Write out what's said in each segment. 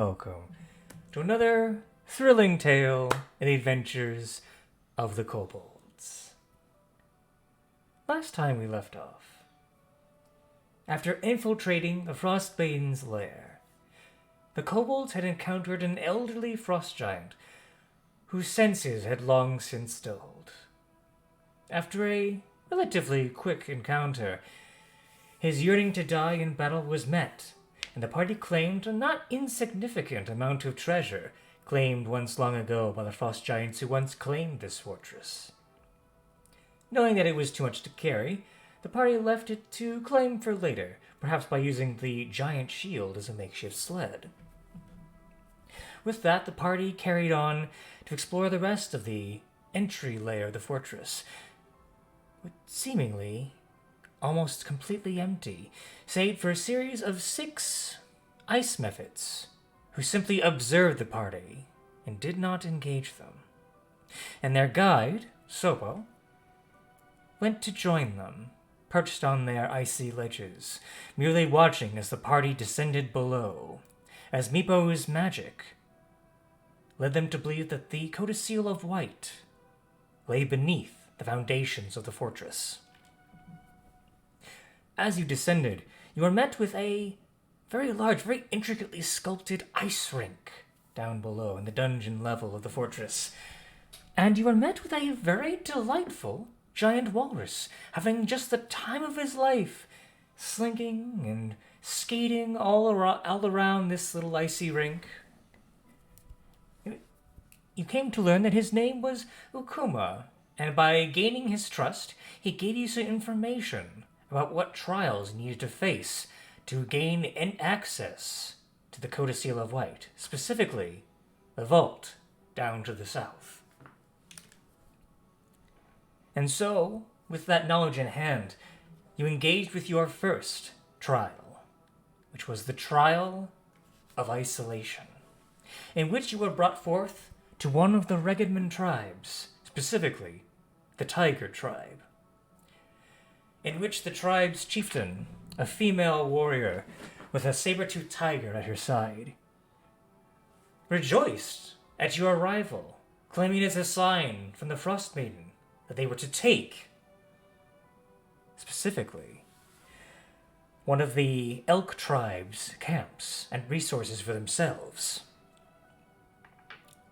Welcome to another thrilling tale in the adventures of the Kobolds. Last time we left off, after infiltrating the Frostmaiden's lair, the Kobolds had encountered an elderly frost giant whose senses had long since dulled. After a relatively quick encounter, his yearning to die in battle was met, and the party claimed a not insignificant amount of treasure claimed once long ago by the frost giants who once claimed this fortress. Knowing that it was too much to carry, the party left it to claim for later, perhaps by using the giant shield as a makeshift sled. With that, the party carried on to explore the rest of the entry layer of the fortress, with seemingly almost completely empty, save for a series of 6 ice mephits, who simply observed the party and did not engage them. And their guide, Sopo, went to join them, perched on their icy ledges, merely watching as the party descended below, as Meepo's magic led them to believe that the Codicil of White lay beneath the foundations of the fortress. As you descended, you were met with a very large, very intricately sculpted ice rink down below in the dungeon level of the fortress. And you were met with a very delightful giant walrus, having just the time of his life, slinking and skating all around this little icy rink. You came to learn that his name was Ukuma, and by gaining his trust, he gave you some information about what trials you needed to face to gain access to the Codicil of White, specifically the vault down to the south. And so, with that knowledge in hand, you engaged with your first trial, which was the trial of isolation, in which you were brought forth to one of the Regedman tribes, specifically the Tiger tribe, in which the tribe's chieftain, a female warrior with a saber-toothed tiger at her side, rejoiced at your arrival, claiming it as a sign from the Frostmaiden that they were to take, specifically, one of the Elk tribe's camps and resources for themselves.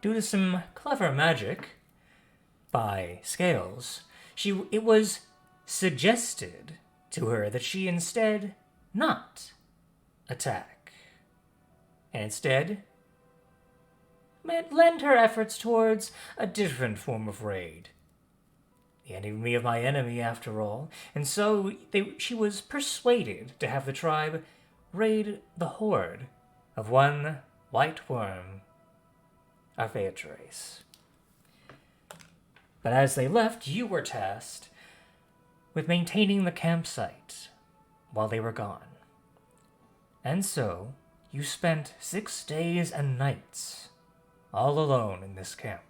Due to some clever magic by Scales, it was suggested to her that she instead not attack, and instead lend her efforts towards a different form of raid. The enemy of my enemy, after all, and so she was persuaded to have the tribe raid the horde of one white worm, Arpheatrace. But as they left, you were tasked with maintaining the campsite while they were gone. And so, you spent 6 days and nights all alone in this camp.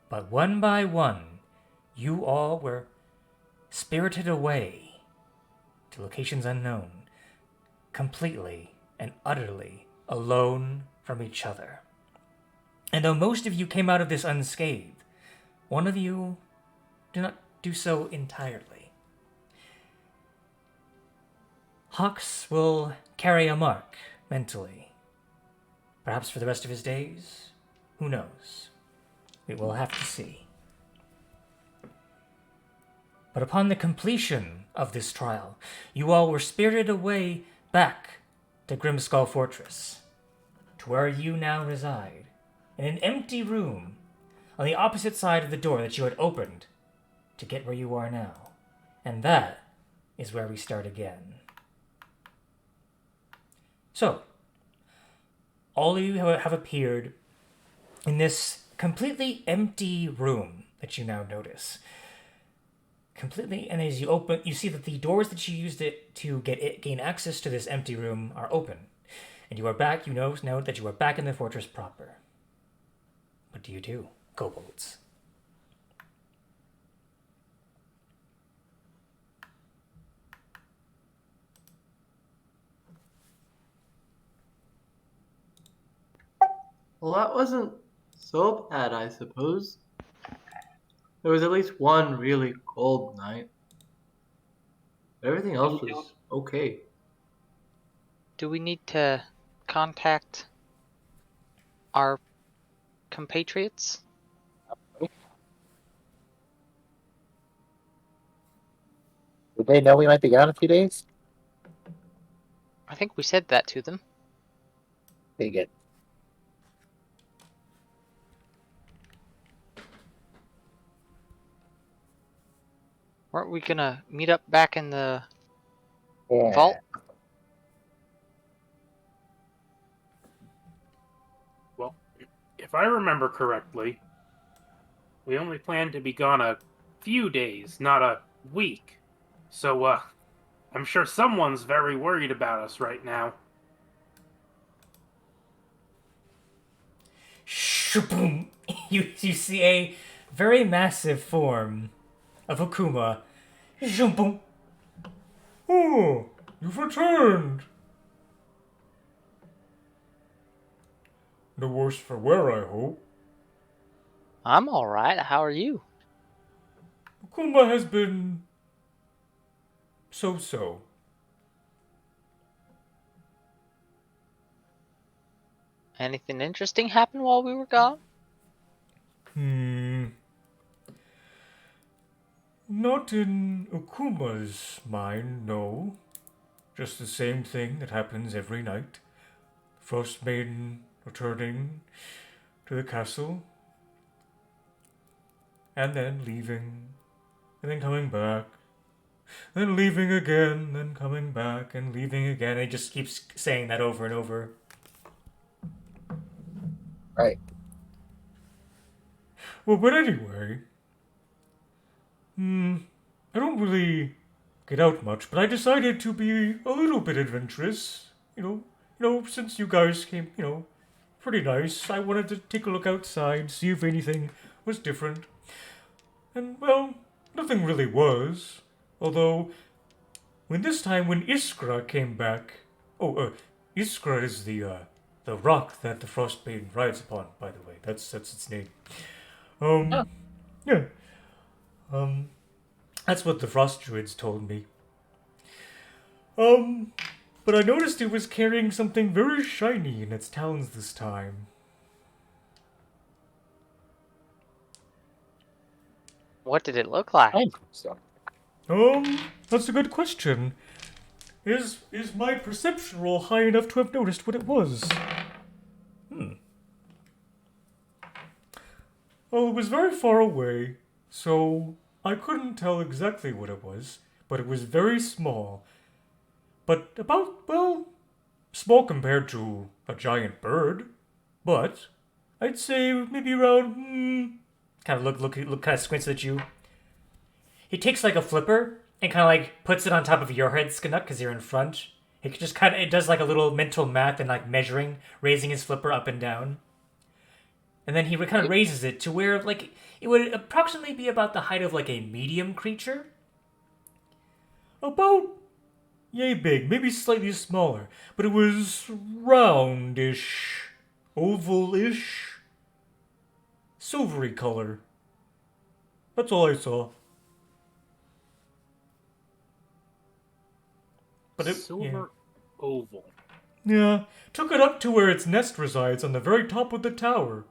But one by one, you all were spirited away to locations unknown, completely and utterly alone from each other. And though most of you came out of this unscathed, one of you did not do so entirely. Hawks will carry a mark mentally. Perhaps for the rest of his days? Who knows? We will have to see. But upon the completion of this trial, you all were spirited away back to Grimskull Fortress, to where you now reside, in an empty room on the opposite side of the door that you had opened to get where you are now. And that is where we start again. So, all of you have appeared in this completely empty room that you now notice. Completely, and as you open, you see that the doors that you used to gain access to this empty room are open. And you are back, you know that you are back in the fortress proper. What do, kobolds? Well, that wasn't so bad, I suppose. There was at least one really cold night. Everything else was okay. Do we need to contact our compatriots? Did they know we might be gone a few days? I think we said that to them. They get. Weren't we gonna meet up back in the Yeah. vault? Well, if I remember correctly, we only planned to be gone a few days, not a week. So, I'm sure someone's very worried about us right now. Shaboom! You see a very massive form of Akuma. Shaboom! Oh, you've returned. No worse for wear, I hope. I'm alright. How are you? Akuma has been so-so. Anything interesting happen while we were gone? Not in Akuma's mind, no. Just the same thing that happens every night. Frostmaiden returning to the castle, and then leaving, and then coming back, then leaving again, then coming back, and leaving again. And he just keeps saying that over and over. Right. Well, but anyway, I don't really get out much, but I decided to be a little bit adventurous. Since you guys came, pretty nice. I wanted to take a look outside, see if anything was different. And, well, nothing really was. Although, when Iskra came back... Iskra is the rock that the Frostmaiden rides upon, by the way. That's its name. Yeah. That's what the Frost Druids told me. But I noticed it was carrying something very shiny in its talons this time. What did it look like? I think so. That's a good question. Is my perception roll high enough to have noticed what it was? Well, it was very far away, so I couldn't tell exactly what it was, but it was very small. But small compared to a giant bird. But I'd say maybe around. Kind of look, kind of squints at you. He takes like a flipper and kind of like puts it on top of your head, Skanuk, because you're in front. It does like a little mental math and like measuring, raising his flipper up and down. And then he kind of raises it to where like it would approximately be about the height of like a medium creature. About yay big, maybe slightly smaller, but it was roundish, oval-ish, silvery color. That's all I saw. But Silver oval. Yeah, took it up to where its nest resides on the very top of the tower.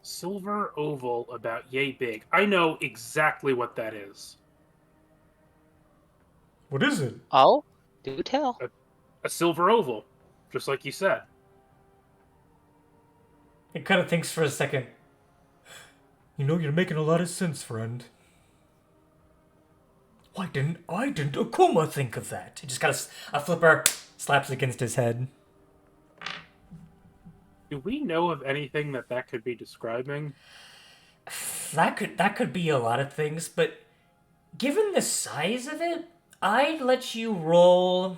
Silver oval about yay big. I know exactly what that is. What is it? Oh, do tell. A silver oval, just like you said. It kind of thinks for a second. You're making a lot of sense, friend. Why didn't Akuma think of that? He just got a flipper, slaps against his head. Do we know of anything that could be describing? That could be a lot of things, but given the size of it, I'd let you roll.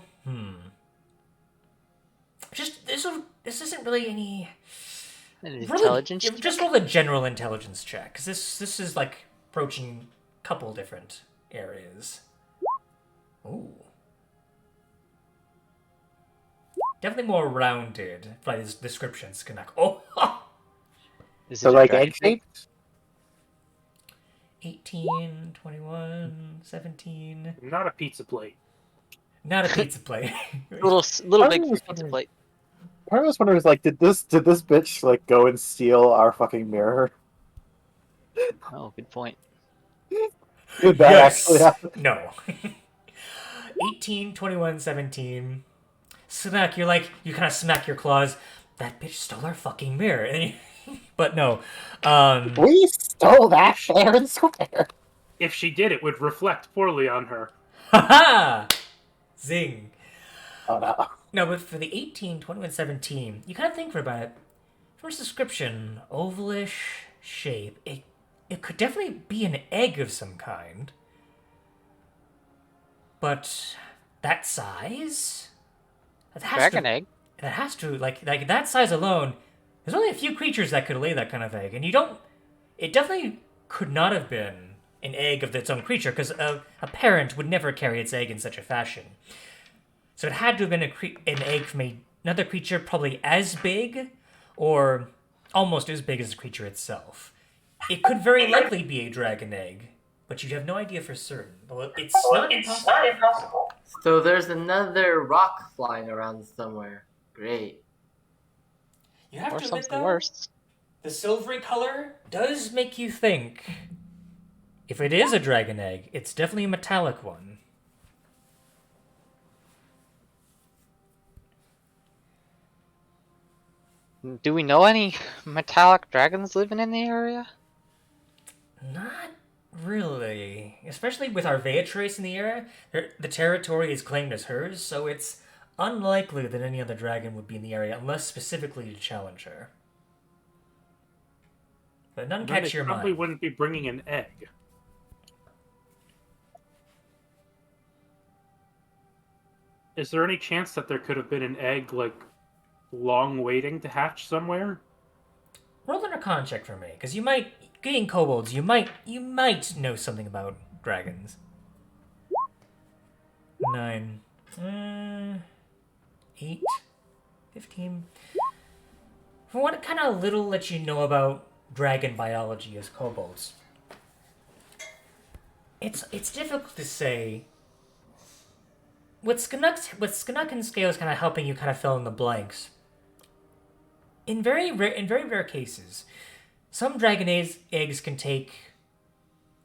Just this isn't really any. An intelligence check? Just roll a general intelligence check, because this is like approaching a couple different areas. Ooh. Definitely more rounded by his descriptions. Canuck. Oh, Is So it a like dragon? egg shaped? 18, 21, 17. Not a pizza plate. Not a pizza plate. Little big for pizza plate. Part of us wonders like, did this bitch like go and steal our fucking mirror? Oh, good point. Did that actually happen? No. 18, 21, 17. Smack, you kind of smack your claws. That bitch stole our fucking mirror. And but no. We stole that fair and square. If she did, it would reflect poorly on her. Haha! Zing. Oh no. No, but for the 18, 21, 17, you kind of think about it. First description, ovalish shape. It could definitely be an egg of some kind. But that size? Dragon egg. That has to, like that size alone, there's only a few creatures that could lay that kind of egg. And it definitely could not have been an egg of its own creature, because a parent would never carry its egg in such a fashion. So it had to have been an egg from another creature probably as big, or almost as big as the creature itself. It could very likely be a dragon egg, but you'd have no idea for certain. Well, it's not impossible. So there's another rock flying around somewhere. Great. You have Or to admit, something though, worse. the silvery color does make you think. If it is a dragon egg, it's definitely a metallic one. Do we know any metallic dragons living in the area? Not really. Especially with our Veatrace in the area, the territory is claimed as hers, so it's unlikely that any other dragon would be in the area unless specifically to challenge her. But none Then catch they your probably mind. wouldn't be bringing an egg. Is there any chance that there could have been an egg, like, long waiting to hatch somewhere? Roll an Arcana check for me, because getting kobolds, you might know something about dragons. 9. 8. 15. For what kind of little that you know about dragon biology as kobolds, it's difficult to say. With Skanuk and Scales kind of helping you kind of fill in the blanks. In very rare cases, some dragon eggs can take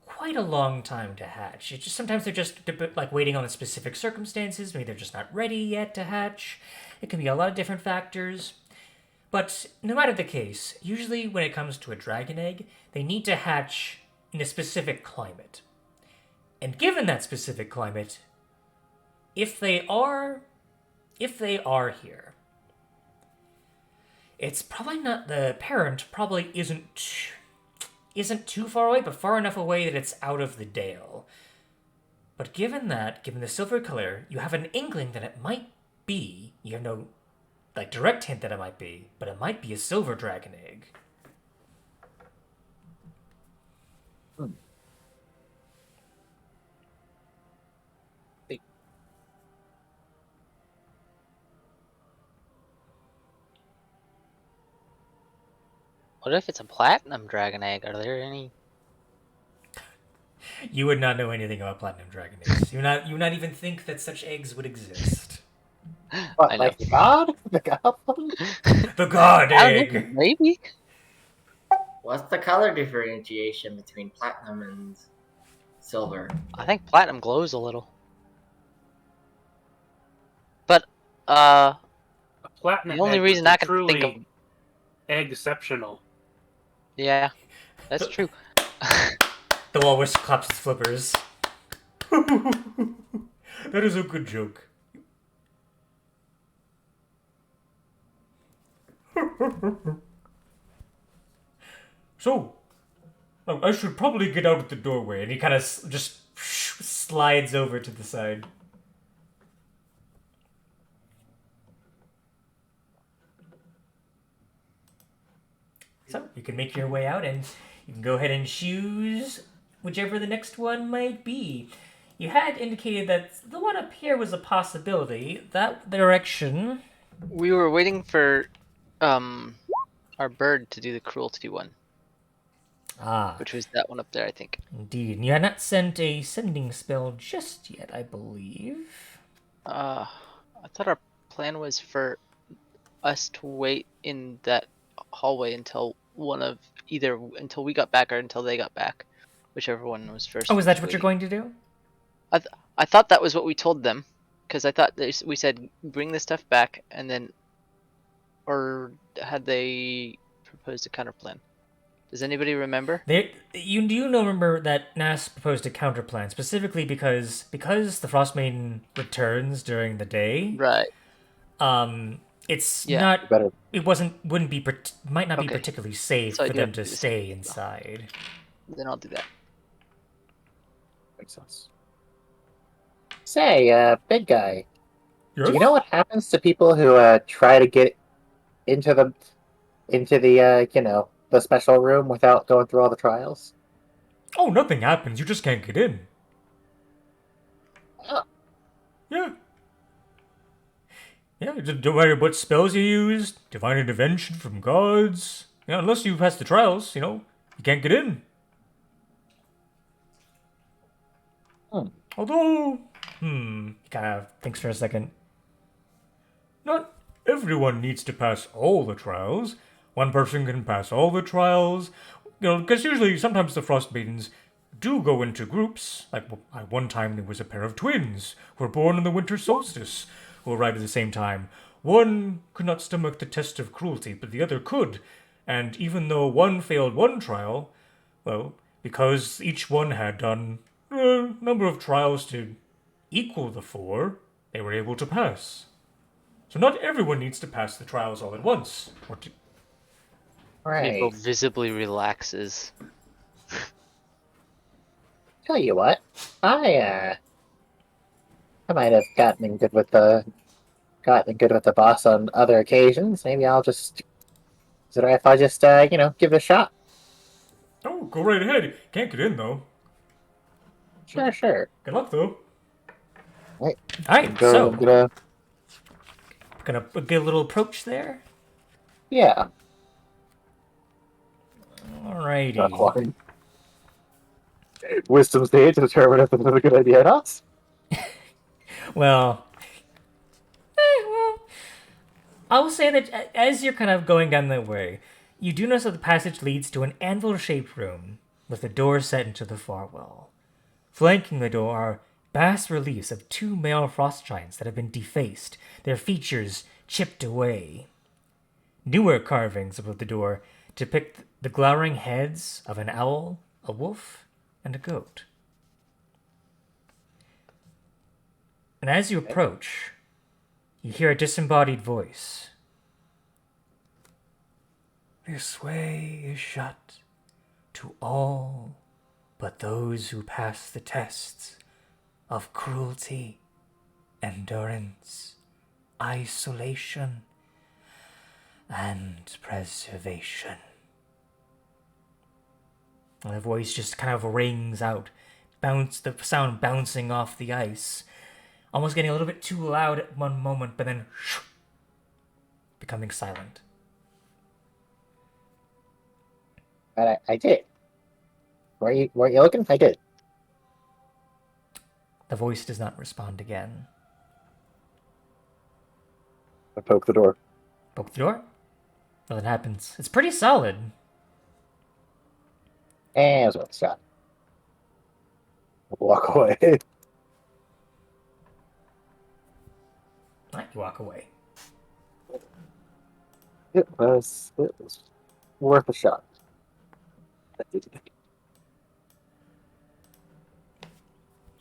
quite a long time to hatch. It's just sometimes they're just like waiting on the specific circumstances. Maybe they're just not ready yet to hatch. It can be a lot of different factors. But no matter the case, usually when it comes to a dragon egg, they need to hatch in a specific climate. And given that specific climate, if they are here, it's probably not, the parent probably isn't too far away, but far enough away that it's out of the dale. But given the silver color, you have an inkling that it might be, you have no direct hint that it might be, but it might be a silver dragon egg. What if it's a platinum dragon egg? Are there any? You would not know anything about platinum dragon eggs. You would not even think that such eggs would exist. What, I know. like the god? The god one? The god I don't know, egg! maybe. What's the color differentiation between platinum and silver? I think platinum glows a little. But A platinum the only egg reason would be I can truly think of, egg-exceptional. yeah, that's true. The walrus claps its flippers. That is a good joke. So, I should probably get out of the doorway. And he kind of just slides over to the side. So, you can make your way out and you can go ahead and choose whichever the next one might be. You had indicated that the one up here was a possibility. That direction We were waiting for our bird to do the cruelty one, Ah, which was that one up there, I think. indeed. And you had not sent a sending spell just yet, I believe. I thought our plan was for us to wait in that hallway until until we got back or until they got back, whichever one was first. Oh, is that was what you're waiting. going to do? I thought that was what we told them, because I thought we said bring the stuff back, and then, or had they proposed a counter plan? Does anybody remember? You do remember that Nas proposed a counter plan specifically because the Frostmaiden returns during the day. Right. It's Yeah. not. Better. It might not be Okay. particularly safe So I for do them have to to do the same stay thing as well. inside. Then I'll do that. Makes sense. Say, big guy, do you know what happens to people who try to get into the the special room without going through all the trials? Oh, nothing happens. You just can't get in. Oh, Yeah. Yeah, no matter what spells you use, divine intervention from gods. Yeah, unless you pass the trials, you can't get in. hmm. Although, he kind of thinks for a second. Not everyone needs to pass all the trials. One person can pass all the trials. Because usually, sometimes the Frostmaidens do go into groups. Like, at one time, there was a pair of twins who were born on the winter solstice who arrived at the same time. One could not stomach the test of cruelty, but the other could. And even though one failed one trial, well, because each one had done a number of trials to equal the four, they were able to pass. So not everyone needs to pass the trials all at once. Mabel Right. visibly relaxes. Tell you what, I might have gotten good with the boss on other occasions. Maybe I'll just. Is it alright if I just give it a shot? Oh, go right ahead. Can't get in though. Sure, sure. Good luck though. Right. Alright, Go so get a gonna get a little approach there. yeah. Alrighty. One. Wisdom stage to determine if it's a good idea or not. Well, I will say that as you're kind of going down that way, you do notice that the passage leads to an anvil-shaped room with a door set into the far wall. Flanking the door are bas-reliefs of two male frost giants that have been defaced, their features chipped away. Newer carvings above the door depict the glowering heads of an owl, a wolf, and a goat. And as you approach, you hear a disembodied voice. This way is shut to all but those who pass the tests of cruelty, endurance, isolation, and preservation. And the voice just kind of rings out, the sound bouncing off the ice, almost getting a little bit too loud at one moment, but then becoming silent. But I did. Were you looking? I did. The voice does not respond again. I poke the door. Poke the door. Nothing happens. It's pretty solid. And it was worth a shot. Walk away. Alright, you walk away. It was worth a shot.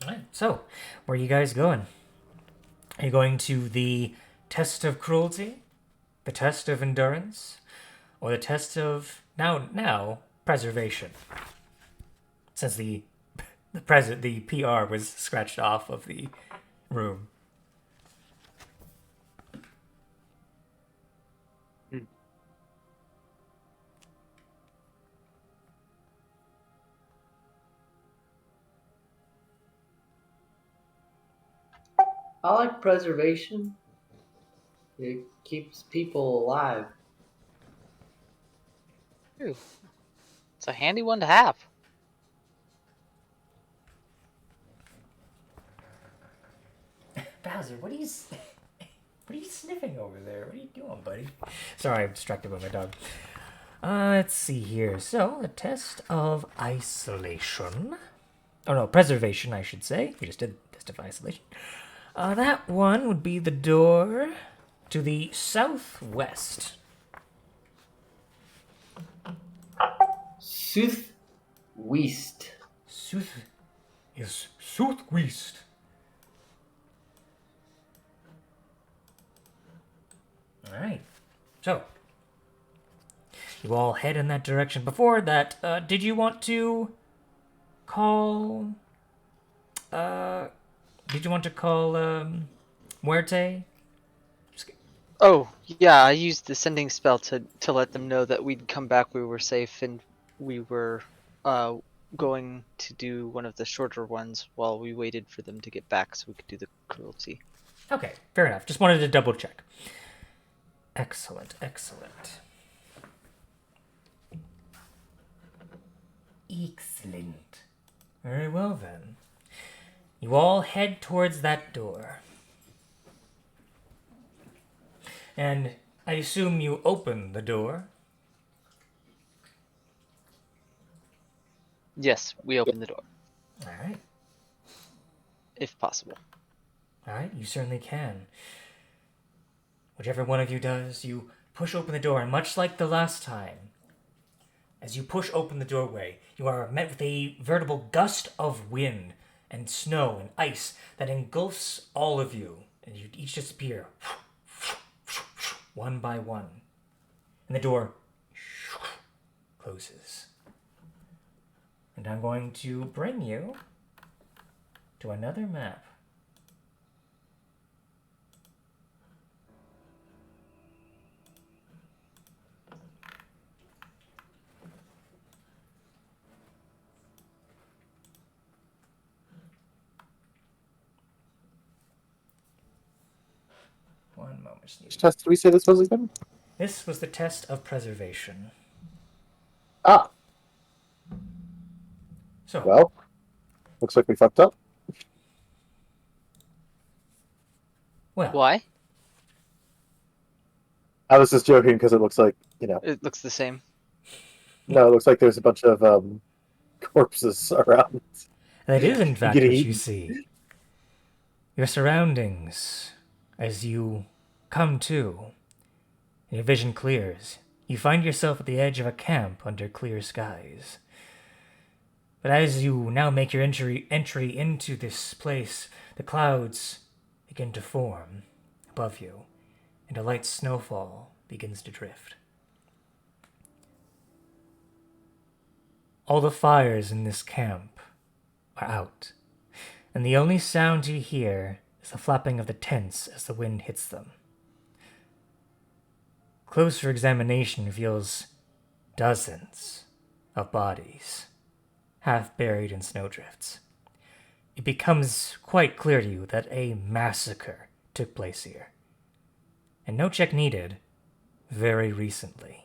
Alright, so where are you guys going? Are you going to the test of cruelty, the test of endurance, or the test of now preservation? Since the PR was scratched off of the room. I like preservation. It keeps people alive. Ooh, it's a handy one to have. Bowser, what are you sniffing over there? What are you doing, buddy? Sorry, I'm distracted by my dog. Let's see here. So, the test of isolation. Oh no, preservation, I should say. We just did test of isolation. That one would be the door to the southwest. Southwest. Southwest. Alright. So, you all head in that direction. Before that, did you want to call... Muerte? Oh, yeah, I used the sending spell to let them know that we'd come back, we were safe, and we were going to do one of the shorter ones while we waited for them to get back so we could do the cruelty. Okay, fair enough. Just wanted to double check. Excellent, excellent. Excellent. Very well then. You all head towards that door. And I assume you open the door. Yes, we opened the door, Alright. if possible. Alright, you certainly can. Whichever one of you does, you push open the door, and much like the last time, as you push open the doorway, you are met with a veritable gust of wind and snow and ice that engulfs all of you, and you each disappear, one by one. And the door closes. And I'm going to bring you to another map. One moment. Which test did we say this was again? This was the test of preservation. Ah, So, well, looks like we fucked up. well, Why? I was just joking because it looks like, It looks the same. no, it looks like there's a bunch of corpses around. that is in fact Getting what you eaten. see. Your surroundings, as you come to, and your vision clears, you find yourself at the edge of a camp under clear skies. But as you now make your entry into this place, the clouds begin to form above you, and a light snowfall begins to drift. All the fires in this camp are out, and the only sound you hear is the flapping of the tents as the wind hits them. Closer examination reveals dozens of bodies, half buried in snowdrifts. It becomes quite clear to you that a massacre took place here, and no check needed very recently.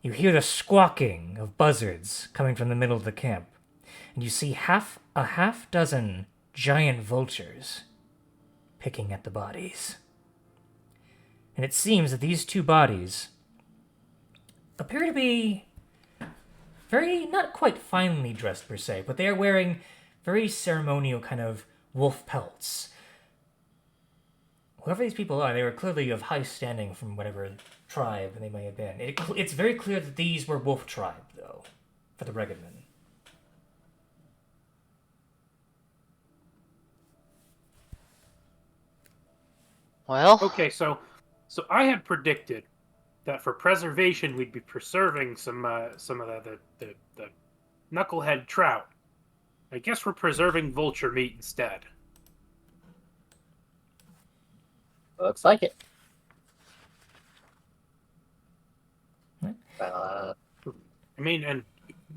You hear the squawking of buzzards coming from the middle of the camp, and you see a half dozen giant vultures picking at the bodies. And it seems that these two bodies appear to be very, not quite finely dressed per se, but they are wearing very ceremonial kind of wolf pelts. Whoever these people are, they were clearly of high standing from whatever tribe they may have been. It's very clear that these were wolf tribe, though, for the Regadman. Well, Okay, so I had predicted that for preservation we'd be preserving some of the knucklehead trout. I guess we're preserving vulture meat instead. Looks like it. What? I mean, and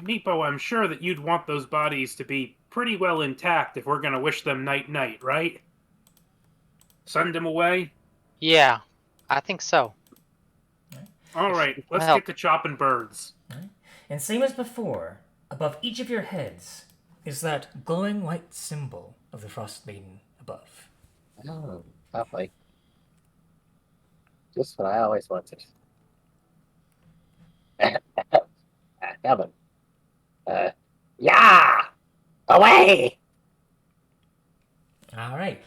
Meepo, I'm sure that you'd want those bodies to be pretty well intact if we're gonna wish them night-night, right? Send them away? Yeah, I think so. All right, let's Well- get to chopping birds. And same as before, above each of your heads is that glowing white symbol of the Frostmaiden above. Oh, lovely. Just what I always wanted. Kevin. Yeah! Away! All right.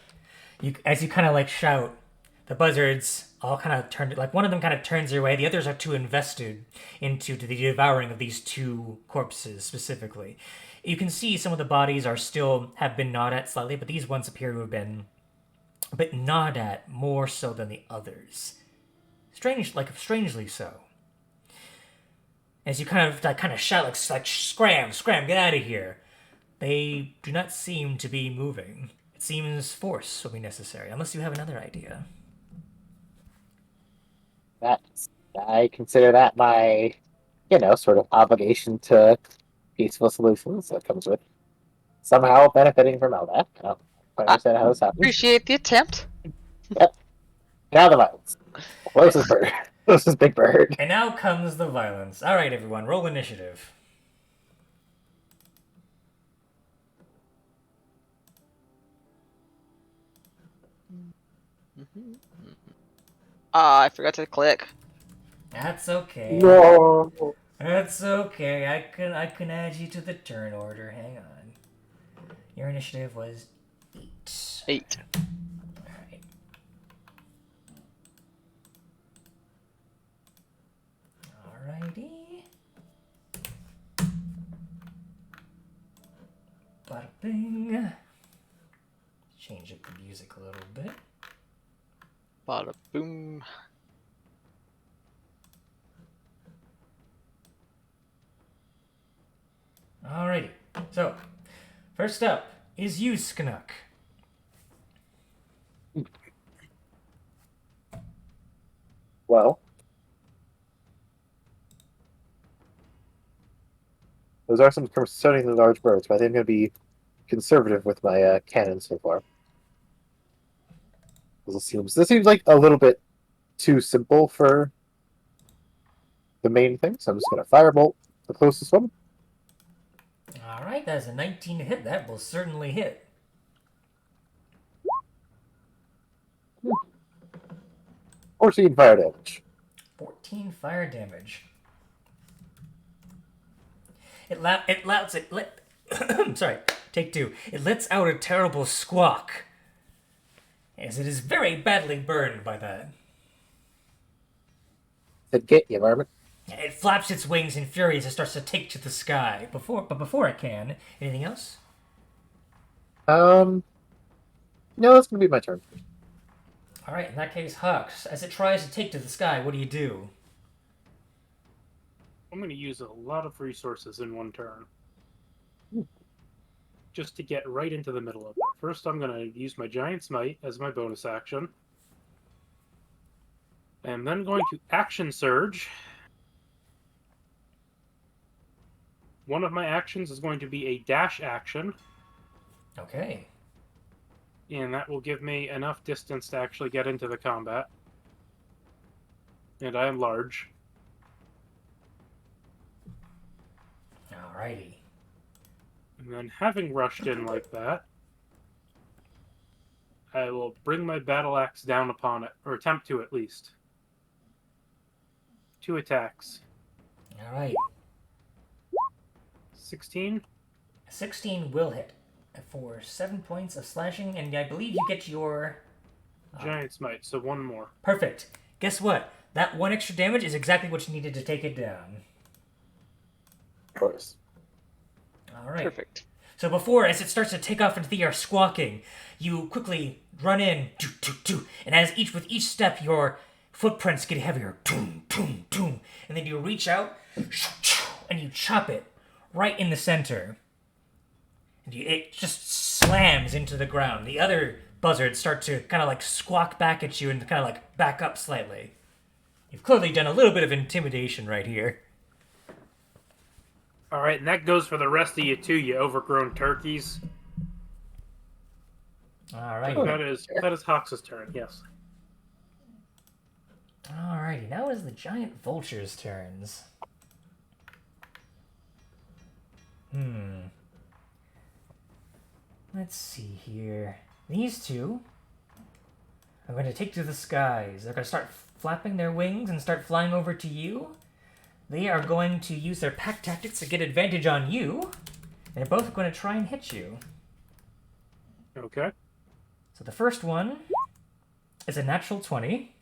As you kind of like shout, the buzzards all kind of turn. Like one of them kind of turns their way. The others are too invested into the devouring of these two corpses specifically. You can see some of the bodies are still have been gnawed at slightly, but these ones appear to have been a bit gnawed at more so than the others. Strangely so. As you kind of shout like scram, get out of here. They do not seem to be moving. It seems force will be necessary, unless you have another idea. I consider that my, sort of obligation to peaceful solutions that comes with somehow benefiting from all that. I don't quite understand how this happens. Appreciate the attempt. Yep. Now the violence. Closest bird. Closest big bird. And now comes the violence. All right, everyone, roll initiative. Ah, I forgot to click. That's okay. No. That's okay. I can add you to the turn order. Hang on. Your initiative was 8. 8. Alright. Alrighty. Bada bing. Change up the music a little bit. Bada boom. Alrighty. So, first up is you, Sknuk. Well, those are some concerning large birds, but I think I'm going to be conservative with my cannon so far. This seems like a little bit too simple for the main thing, so I'm just going to firebolt the closest one. Alright, that is a 19 to hit. That will certainly hit. 14 fire damage. 14 fire damage. Sorry, take 2. It lets out a terrible squawk, as it is very badly burned by that. Said get you, varmint. It flaps its wings in fury as it starts to take to the sky. Before it can, anything else? No, that's going to be my turn. Alright, in that case, Hux, as it tries to take to the sky, what do you do? I'm going to use a lot of resources in one turn. Just to get right into the middle of it. First, I'm going to use my Giant Smite as my bonus action. And then going to Action Surge. One of my actions is going to be a dash action. Okay. And that will give me enough distance to actually get into the combat. And I am large. Alrighty. And then having rushed in like that, I will bring my battle axe down upon it, or attempt to at least. 2 attacks. Alright. 16? 16 will hit for 7 points of slashing, and I believe you get your... Giant Smite, so 1 more. Perfect. Guess what? That 1 extra damage is exactly what you needed to take it down. Of course. Alright. Perfect. So before, as it starts to take off into the air squawking, you quickly run in, and with each step, your footprints get heavier, and then you reach out, and you chop it right in the center. And it just slams into the ground. The other buzzards start to kind of like squawk back at you and kind of like back up slightly. You've clearly done a little bit of intimidation right here. Alright, and that goes for the rest of you too, you overgrown turkeys. Alright. That is Hox's turn, yes. Alrighty, now is the giant vulture's turns. Let's see here. These two are going to take to the skies. They're going to start flapping their wings and start flying over to you. They are going to use their pack tactics to get advantage on you. And they're both going to try and hit you. Okay. So the first one is a natural 20.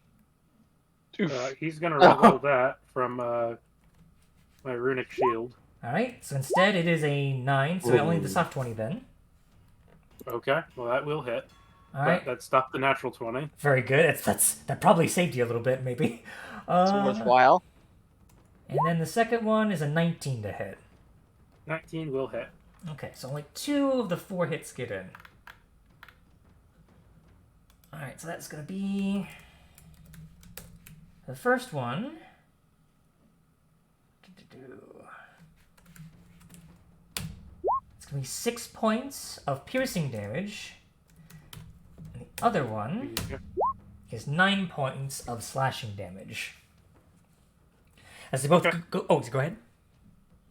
He's gonna reroll that from my runic shield. Alright, so instead it is a 9, so only the soft 20 then. Okay, well that will hit. Alright, That stopped the natural 20. very good. That probably saved you a little bit, maybe. It's worthwhile. And then the second one is a 19 to hit. 19 will hit. Okay, so only 2 of the 4 hits get in. Alright, so that's going to be... The first one... It's going to be 6 points of piercing damage. And the other one is 9 points of slashing damage. As they both go... Oh, go ahead.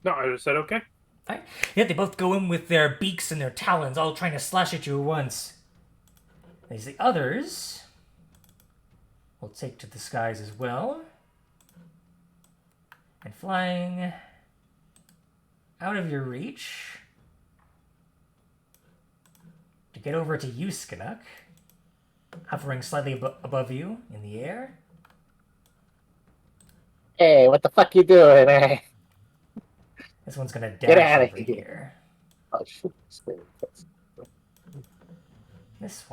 No, I just said okay. Alright. Yeah, they both go in with their beaks and their talons, all trying to slash at you at once. As the others will take to the skies as well. And flying out of your reach to get over to you, Skinnock, hovering slightly above you in the air. Hey, what the fuck you doing, eh? This one's gonna Get dash outta over here. here. Oh, shoot. This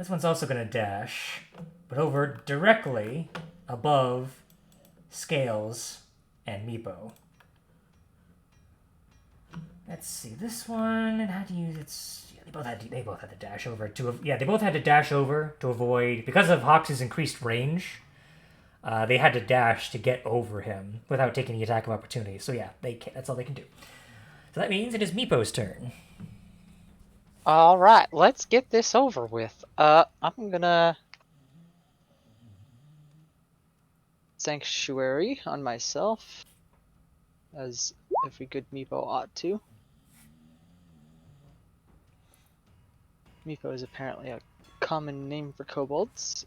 one's also gonna dash, but over directly above Scales and Meepo. Let's see, this one, it had to use its... Yeah, they both had to dash over to... Yeah, they both had to dash over to avoid... Because of Hawks' increased range, they had to dash to get over him without taking the attack of opportunity. So yeah, that's all they can do. So that means it is Meepo's turn. Alright, let's get this over with. I'm gonna... Sanctuary on myself, as every good Meepo ought to. Meepo is apparently a common name for kobolds.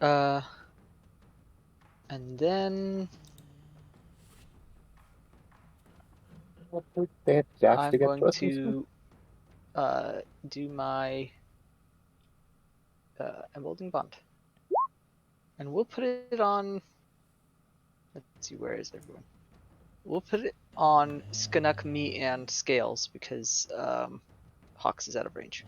And then I'm going to do my emboldening bond, and we'll put it on. Let's see, where is everyone? We'll put it on Skinnock, me, and Scales because Hawks is out of range.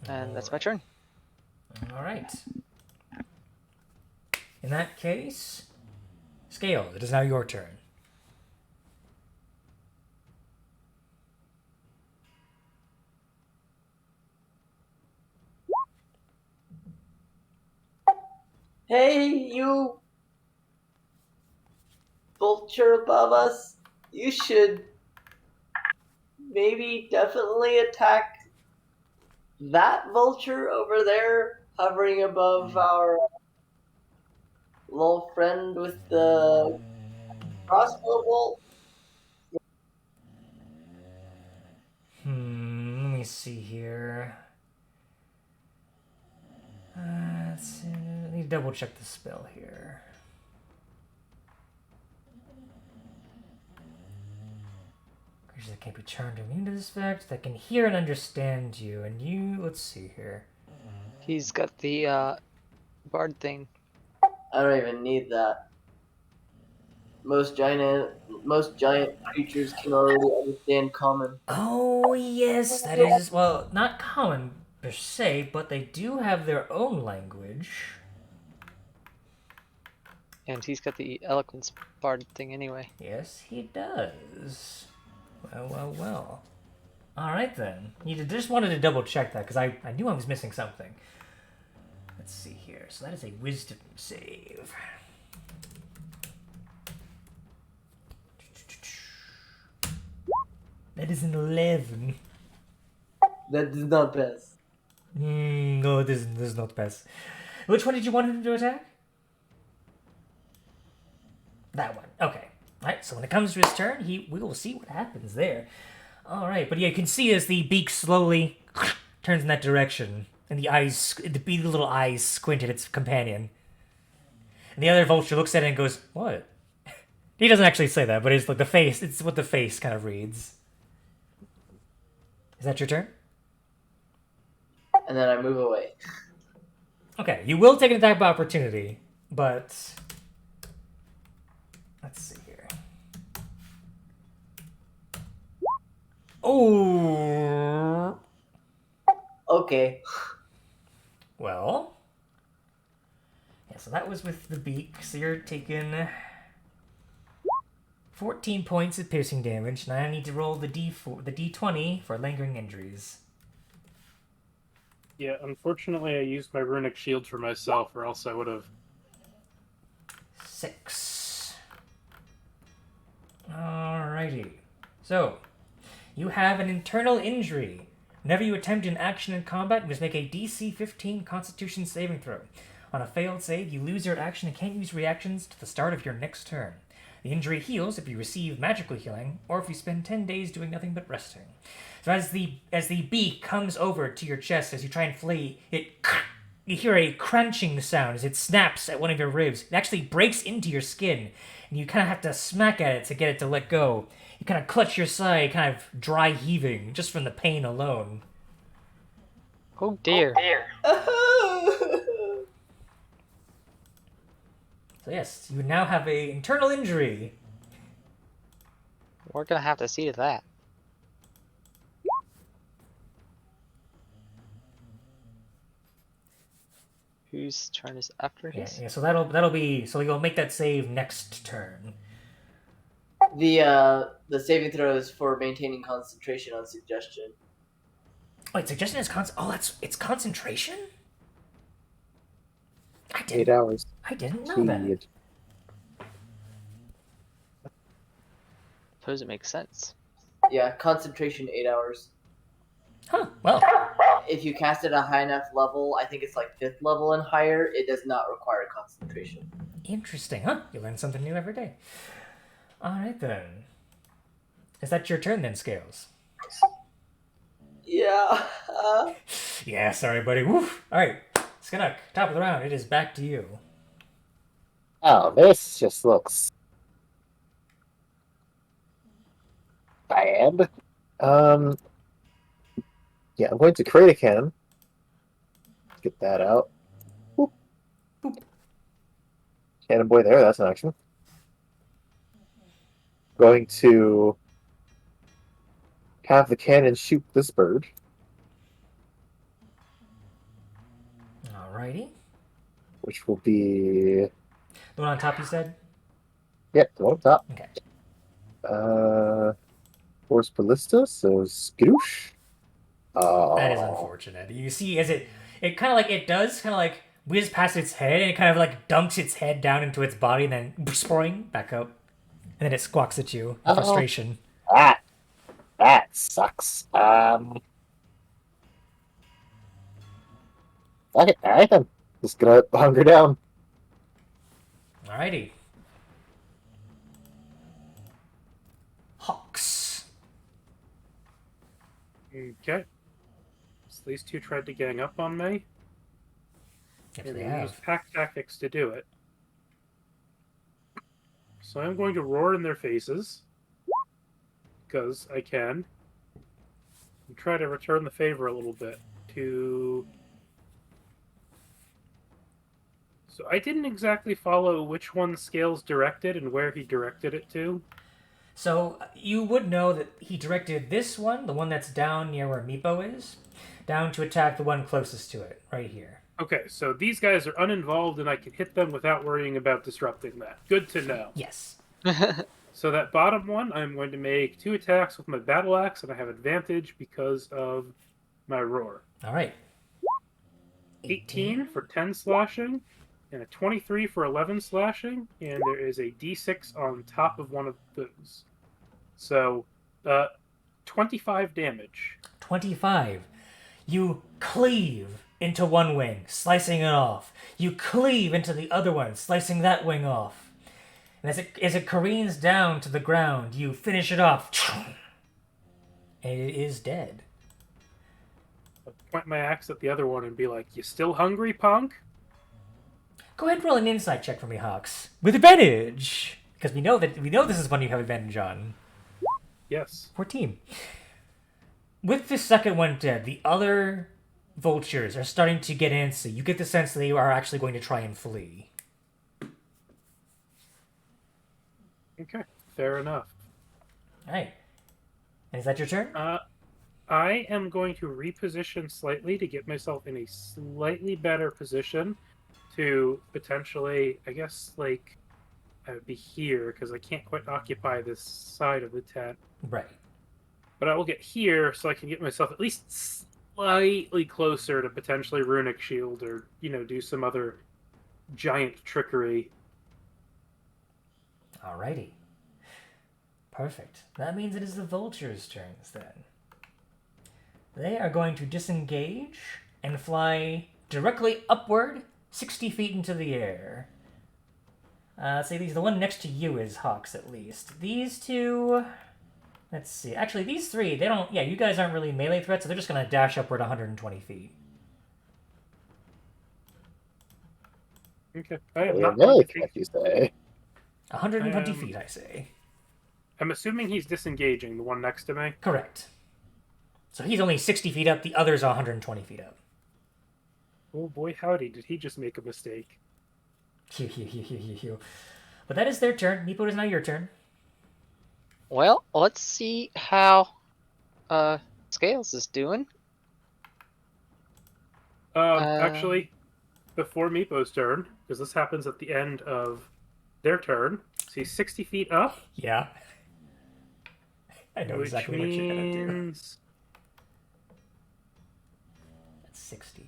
And that's my turn. All right. In that case, Scales, it is now your turn. Hey, you vulture above us, you should maybe definitely attack that vulture over there, hovering above our little friend with the crossbow bolt. Let me see here. Let's see. I need to double check the spell here. Creatures that can't be charmed or immune to this effect, that can hear and understand you. And you, let's see here. He's got the bard thing. I don't even need that. Most giant creatures can already understand common. Oh, yes, that is, well, not common per se, but they do have their own language. And he's got the eloquence bard thing anyway. Yes, he does. Well. Alright then. You just wanted to double check that, because I knew I was missing something. Let's see here. So that is a wisdom save. That is an 11. That does not pass. No, this is not pass. Which one did you want him to attack? That one. Okay. Alright, so when it comes to his turn, we will see what happens there. Alright, but yeah, you can see as the beak slowly turns in that direction, and the beady little eyes squint at its companion. And the other vulture looks at it and goes, "What?" He doesn't actually say that, but it's like the face, it's what the face kind of reads. Is that your turn? And then I move away. Okay, you will take an attack of opportunity, but let's see here. Oh, Okay. well, yeah. So that was with the beak. So you're taking 14 points of piercing damage. Now I need to roll the d20 for lingering injuries. Yeah, unfortunately, I used my runic shield for myself, or else I would have. 6. Alrighty. So, you have an internal injury. Whenever you attempt an action in combat, you must make a DC 15 Constitution saving throw. On a failed save, you lose your action and can't use reactions to the start of your next turn. The injury heals if you receive magical healing, or if you spend 10 days doing nothing but resting. So as the beak comes over to your chest, as you try and flee, you hear a crunching sound as it snaps at one of your ribs. It actually breaks into your skin, and you kind of have to smack at it to get it to let go. You kind of clutch your side, kind of dry heaving, just from the pain alone. Oh dear. So yes, you now have a internal injury. We're gonna have to see to that. Whose turn is after Yeah, his? yeah. So that'll be. So you'll make that save next turn. The saving throw is for maintaining concentration on suggestion. Wait, suggestion is it's concentration. I 8 didn't. hours. I didn't know that. Jeez. Suppose it makes sense. Yeah, concentration 8 hours. Huh. Well. If you cast it at a high enough level, I think it's like 5th level and higher, it does not require concentration. Interesting, huh? You learn something new every day. Alright then. Is that your turn then, Scales? Yeah. Yeah, sorry, buddy. Woof. Alright. Skinnock, top of the round. It is back to you. Oh, this just looks bad. Yeah, I'm going to create a cannon. Get that out. Boop. Boop. Cannon boy there, that's an action. Going to have the cannon shoot this bird. Alrighty. Which will be... The one on top you said? Yep, the one up top. Okay. Force Ballista, so skadoosh. That is unfortunate. You see as it kind of like, it does kind of like whiz past its head, and it kind of like dunks its head down into its body, and then spring back up. And then it squawks at you in frustration. That sucks. Fuck it, alright then. Just gonna hunker down. Alrighty. Hawks. Okay. So these two tried to gang up on me. Yes, And they they used have. pack tactics to do it. So I'm going to roar in their faces. Because I can. And try to return the favor a little bit. So I didn't exactly follow which one Scales directed and where he directed it to. So you would know that he directed this one, the one that's down near where Meepo is, down to attack the one closest to it, right here. Okay, so these guys are uninvolved and I can hit them without worrying about disrupting that. Good to know. Yes. So that bottom one, I'm going to make 2 attacks with my battle axe, and I have advantage because of my roar. All right. 18 for 10 slashing, and a 23 for 11 slashing, and there is a d6 on top of one of those. So, 25 damage. 25. You cleave into one wing, slicing it off. You cleave into the other one, slicing that wing off. And as it careens down to the ground, you finish it off. And it is dead. I'll point my axe at the other one and be like, "You still hungry, punk?" Go ahead and roll an insight check for me, Hawks. With advantage! Because we know this is one you have advantage on. Yes. 14. With the second one dead, the other vultures are starting to get antsy. You get the sense that they are actually going to try and flee. Okay, fair enough. Alright. And is that your turn? I am going to reposition slightly to get myself in a slightly better position to potentially, I guess, like, I would be here because I can't quite occupy this side of the tent. Right. But I will get here so I can get myself at least slightly closer to potentially Runic Shield or, do some other giant trickery. Alrighty. Perfect. That means it is the vultures' turns then. They are going to disengage and fly directly upward 60 feet into the air. Say the one next to you is Hawks at least. These two... Let's see. Actually, these three, they don't... Yeah, you guys aren't really melee threats, so they're just going to dash upward 120 feet. Okay. I am Really not melee 20 threat, feet. you say? 120 feet, I say. I'm assuming he's disengaging, the one next to me. Correct. So he's only 60 feet up, the others are 120 feet up. Oh boy, howdy, did he just make a mistake. But that is their turn. Meepo, it is now your turn. Well, let's see how Scales is doing. Actually, before Meepo's turn, because this happens at the end of their turn, so he's 60 feet up. Yeah. I know Which exactly what you're going to do. means... That's 60.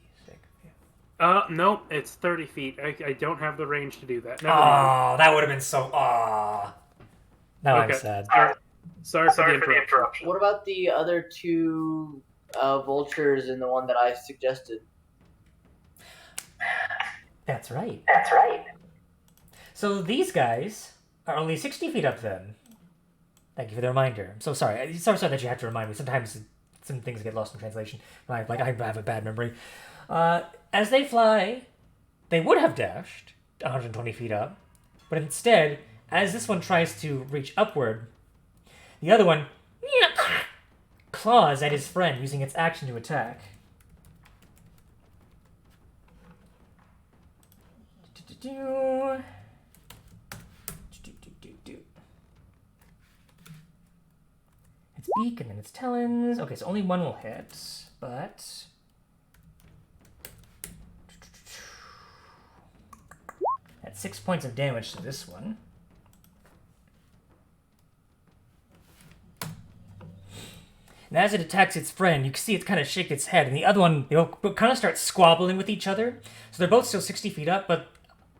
No, it's 30 feet. I don't have the range to do that. Never mind. Oh, that would have been so... Aw. Now I'm sad. Sorry for the interruption. What about the other two vultures and the one that I suggested? That's right. So these guys are only 60 feet up then. Thank you for the reminder. I'm so sorry. I'm so sorry that you have to remind me. Sometimes some things get lost in translation. I have a bad memory. As they fly, they would have dashed 120 feet up, but instead, as this one tries to reach upward, the other one claws at his friend using its action to attack. Its beak and then its talons. Okay, so only one will hit, but... That's 6 points of damage to this one. And as it attacks its friend, you can see it kind of shake its head, and the other one, they both kind of start squabbling with each other. So they're both still 60 feet up, but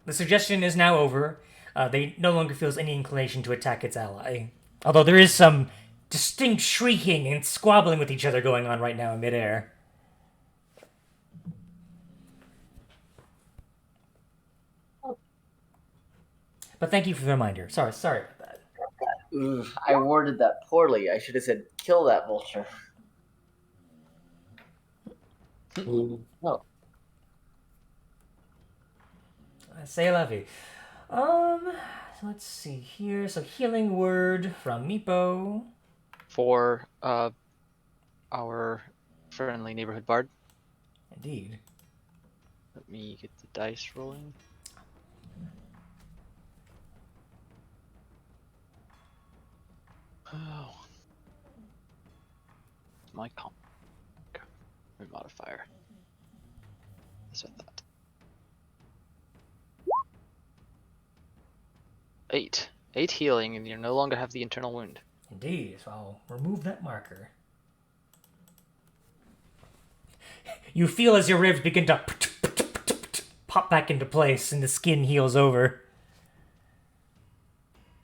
the suggestion is now over. They no longer feels any inclination to attack its ally. Although there is some distinct shrieking and squabbling with each other going on right now in midair. But thank you for the reminder. Sorry about that. Ugh, I worded that poorly. I should have said, kill that vulture. Oh. Say la vie. So let's see here. So healing word from Meepo. For our friendly neighborhood bard. Indeed. Let me get the dice rolling. Oh. My comp. Okay. Modifier. That's what I thought. 8. 8 healing, and you no longer have the internal wound. Indeed. So I'll remove that marker. You feel as your ribs begin to pop back into place and the skin heals over.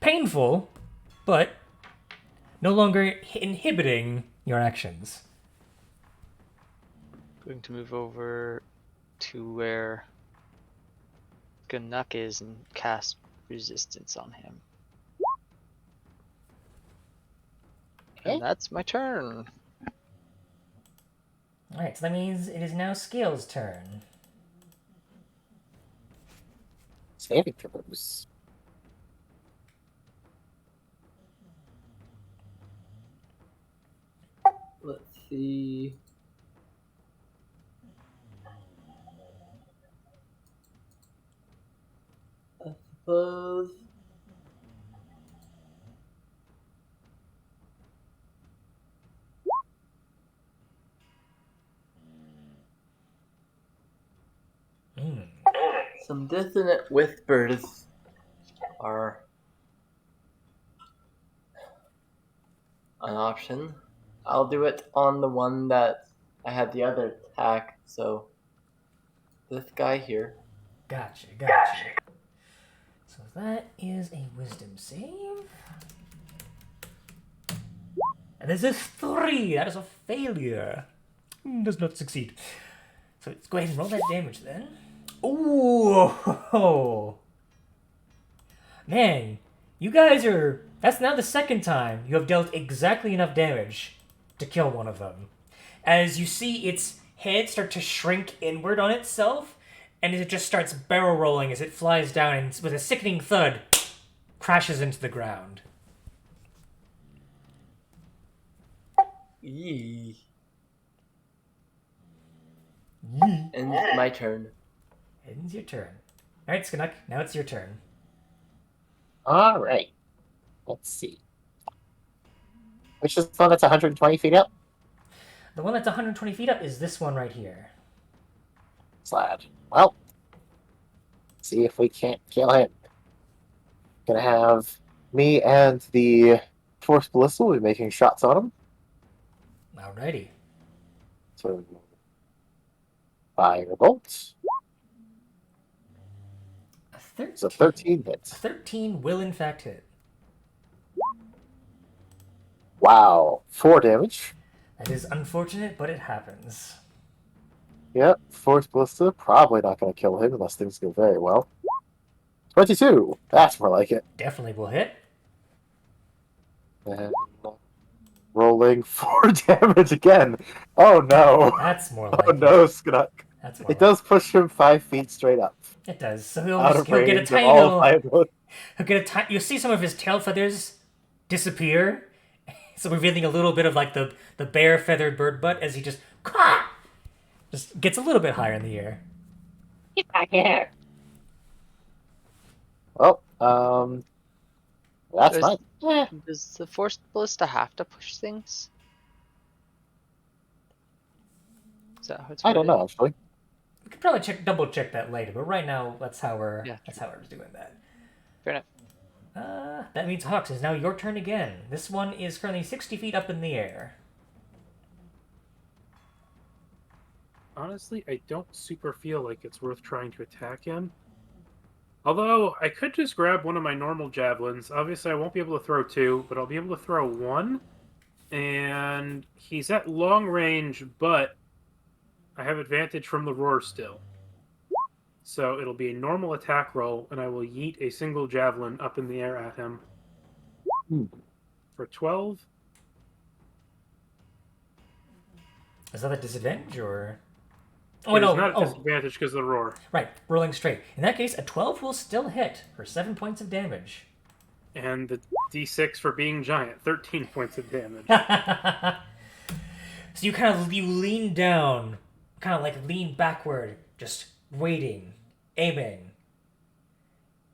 Painful, but no longer inhibiting your actions. Going to move over to where Ganuk is and cast resistance on him. Okay. And that's my turn. Alright, so that means it is now Scale's turn. Saving throws. Let's see. I suppose. Some dissonant whispers are an option. I'll do it on the one that I had the other attack, so this guy here. Gotcha. So that is a wisdom save. And this is 3. That is a failure. Does not succeed. So let's go ahead and roll that damage then. Ooh! Man, you guys are... That's now the second time you have dealt exactly enough damage to kill one of them. As you see its head start to shrink inward on itself, and it just starts barrel rolling as it flies down and with a sickening thud, crashes into the ground. Yee. Yee. And my turn. Ends your turn. Alright, Skanuk, now it's your turn. All right. Let's see. Which is the one that's 120 feet up? The one that's 120 feet up is this one right here. Slad. Well, see if we can't kill him. Gonna have me and the Force Ballista will be making shots on him. Alrighty. So, fire bolts. A 13. So 13 hits. 13 will in fact hit. Wow. 4 damage. That is unfortunate, but it happens. Yep. Force Ballista. Probably not going to kill him unless things go very well. 22. That's more like it. Definitely will hit. And rolling 4 damage again. Oh no. That's more like Oh no, Sknuk. That's more It does push him 5 feet straight up. It does. So Out of he'll get a range of tiny all little... 5 bullets. He'll get a you'll see some of his tail feathers disappear. So revealing a little bit of like the bare feathered bird butt as he just gets a little bit higher in the air. Get back here. Well, that's Does- fine. Does the Force Ballista have to push things? Is that how it's I don't worded? know, actually. We could probably double check that later, but right now that's how we're Yeah, doing that. Fair enough. That means Hawks is now your turn again. This one is currently 60 feet up in the air. Honestly, I don't super feel like it's worth trying to attack him. Although, I could just grab one of my normal javelins. Obviously, I won't be able to throw 2, but I'll be able to throw 1. And he's at long range, but I have advantage from the roar still. So it'll be a normal attack roll, and I will yeet a single javelin up in the air at him. For 12. Is that a disadvantage or? Oh, no. It's not a disadvantage because of the roar. Right, rolling straight. In that case, a 12 will still hit for 7 points of damage. And the d6 for being giant, 13 points of damage. So you lean down, kind of like lean backward, just waiting, aiming.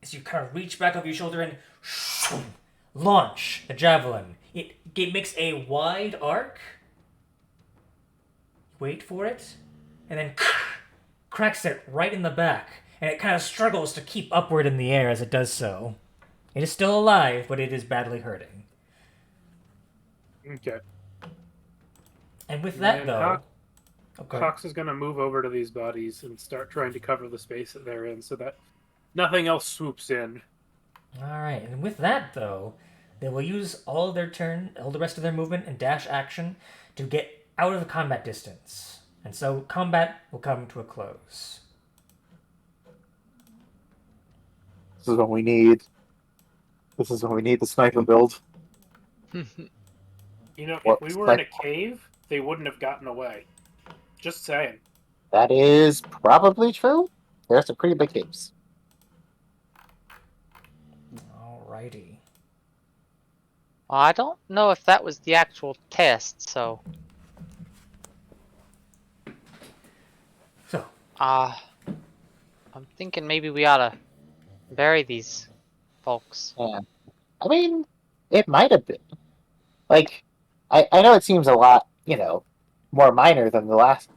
As you kind of reach back over your shoulder and launch the javelin. It makes a wide arc. Wait for it, and then cracks it right in the back, and it kind of struggles to keep upward in the air as it does so. It is still alive, but it is badly hurting. Okay. And with that, And though... Cox is going to move over to these bodies and start trying to cover the space that they're in so that nothing else swoops in. Alright, and with that, though, They will use all the rest of their movement and dash action to get out of the combat distance. And so combat will come to a close. This is what we need. This is when we need the sniper build. You know, What, if we were in a like- cave, they wouldn't have gotten away. Just saying. That is probably true. There's some pretty big caves. Alrighty. I don't know if that was the actual test, so So, I'm thinking maybe we ought to bury these folks. Yeah. I mean, it might have been. Like, I know it seems a lot, more minor than the last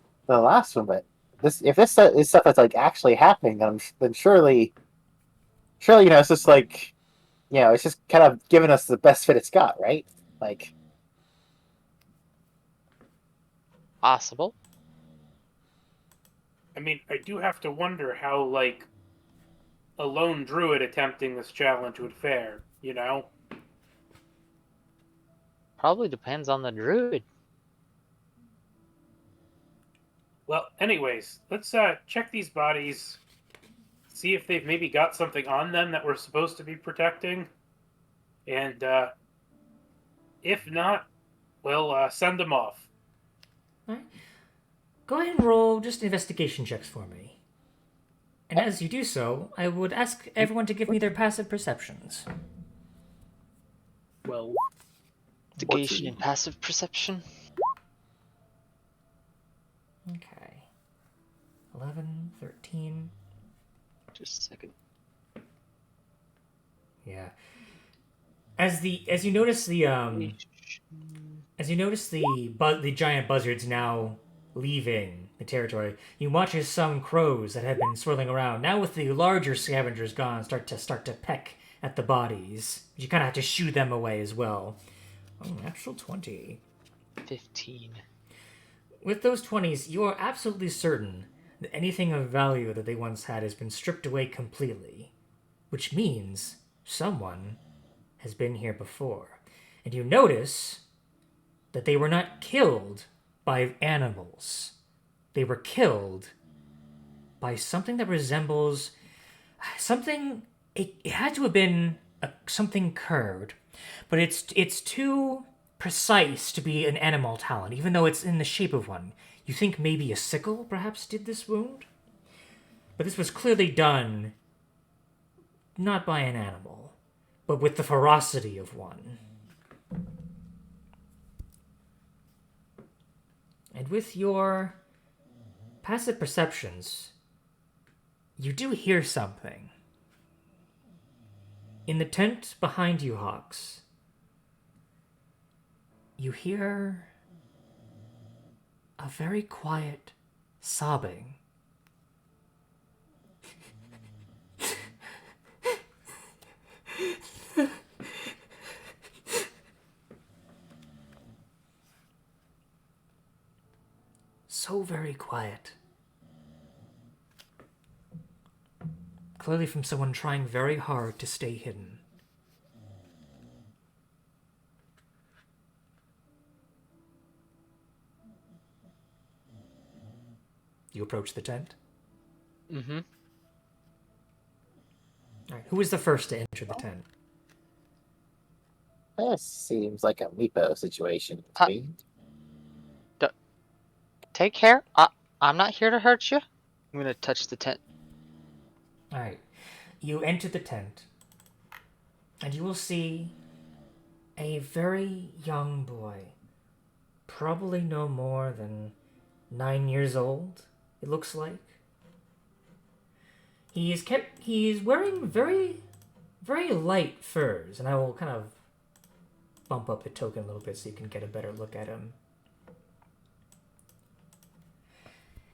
one, but if this is stuff that's like actually happening, then surely, it's just like, it's just kind of giving us the best fit it's got, right? Like, Possible. I mean, I do have to wonder how, like, a lone druid attempting this challenge would fare, you know? Probably depends on the druid. Well, anyways, let's check these bodies, see if they've maybe got something on them that we're supposed to be protecting, and if not, we'll send them off. alright. Go ahead and roll just investigation checks for me. And as you do so, I would ask everyone to give me their passive perceptions. Well, Investigation and passive perception. Okay. 11, 13. Just a second. Yeah. As you notice the giant buzzards now leaving the territory, you watch as some crows that had been swirling around, now with the larger scavengers gone, start to peck at the bodies. You kind of have to shoo them away as well. Oh, natural 20. 15. With those 20s, you are absolutely certain that anything of value that they once had has been stripped away completely, which means someone has been here before. And you notice that they were not killed by animals. They were killed by something that resembles something. It had to have been something curved, but it's too precise to be an animal talon, even though it's in the shape of one. You think maybe a sickle perhaps did this wound? But this was clearly done not by an animal, but with the ferocity of one. And with your passive perceptions, you do hear something. In the tent behind you, Hawks, you hear a very quiet sobbing. So very quiet. Clearly from someone trying very hard to stay hidden. You approach the tent. Mm-hmm. All right, who is the first to enter the tent? this seems like a Meepo situation to me. Take care. I'm not here to hurt you. I'm gonna touch the tent. All right, you enter the tent, and you will see a very young boy, probably no more than 9 years old, it looks like. He is wearing very, very light furs, and I will kind of bump up the token a little bit so you can get a better look at him.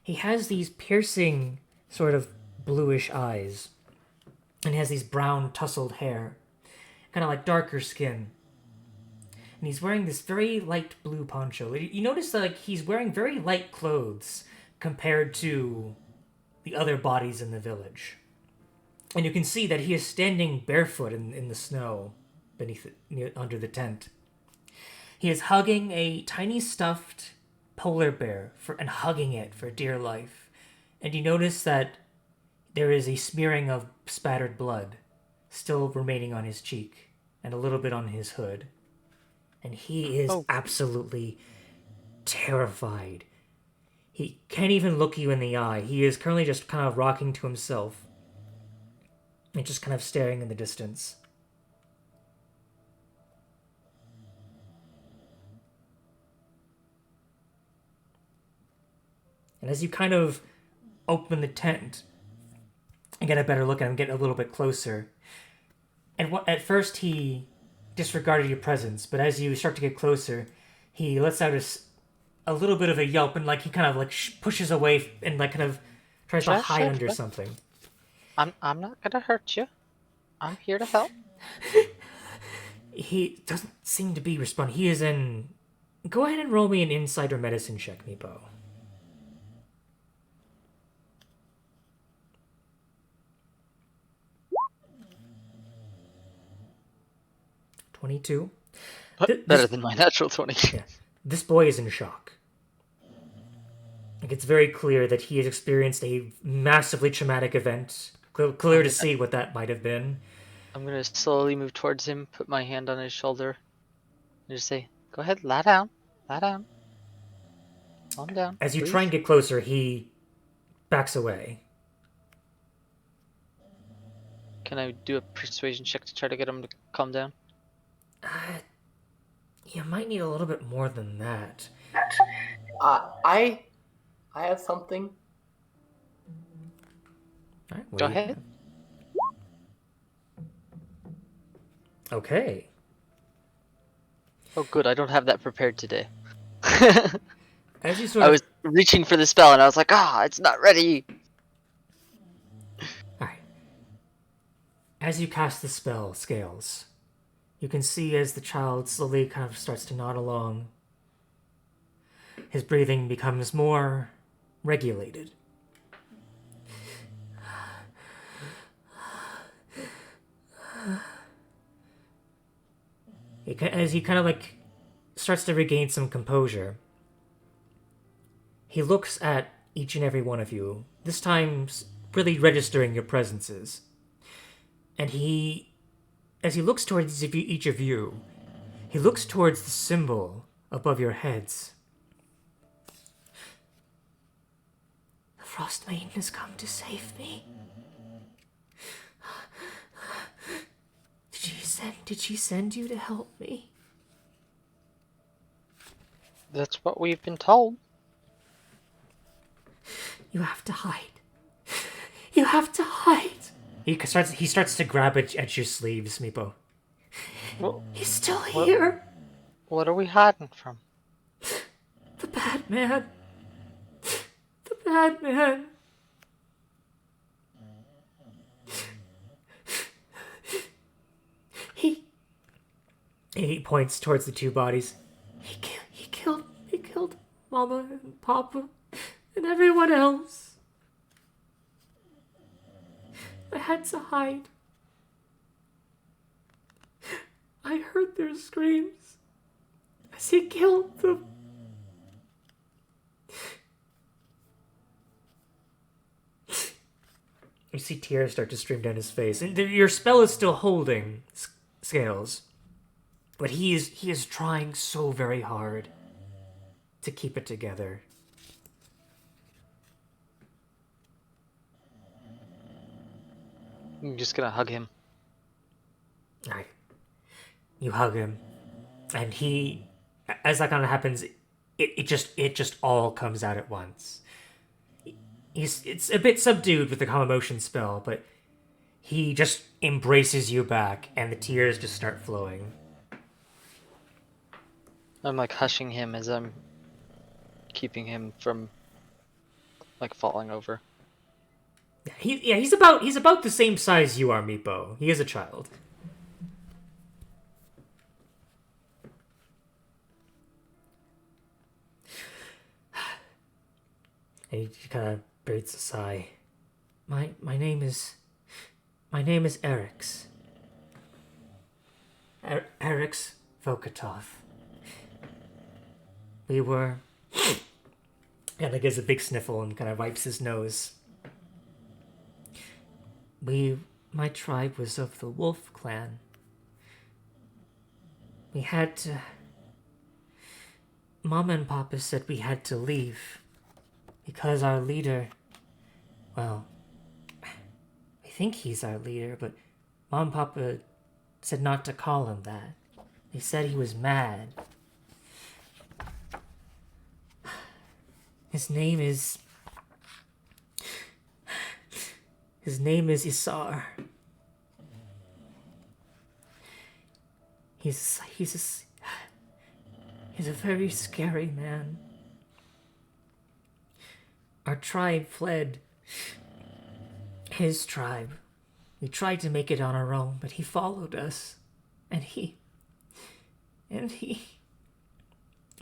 He has these piercing, sort of bluish eyes, and he has these brown tousled hair, kind of like darker skin. And he's wearing this very light blue poncho. You notice that he's wearing very light clothes compared to the other bodies in the village. And you can see that he is standing barefoot in the snow. under the tent. He is hugging a tiny stuffed polar bear and hugging it for dear life. And you notice that there is a smearing of spattered blood still remaining on his cheek and a little bit on his hood. And he is absolutely terrified. He can't even look you in the eye. He is currently just kind of rocking to himself and just kind of staring in the distance. And as you kind of open the tent and get a better look at him, get a little bit closer, and at first he disregarded your presence, but as you start to get closer, he lets out a little bit of a yelp, and like he kind of like pushes away and like kind of tries to hide under something. I'm not gonna hurt you. I'm here to help. He doesn't seem to be responding. He is in... Go ahead and roll me an insight or medicine check, Meepo. $22. Better than my natural 20. Yeah. This boy is in shock. Like, it's very clear that he has experienced a massively traumatic event. Clear to see what that might have been. I'm gonna slowly move towards him, put my hand on his shoulder, and just say, "Go ahead, lie down. Lie down. Calm down." As you please. try and get closer, he backs away. Can I do a persuasion check to try to get him to calm down? You might need a little bit more than that. I have something. All right, Go ahead. Okay. Oh, good. I don't have that prepared today. As you sort I of... was reaching for the spell, and I was like, it's not ready. Alright. As you cast the spell, Scales, you can see as the child slowly kind of starts to nod along, his breathing becomes more regulated. As he kind of like starts to regain some composure, he looks at each and every one of you, this time really registering your presences. And as he looks towards each of you, he looks towards the symbol above your heads. The Frostmaiden has come to save me. Did she send you to help me? That's what we've been told. You have to hide. You have to hide. He starts to grab at your sleeves, Meepo. Well, He's still here. what are we hiding from? The bad man. The bad man. He points towards the two bodies. He killed Mama and Papa and everyone else. I had to hide. I heard their screams as he killed them. You see tears start to stream down his face. And your spell is still holding, Scales. But he is trying so very hard to keep it together. I'm just gonna hug him. Alright. You hug him. And he, as that kind of happens, it just all comes out at once. It's a bit subdued with the calm emotion spell, but he just embraces you back, and the tears just start flowing. I'm like hushing him as I'm keeping him from like falling over. He's about the same size you are, Meepo. He is a child. And he kind of breathes a sigh. My name is Eric's. Eric's Vokatoth. We were... And he gives a big sniffle and kind of wipes his nose. My tribe was of the Wolf Clan. We had to... Mama and Papa said we had to leave. Because our leader... Well, I think he's our leader, but Mom and Papa said not to call him that. They said he was mad. His name is Isar. He's a very scary man. Our tribe fled. His tribe. We tried to make it on our own, but he followed us. And he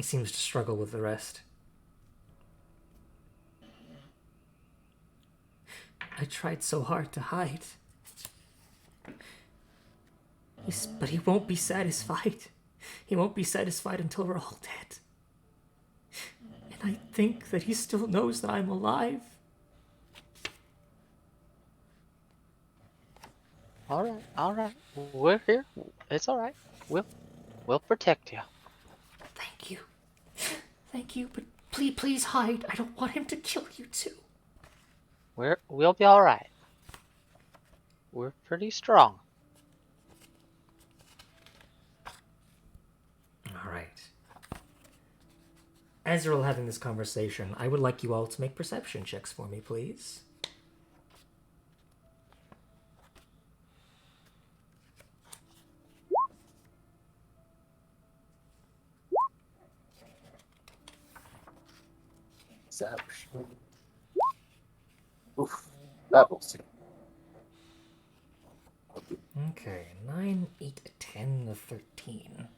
seems to struggle with the rest. I tried so hard to hide. But he won't be satisfied. He won't be satisfied until we're all dead. And I think that he still knows that I'm alive. All right. We're here. It's all right. We'll protect you. Thank you, but please hide. I don't want him to kill you too. We'll be all right. We're pretty strong. All right. As you're all having this conversation, I would like you all to make perception checks for me, please. Perception. Oof. That will see. Okay, 9, 8, 10, 13.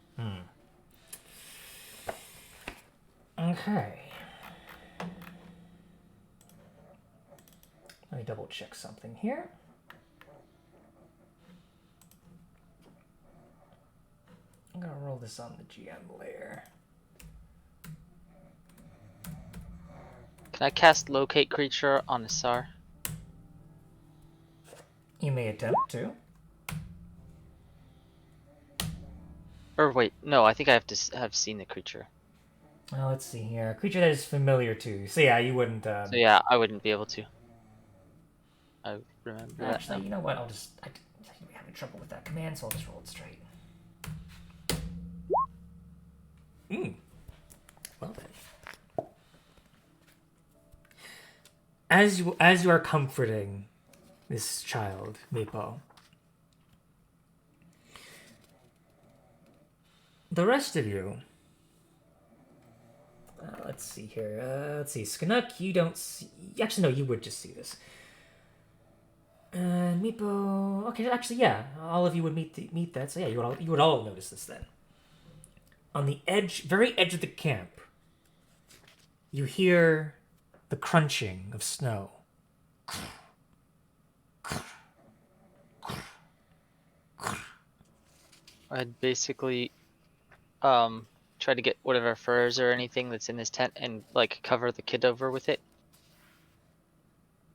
Okay. Let me double check something here. I'm gonna roll this on the GM layer. Can I cast Locate Creature on Isar? You may attempt to. Or wait, no, I think I have to have seen the creature. Well, let's see here. A creature that is familiar to you. So yeah, you wouldn't... So yeah, I wouldn't be able to. I remember that Actually, now. you know what? I'm having trouble with that command, so I'll just roll it straight. Well then. As you are comforting this child, Meepo, the rest of you... let's see here. Let's see. Skanuk, you don't see... Actually, no, you would just see this. Meepo... Okay, actually, yeah. All of you would meet that. So yeah, you would all notice this then. On the very edge of the camp, you hear the crunching of snow. I'd basically try to get whatever furs or anything that's in this tent and like cover the kid over with it.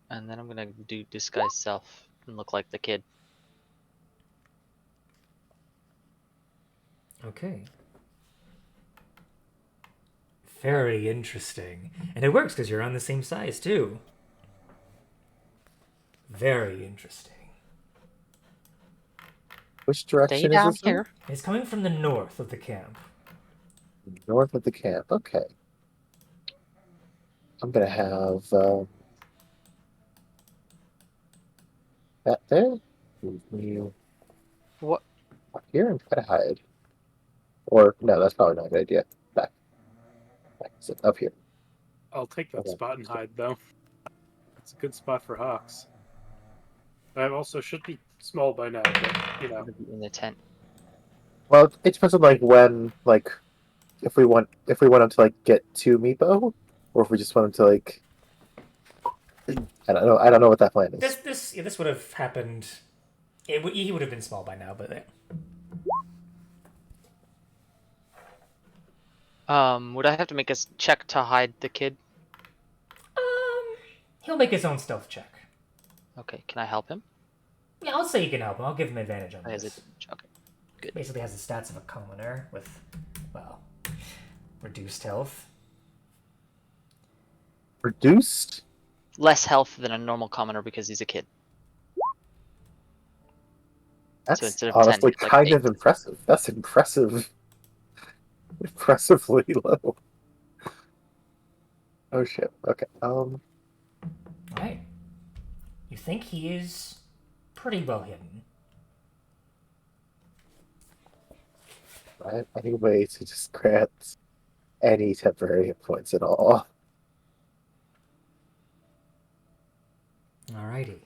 And then I'm gonna do disguise self and look like the kid. Okay. Very interesting. And it works because you're on the same size, too. Very interesting. Which direction Stay is down this in? here. It's coming from the north of the camp. North of the camp. Okay. I'm gonna have that there. Move me What? up here and try to hide. Or no, that's probably not a good idea. Back. So up here. I'll take that Okay. spot and hide, though. It's a good spot for hawks. I also should be small by now, but, you know. In the tent. Well, it depends on like when, like, if we want him to like get to Meepo, or if we just want him to like. I don't know what that plan is. This would have happened. He would have been small by now, but Would I have to make a check to hide the kid? He'll make his own stealth check. Okay, can I help him? Yeah, I'll say you can help him. I'll give him advantage on Or has this. it? Okay. Good. Basically has the stats of a commoner with, well, reduced health. Reduced? Less health than a normal commoner because he's a kid. That's instead of honestly 10, like kind 8. of impressive. That's impressive. Impressively low. Oh shit. Okay. Right. You think he is pretty well hidden. Right. Any way to just grant any temporary hit points at all? Alrighty.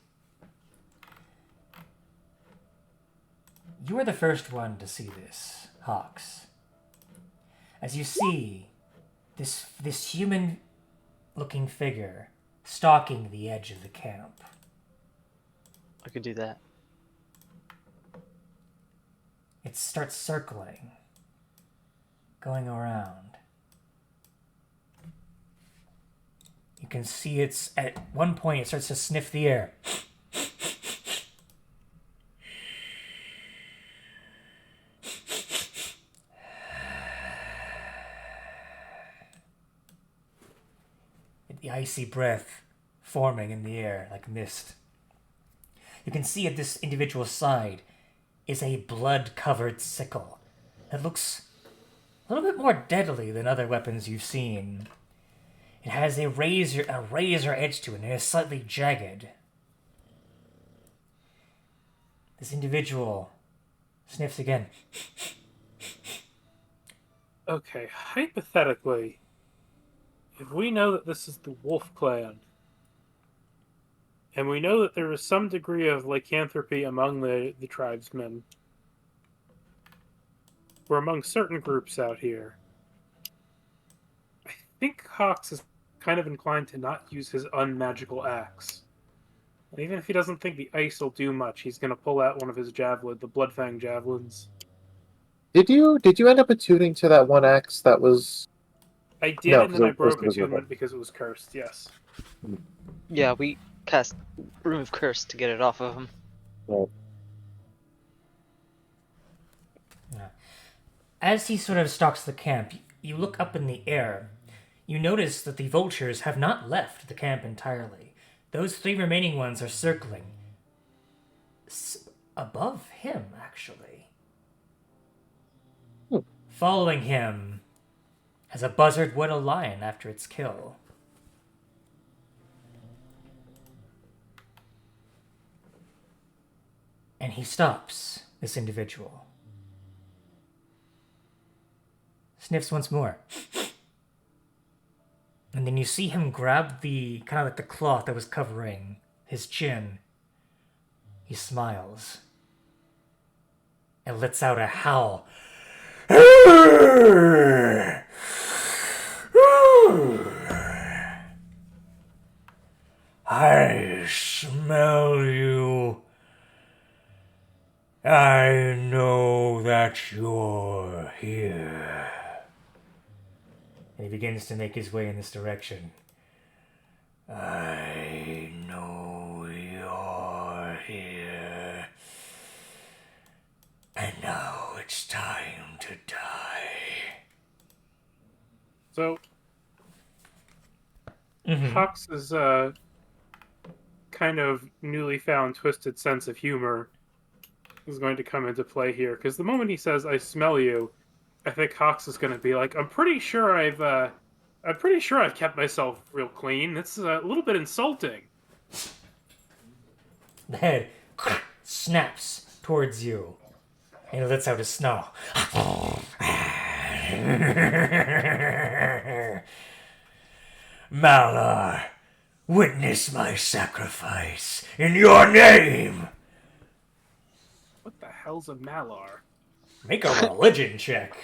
You are the first one to see this, Hawks. As you see this human-looking figure stalking the edge of the camp. I could do that. It starts circling, going around. You can see at one point it starts to sniff the air. The icy breath forming in the air like mist. You can see at this individual's side is a blood-covered sickle that looks a little bit more deadly than other weapons you've seen. It has a razor edge to it, and it is slightly jagged. This individual sniffs again. Okay, hypothetically, if we know that this is the Wolf Clan, and we know that there is some degree of lycanthropy among the tribesmen, or among certain groups out here, I think Hawks is kind of inclined to not use his unmagical axe. And even if he doesn't think the ice will do much, he's going to pull out one of his javelins, the Bloodfang javelins. Did you end up attuning to that one axe that was? I did, No, and then I because it was broke miserable. attunement because it was cursed, yes. Yeah, we cast Remove Curse to get it off of him. Well, As he sort of stalks the camp, you look up in the air. You notice that the vultures have not left the camp entirely. Those 3 remaining ones are circling. Above him, actually. Following him, as a buzzard would a lion after its kill. And he stops, this individual. Sniffs once more. And then you see him grab the kind of like the cloth that was covering his chin. He smiles and lets out a howl. I smell you. I know that you're here. And he begins to make his way in this direction. I know you're here. And now it's time to die. So, Mm-hmm. Hawks' kind of newly found twisted sense of humor is going to come into play here, because the moment he says, I smell you, I think Hawks is going to be like, I'm pretty sure I've kept myself real clean. It's a little bit insulting. The head snaps towards you, and it lets out a snarl. Malar, witness my sacrifice in your name. What the hell's a Malar? Make a religion check.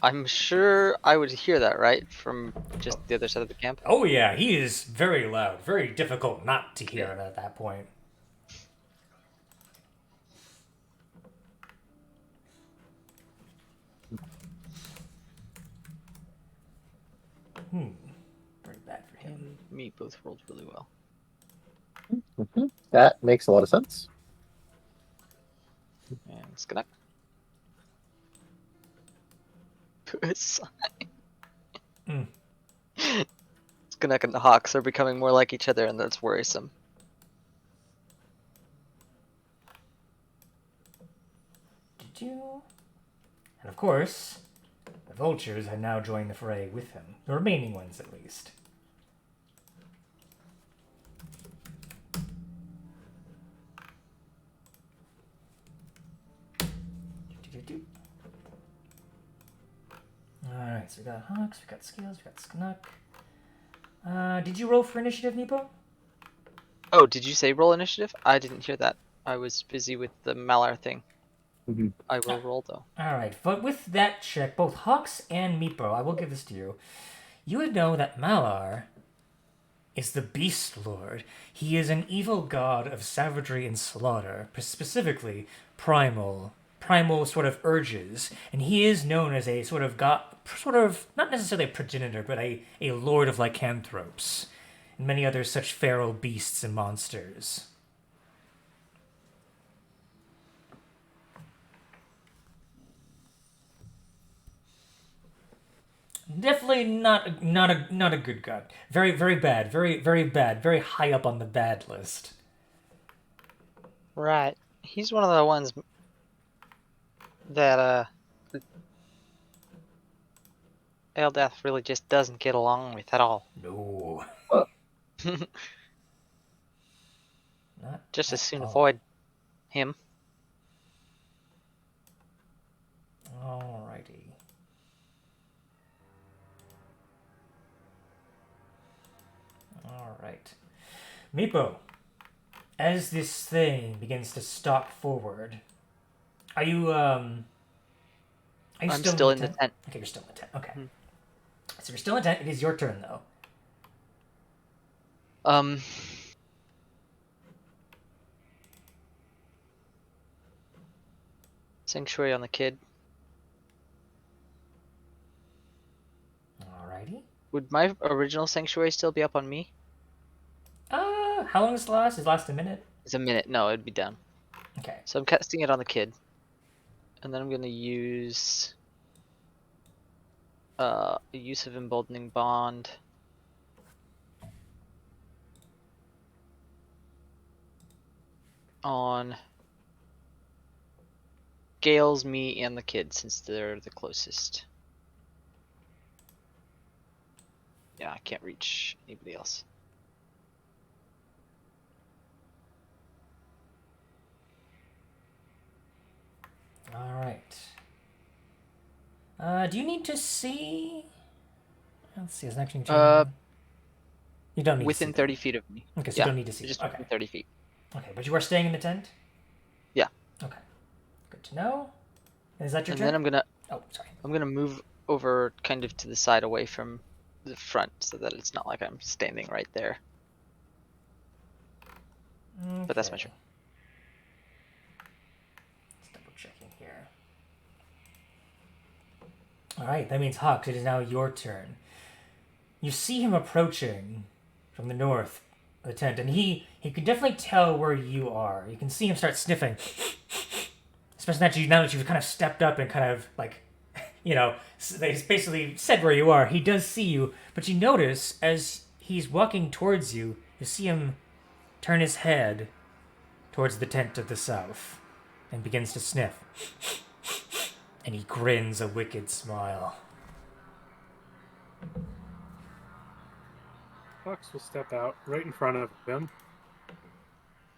I'm sure I would hear that, right? From just the other side of the camp? Oh yeah, he is very loud, very difficult not to hear at that point. Very bad for him. And me both rolled really well. That makes a lot of sense. And Skanak. Skanak and the Hawks are becoming more like each other, and that's worrisome. Did you? And of course, the vultures have now joined the fray with him. The remaining ones, at least. Alright, so we got Hawks, we got Scales, we got Sknuk. Did you roll for initiative, Neepo? Oh, did you say roll initiative? I didn't hear that. I was busy with the Malar thing. I will roll, though. Alright, but with that check, both Hawks and Meepo, I will give this to you. You would know that Malar is the Beast Lord. He is an evil god of savagery and slaughter, specifically primal sort of urges, and he is known as a sort of god, not necessarily a progenitor, but a lord of lycanthropes, and many other such feral beasts and monsters. Definitely not a good god. Very bad. Very bad. Very high up on the bad list. Right. He's one of the ones that Eldath really just doesn't get along with at all. No. Not Just as at soon all. avoid him. Alrighty. Alright. Meepo, as this thing begins to stalk forward, are you I'm still still in the tent. Okay, you're still in the tent. Okay. So you're still in the tent. It is your turn, though. Sanctuary on the kid. Alrighty. Would my original sanctuary still be up on me? How long does it last? Does it last a minute? It's a minute. No, it'd be down. Okay. So I'm casting it on the kid. And then I'm going to use a use of emboldening bond. On Gales, me, and the kid, since they're the closest. Yeah, I can't reach anybody else. Alright. Do you need to see? Let's see, is an action change? You don't need Within to see 30 feet of me. Okay, so Yeah, you don't need to see. Just Okay. within 30 feet. Okay, but you are staying in the tent? Yeah. Okay. Good to know. Is that your And turn? then I'm gonna Oh, sorry. move over kind of to the side away from the front so that it's not like I'm standing right there. But that's my Okay. turn. Let's double checking here. Alright, that means Hawks, it is now your turn. You see him approaching from the north of the tent, and he can definitely tell where you are. You can see him start sniffing. Especially now that you've kind of stepped up and kind of like, they basically said where you are. He does see you, but you notice as he's walking towards you, you see him turn his head towards the tent to the south and begins to sniff. And he grins a wicked smile. Fox will step out right in front of him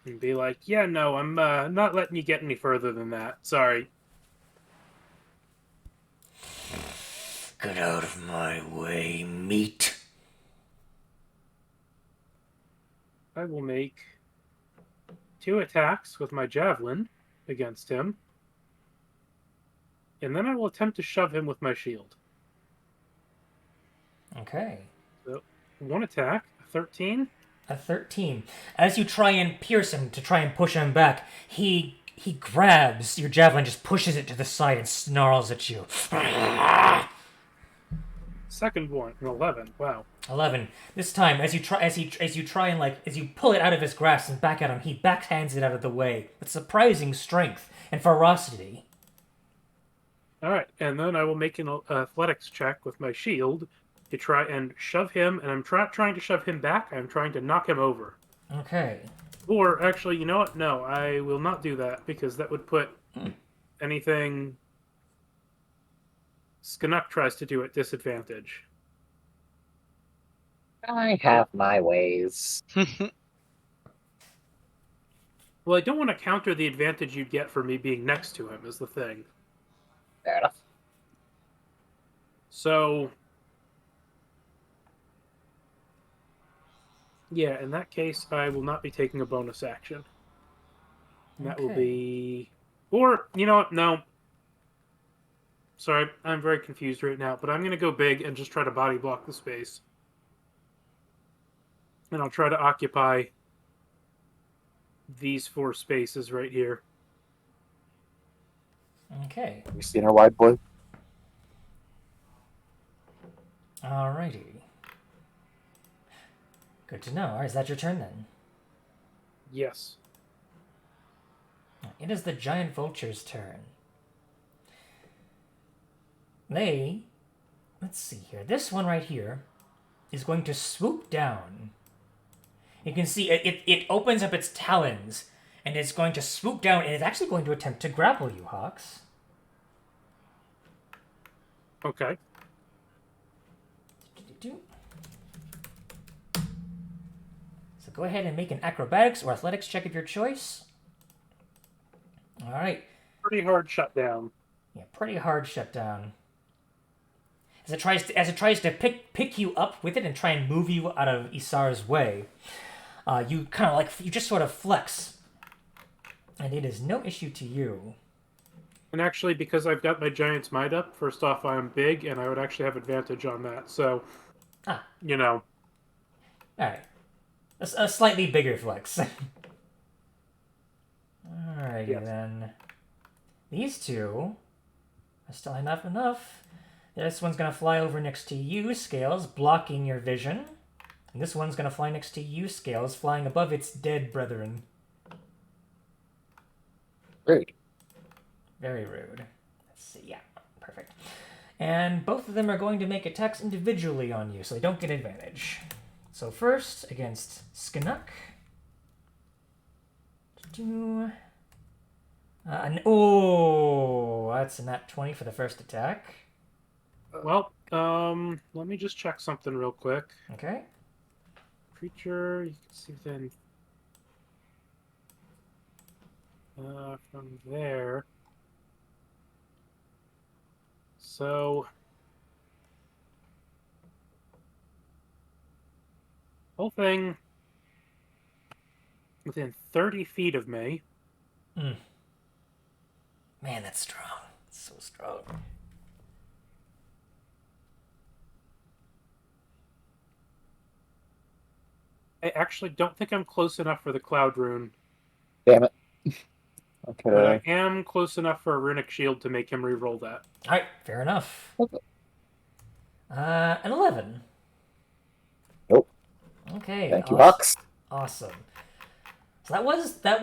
and be like, "Yeah, no, I'm not letting you get any further than that. Sorry." Get out of my way, meat. I will make 2 attacks with my javelin against him, and then I will attempt to shove him with my shield. Okay. So, 1 attack, 13. A 13. As you try and pierce him to try and push him back, he grabs your javelin, just pushes it to the side and snarls at you. second one, an 11. Wow. 11. This time, as you pull it out of his grasp and back at him, he backhands it out of the way with surprising strength and ferocity. All right, and then I will make an athletics check with my shield to try and shove him, and I'm trying to shove him back. I'm trying to knock him over. Okay. Or, actually, you know what? No, I will not do that, because that would put anything Skanuk tries to do at disadvantage. I have my ways. Well, I don't want to counter the advantage you'd get for me being next to him, is the thing. Fair enough. So, yeah, in that case, I will not be taking a bonus action. And that will Okay. be... Or, you know what? No. Sorry, I'm very confused right now, but I'm going to go big and just try to body block the space. And I'll try to occupy these 4 spaces right here. Okay. Have you seen our wide boy? Alrighty. Good to know. Alright, is that your turn then? Yes. It is the giant vulture's turn. Let's see here. This one right here is going to swoop down. You can see it opens up its talons, and it's going to swoop down, and it's actually going to attempt to grapple you, Hawks. Okay. So go ahead and make an acrobatics or athletics check of your choice. Alright. Pretty hard shutdown. Yeah, pretty hard shutdown. As it tries to pick you up with it and try and move you out of Isar's way, you just sort of flex, and it is no issue to you. And actually, because I've got my giant's might up, first off, I'm big, and I would actually have advantage on that. So, you know. All right, a slightly bigger flex. Alrighty Yes. then. These two are still enough. This one's gonna fly over next to you, Scales, blocking your vision. And this one's gonna fly next to you, Scales, flying above its dead brethren. Rude. Very rude. Let's see, yeah, perfect. And both of them are going to make attacks individually on you, so they don't get advantage. So first, against Skanuk. That's a nat 20 for the first attack. Well, let me just check something real quick. Okay. Creature, you can see then. From there. So. Whole thing within 30 feet of me. Man, that's strong. It's so strong. I actually don't think I'm close enough for the Cloud Rune, Damn it. but I Okay. am close enough for a Runic Shield to make him re-roll that. Alright, fair enough. Okay. An 11. Nope. Okay. Thank you, Hawks. Awesome. So that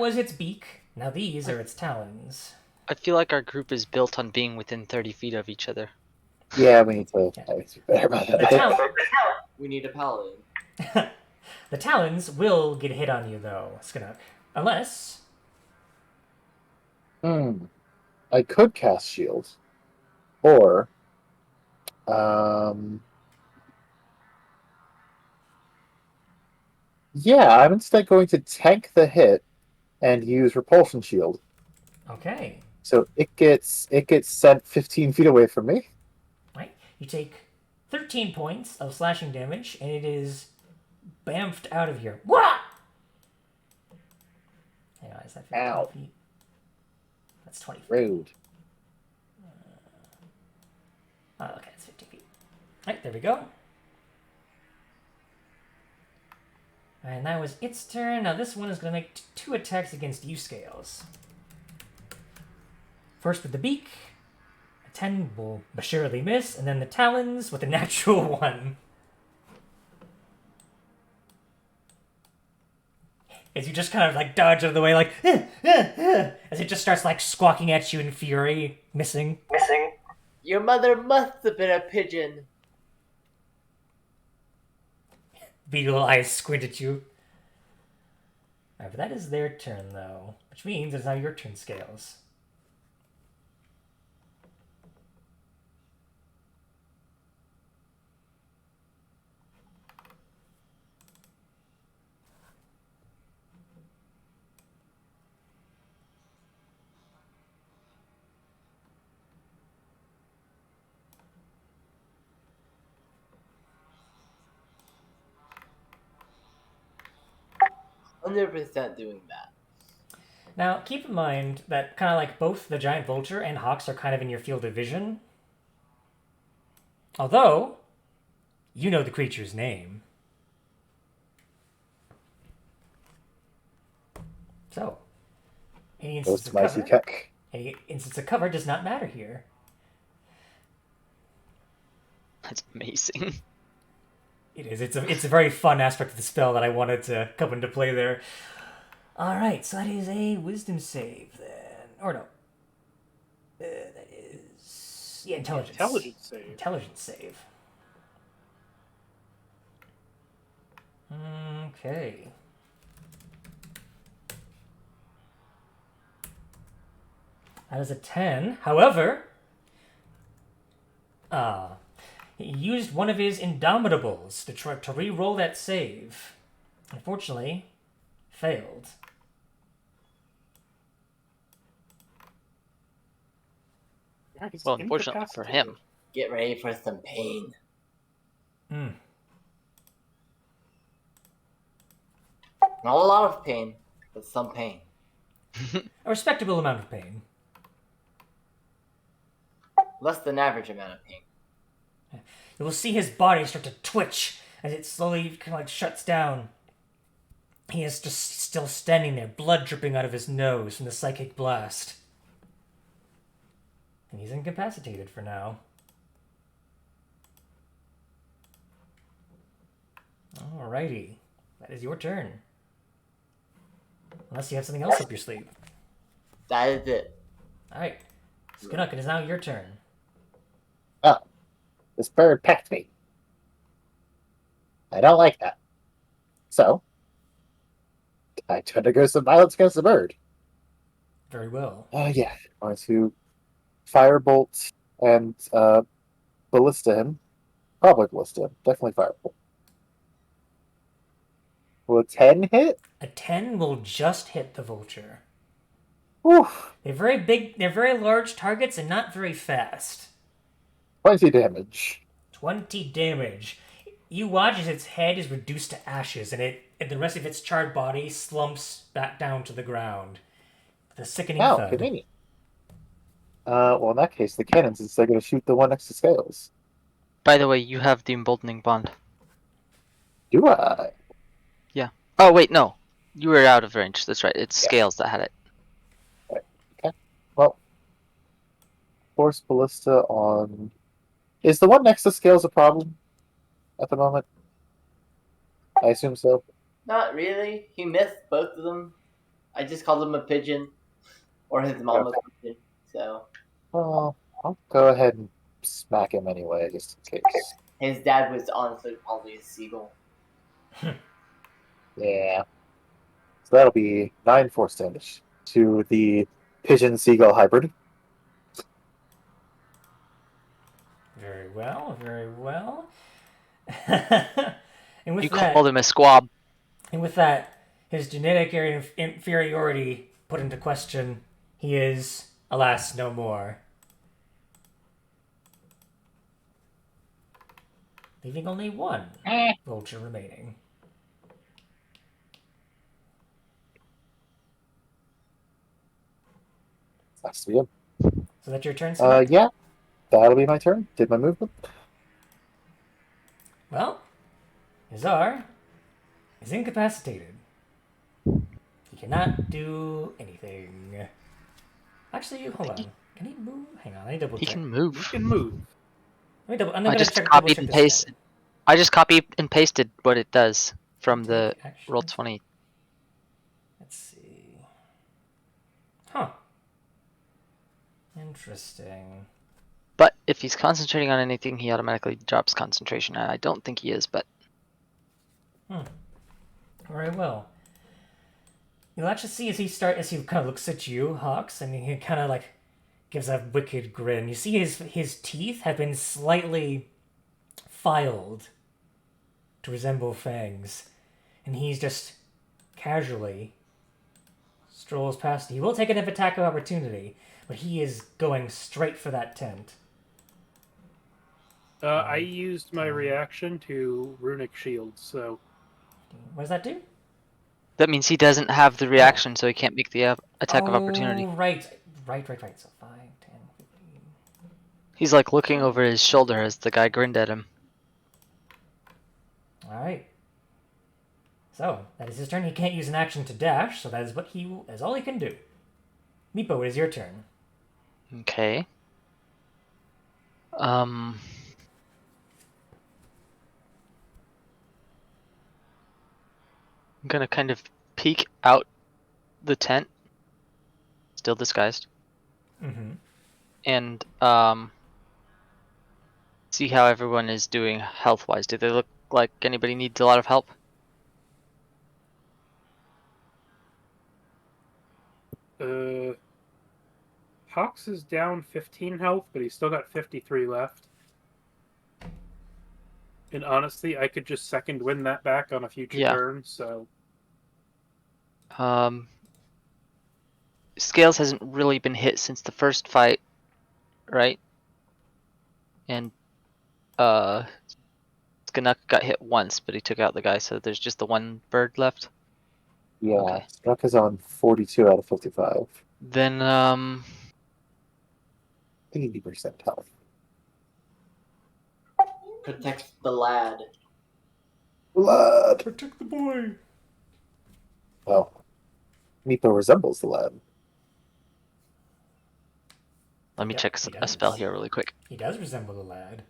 was its beak. Now these are its talons. I feel like our group is built on being within 30 feet of each other. Yeah, we need to be better about that. We need a paladin. The talons will get hit on you, though, Skanuk. Unless... I could cast shield. Or... Yeah, I'm instead going to tank the hit and use repulsion shield. Okay. So it gets sent 15 feet away from me. Right. You take 13 points of slashing damage, and it is bamfed out of here. Wah! Hang on, is that 15 Ow. feet? That's 20 feet. Rude. Okay, it's 50 feet. Right, there we go. And that was its turn. Now this one is going to make 2 attacks against you, Scales. First with the beak. 10 will surely miss, and then the talons with a natural 1. As you just kind of like dodge out of the way, like, as it just starts like squawking at you in fury, missing. Your mother must have been a pigeon. Beetle eyes squint at you. Alright, but that is their turn though, which means it's now your turn, Scales. %100% doing that. Now, keep in mind that kind of like both the giant vulture and hawks are kind of in your field of vision. Although, you know the creature's name. So, any instance of Most mighty cover, cuck. any instance of cover does not matter here. That's amazing. It is. It's a very fun aspect of the spell that I wanted to come into play there. All right, so that is a wisdom save then, or no? That is intelligence. Intelligence save. Intelligence save. Okay. That is a 10. However, he used one of his Indomitables to try to re-roll that save. Unfortunately, failed. Yeah, he's Well, unfortunately for him. incapacitated. Get ready for some pain. Hmm. Not a lot of pain, but some pain. A respectable amount of pain. Less than average amount of pain. You will see his body start to twitch as it slowly kind of like shuts down. He is just still standing there, blood dripping out of his nose from the psychic blast. And he's incapacitated for now. Alrighty. That is your turn. Unless you have something else up your sleeve. That is it. Alright. Skunuk, it is now your turn. Oh, this bird pecked me. I don't like that. So, I tried to go some violence against the bird. Very well. Yeah. I want to firebolt and ballista him. Probably ballista him. Definitely firebolt. Will a 10 hit? A 10 will just hit the vulture. Oof. They're very big, they're very large targets and not very fast. 20 damage. 20 damage. You watch as its head is reduced to ashes and the rest of its charred body slumps back down to the ground. The sickening Oh, thud. convenient. Well, in that case, the cannon's instead going to shoot the one next to Scales. By the way, you have the emboldening bond. Do I? Oh wait, no. You were out of range. That's right. It's Yeah. Scales that had it. Well, force ballista on. Is the one next to Scales a problem at the moment? I assume so. Not really. He missed both of them. I just called him a pigeon. Or his mom was a pigeon. So, Well, I'll go ahead and smack him anyway, just in case. his dad was honestly probably a seagull. Yeah. So that'll be 9 force damage to the pigeon seagull hybrid. Very well, very well. and with You that, called him a squab. and with that, his genetic inferiority put into question, he is, alas, no more. Leaving only one vulture remaining. Has to be him. So that's your turn, Scott? Yeah. That'll be my turn. Did my movement. Well, Azar is incapacitated. He cannot do anything. Actually, hold on. Can he move? Hang on, I need to double He check. can You move. can move. I'm I gonna just check, double copied check and the stat. pasted. I just copied and pasted what it does from the Take action. Roll20. Let's see. Huh. Interesting. But if he's concentrating on anything, he automatically drops concentration. I don't think he is, but Very well. You'll actually see as he kind of looks at you, Hawks, and he kind of like gives a wicked grin. You see his teeth have been slightly filed to resemble fangs, and he's just casually strolls past. He will take an attack of opportunity, but he is going straight for that tent. I used my reaction to runic shield, so What does that do? that means he doesn't have the reaction, so he can't make the attack of opportunity. Right. So 5, 10, 15. He's like looking over his shoulder as the guy grinned at him. Alright. So, that is his turn. He can't use an action to dash, so that is all he can do. Meepo, it is your turn. Okay. I'm gonna kind of peek out the tent, still disguised, Mm-hmm. and see how everyone is doing health-wise. Do they look like anybody needs a lot of help? Hawks is down 15 health, but he's still got 53 left. And honestly, I could just second win that back on a future turn, so... Scales hasn't really been hit since the first fight, right? And Skanuk got hit once, but he took out the guy, so there's just the one bird left. Yeah, Okay. Struck is on 42 out of 55. Then 80% health. Protect the lad. Blood! Protect the boy! Well, Meepo resembles the lad. let me Yep, check he a does. spell here really quick. He does resemble the lad.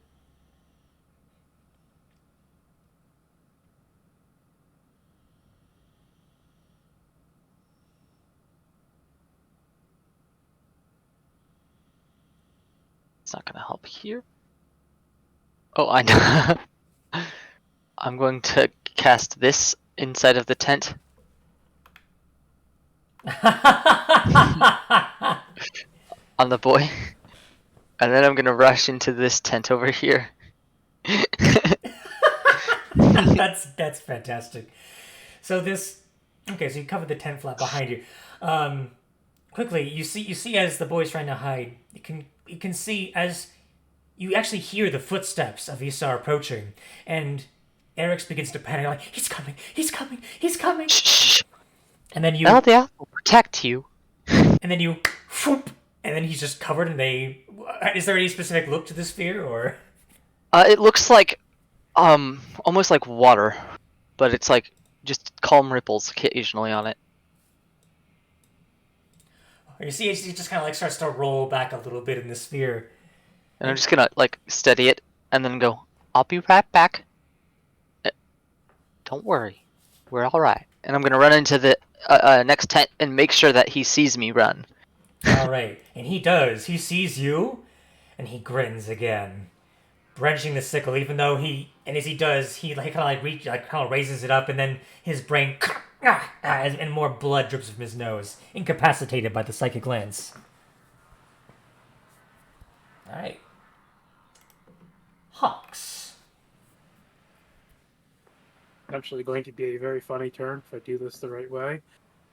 It's not gonna help here. Oh, I know. I'm going to cast this inside of the tent. On the boy. And then I'm gonna rush into this tent over here. That's fantastic. So so you covered the tent flap behind you. Quickly, you see as the boy's trying to hide, you can see as you actually hear the footsteps of Isar approaching, and Eric's begins to panic like he's coming. Shh. And then you Eldia will protect you. and then he's just covered in a. Is there any specific look to the sphere or? It looks like almost like water, but it's like just calm ripples occasionally on it. You see, it just kind of like starts to roll back a little bit in the sphere. And I'm just gonna like steady it and then go, I'll be right back. Don't worry, we're all right. And I'm gonna run into the next tent and make sure that he sees me run. All right, and he does. He sees you, and he grins again, brandishing the sickle. Even though as he does, he kind of raises it up, and then his brain and more blood drips from his nose, incapacitated by the psychic lance. All right, Hawks. Actually going to be a very funny turn if I do this the right way.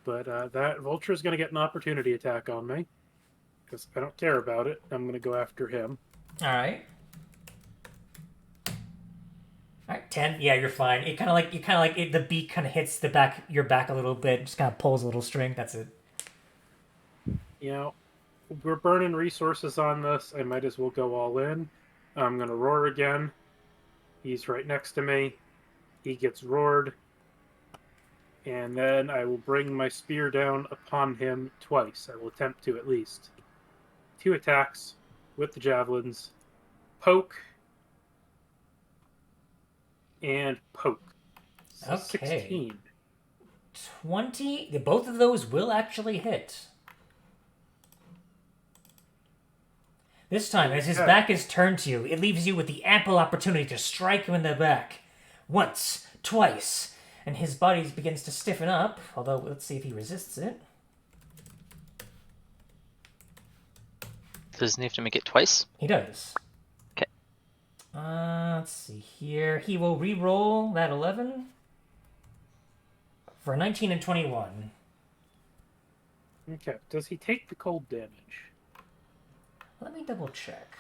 But that vulture is going to get an opportunity attack on me. Because I don't care about it. I'm going to go after him. All right. All right, 10. Yeah, you're fine. It kind of like the beak kind of hits your back a little bit, just kind of pulls a little string. That's it. You know, we're burning resources on this. I might as well go all in. I'm going to roar again. He's right next to me. He gets roared. And then I will bring my spear down upon him twice. I will attempt to at least. 2 attacks with the javelins. Poke. And poke. So Okay. 16. 20. Both of those will actually hit. This time, as his Okay. back is turned to you, it leaves you with the ample opportunity to strike him in the back. Once, twice, and his body begins to stiffen up, although let's see if he resists it. Doesn't he have to make it twice? He does. Okay. Let's see here. He will re-roll that 11 for 19 and 21. Okay. Does he take the cold damage? Let me double check.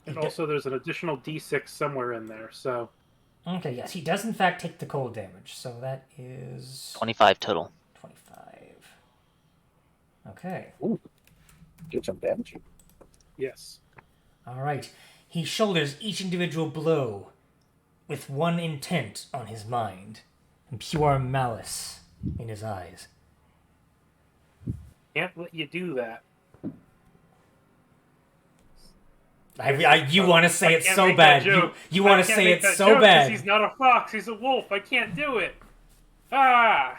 And also, there's an additional d6 somewhere in there, so... Okay, yes, he does in fact take the cold damage, so that is 25 total. 25. Okay. Ooh. Get some damage. Yes. All right. He shoulders each individual blow with one intent on his mind and pure malice in his eyes. Can't let you do that. You want to say it can't so make that bad. joke. You want I to can't say make it that so joke 'cause bad. He's not a fox, he's a wolf. I can't do it. Ah!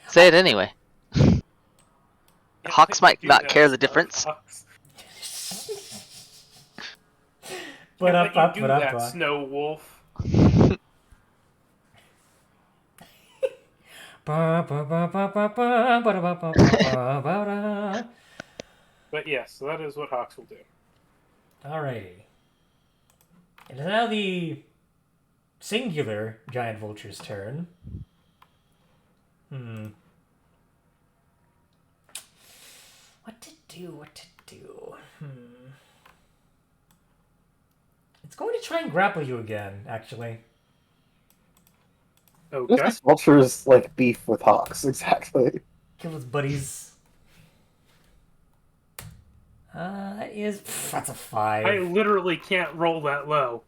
Say it anyway. Can't Hawks let might you do not that, care the Star difference. Fox. But Can't let you do that, Snow Wolf. But yes, so that is what Hawks will do. Alrighty. It is now the singular giant vulture's turn. What to do? It's going to try and grapple you again, actually. Who's Okay. this vulture's like beef with hawks exactly? Kill his buddies. That's a 5. I literally can't roll that low.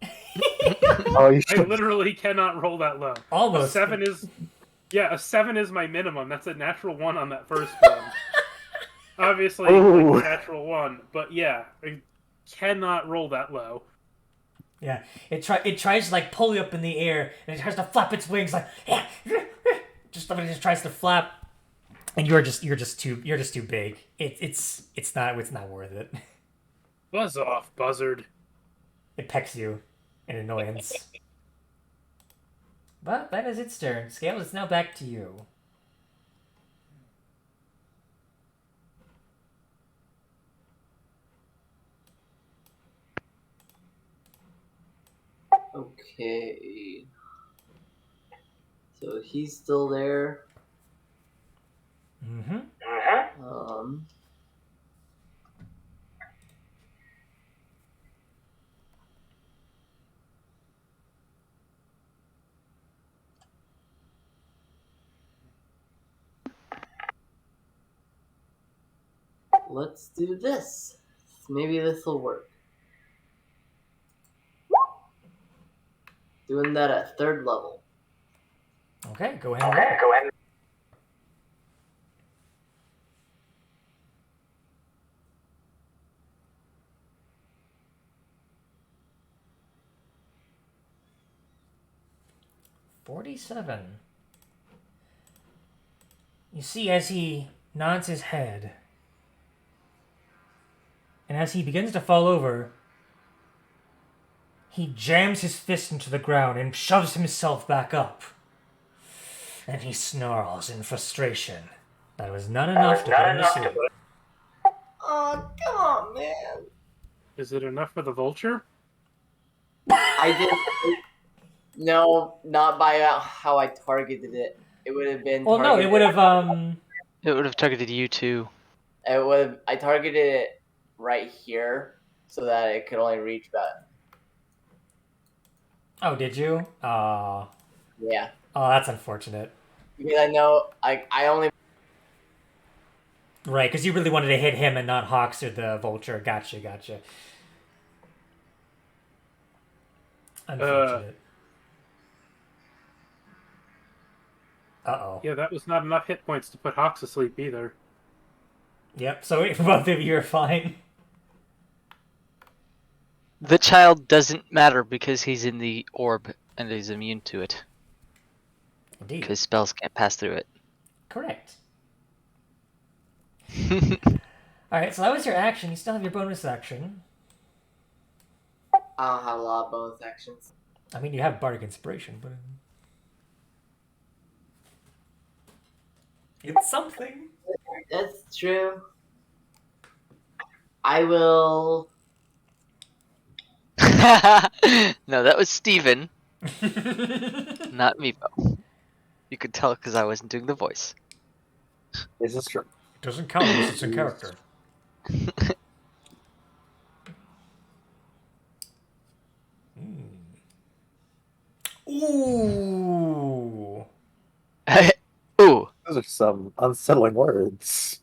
Oh, you I should. literally cannot roll that low. Almost. A 7 is my minimum. That's a natural 1 on that first one. Obviously, Ooh. like, natural 1, but yeah, I cannot roll that low. Yeah, it tries to like pull you up in the air, and it tries to flap its wings like just tries to flap, and you're just too big. It's not worth it. Buzz off, buzzard. It pecks you in annoyance. But that is its turn. Scale, it's now back to you. Okay. So he's still there. Mm-hmm. Um. Let's do this. Maybe this will work. Doing that at 3rd level. Okay, go ahead. And roll. 47. You see, as he nods his head, and as he begins to fall over, he jams his fist into the ground and shoves himself back up. And he snarls in frustration. That was not enough to put him to sleep. Oh, come on, man. Is it enough for the vulture? I didn't. No, not by how I targeted it. It would have been. Well, no, it would have, It would have targeted you too. It would. I targeted it right here so that it could only reach that. Oh, did you? Yeah. Oh, that's unfortunate. Because I know I only. Right, because you really wanted to hit him and not Hawks or the Vulture. Gotcha. Unfortunate. Uh-oh. Yeah, that was not enough hit points to put Hawks asleep either. Yep, so for both of you are fine. The child doesn't matter because he's in the orb and is immune to it. Indeed. Because spells can't pass through it. Correct. Alright, so that was your action. You still have your bonus action. I don't have a lot of bonus actions. I mean, you have Bardic Inspiration, but... It's something. That's true. I will. No, that was Steven, not Meepo. You could tell because I wasn't doing the voice. This is true. It doesn't count unless it's in character. Ooh. Ooh. Those are some unsettling words.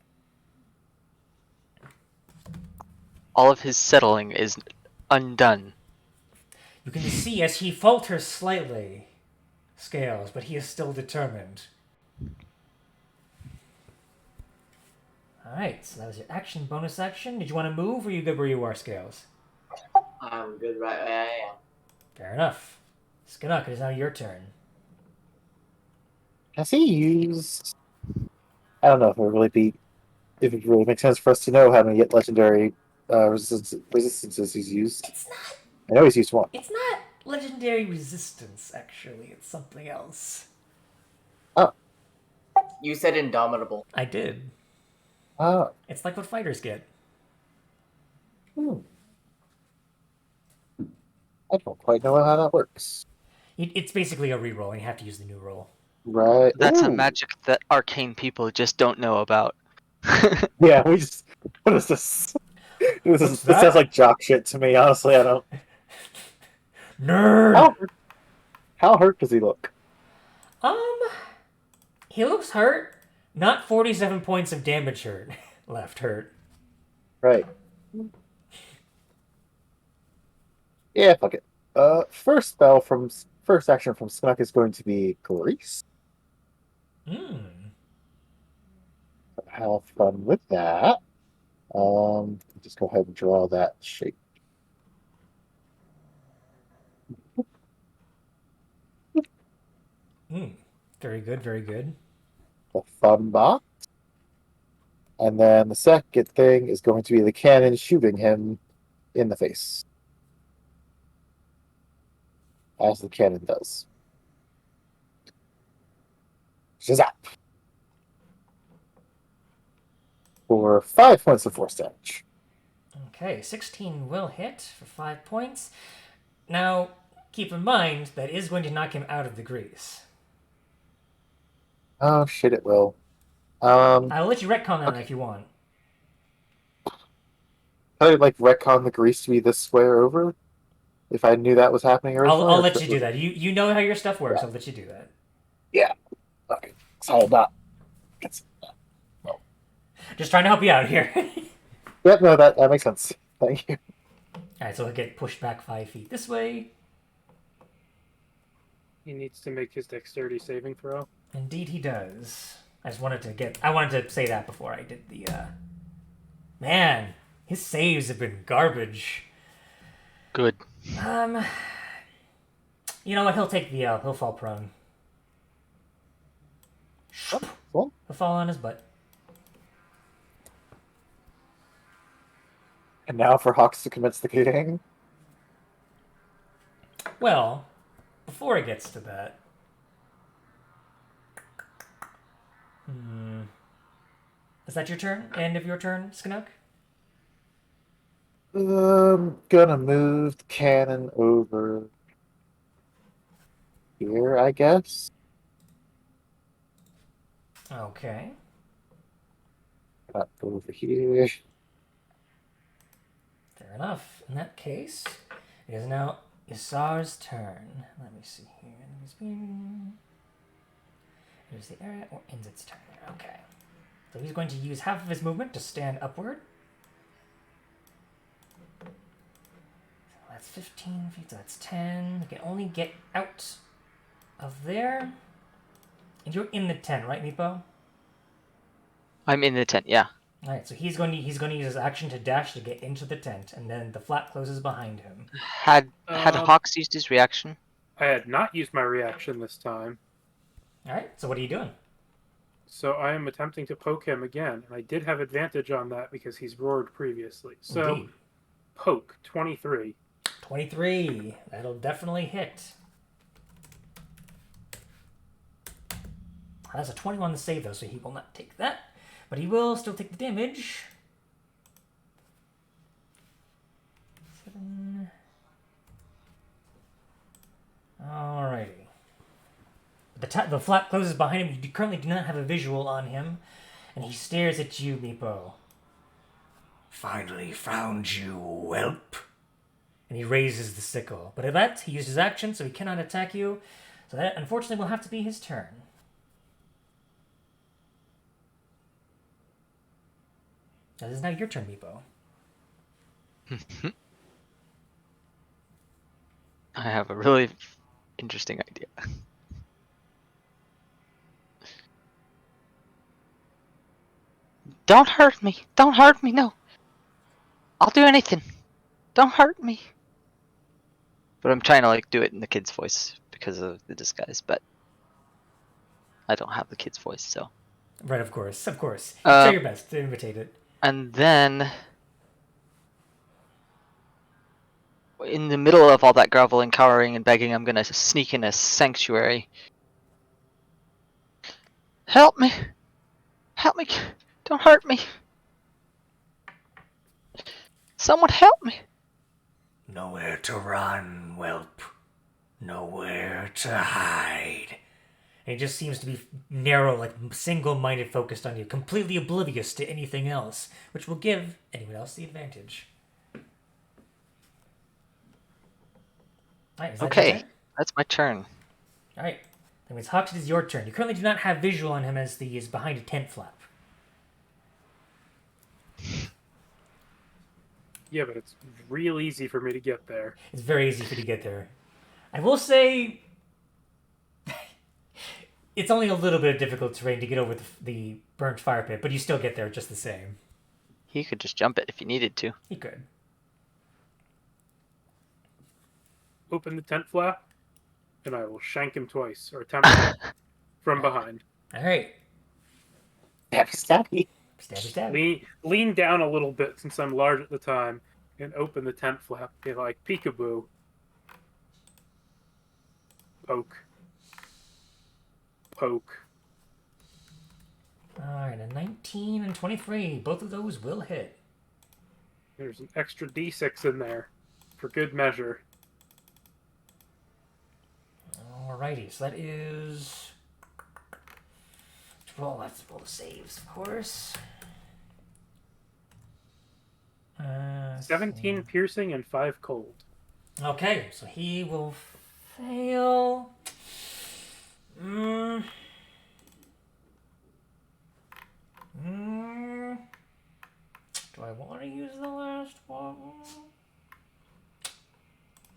All of his settling is undone. You can see as he falters slightly, Scales, but he is still determined. Alright, so that was your action, bonus action. Did you want to move, or are you good where you are, Scales? I'm good right where I am. Fair enough. Skinnock, it is now your turn. Has he used? I don't know if it really makes sense for us to know how many legendary resistances he's used. It's not. I know he's used one. It's not legendary resistance. Actually, it's something else. You said indomitable. I did. Oh. It's like what fighters get. I don't quite know how that works. It's basically a reroll, and you have to use the new roll. Right. That's a Ooh. magic that arcane people just don't know about. Yeah, we just. What is this? This that? sounds like jock shit to me. Honestly, I don't. Nerd. How hurt does he look? He looks hurt. Not 47 points of damage hurt. Left hurt. Right. Yeah, fuck it. First action from Snuck is going to be Grease. Have fun with that. Just go ahead and draw that shape. Very good, very good. The fun box. And then the second thing is going to be the cannon shooting him in the face. As the cannon does. Shazap! For 5 points of force damage. Okay, 16 will hit for 5 points. Now, keep in mind, that is going to knock him out of the grease. Oh shit, it will. I'll let you retcon that if you want. I'd like retcon the grease to be this square over. If I knew that was happening originally. I'll let you do that. You know how your stuff works. Yeah. I'll let you do that. Yeah. Okay. So not. Just trying to help you out here. Yep. No, that makes sense. Thank you. All right, so he'll get pushed back 5 feet this way. He needs to make his dexterity saving throw. Indeed, he does. I wanted to say that before I did the. Man, his saves have been garbage. Good. You know what? He'll take the L. He'll fall prone. Cool. He'll fall on his butt. And now for Hawks to commence the king. Well, before it gets to that. Is that your turn? End of your turn, Skinnock? Gonna move the cannon over here, I guess. Okay. Not over here. Fair enough. In that case, it is now Isar's turn. Let me see here. It is the area or ends its turn. Okay. So he's going to use half of his movement to stand upward. So that's 15 feet, so that's 10. You can only get out of there. And you're in the 10, right, Meepo? I'm in the tent, yeah. All right, so he's going to use his action to dash to get into the tent, and then the flap closes behind him. Had Hawks used his reaction? I had not used my reaction this time, All right, so what are you doing? so I am attempting to poke him again, and I did have advantage on that because he's roared previously. So, Indeed. poke 23. 23. That'll definitely hit. That's a 21 to save, though, so he will not take that. But he will still take the damage. 7. Alrighty. The flap closes behind him. You currently do not have a visual on him. And he stares at you, Meepo. Finally found you, whelp. And he raises the sickle. But at that, he used his action, so he cannot attack you. So that, unfortunately, will have to be his turn. That is now your turn, Meepo. I have a really interesting idea. Don't hurt me! Don't hurt me, no! I'll do anything! Don't hurt me! But I'm trying to like do it in the kid's voice because of the disguise, but I don't have the kid's voice, so. Right, of course, of course. Try your best to imitate it. And then, in the middle of all that groveling, cowering, and begging, I'm gonna sneak in a sanctuary. Help me! Help me! Don't hurt me! Someone help me! Nowhere to run, whelp. Nowhere to hide. And he just seems to be narrow, like single-minded, focused on you, completely oblivious to anything else, which will give anyone else the advantage. All right, is that your Okay, turn? that's my turn. All right, that means Hawks, it is your turn. You currently do not have visual on him as he is behind a tent flap. Yeah, but it's real easy for me to get there. It's very easy for you to get there. I will say, it's only a little bit of difficult terrain to get over the burnt fire pit, but you still get there just the same. He could just jump it if he needed to. He could. Open the tent flap, and I will shank him twice, or attempt to, from behind. All right. Stabby. Stabby, stabby. Lean down a little bit since I'm large at the time, and open the tent flap. Be like, peekaboo. Poke. Poke. All right, a 19 and 23. Both of those will hit. There's an extra d6 in there, for good measure. Alrighty, so that is... Let's roll the saves, of course. 17 piercing and 5 cold. Okay, so he will fail. Do I want to use the last one?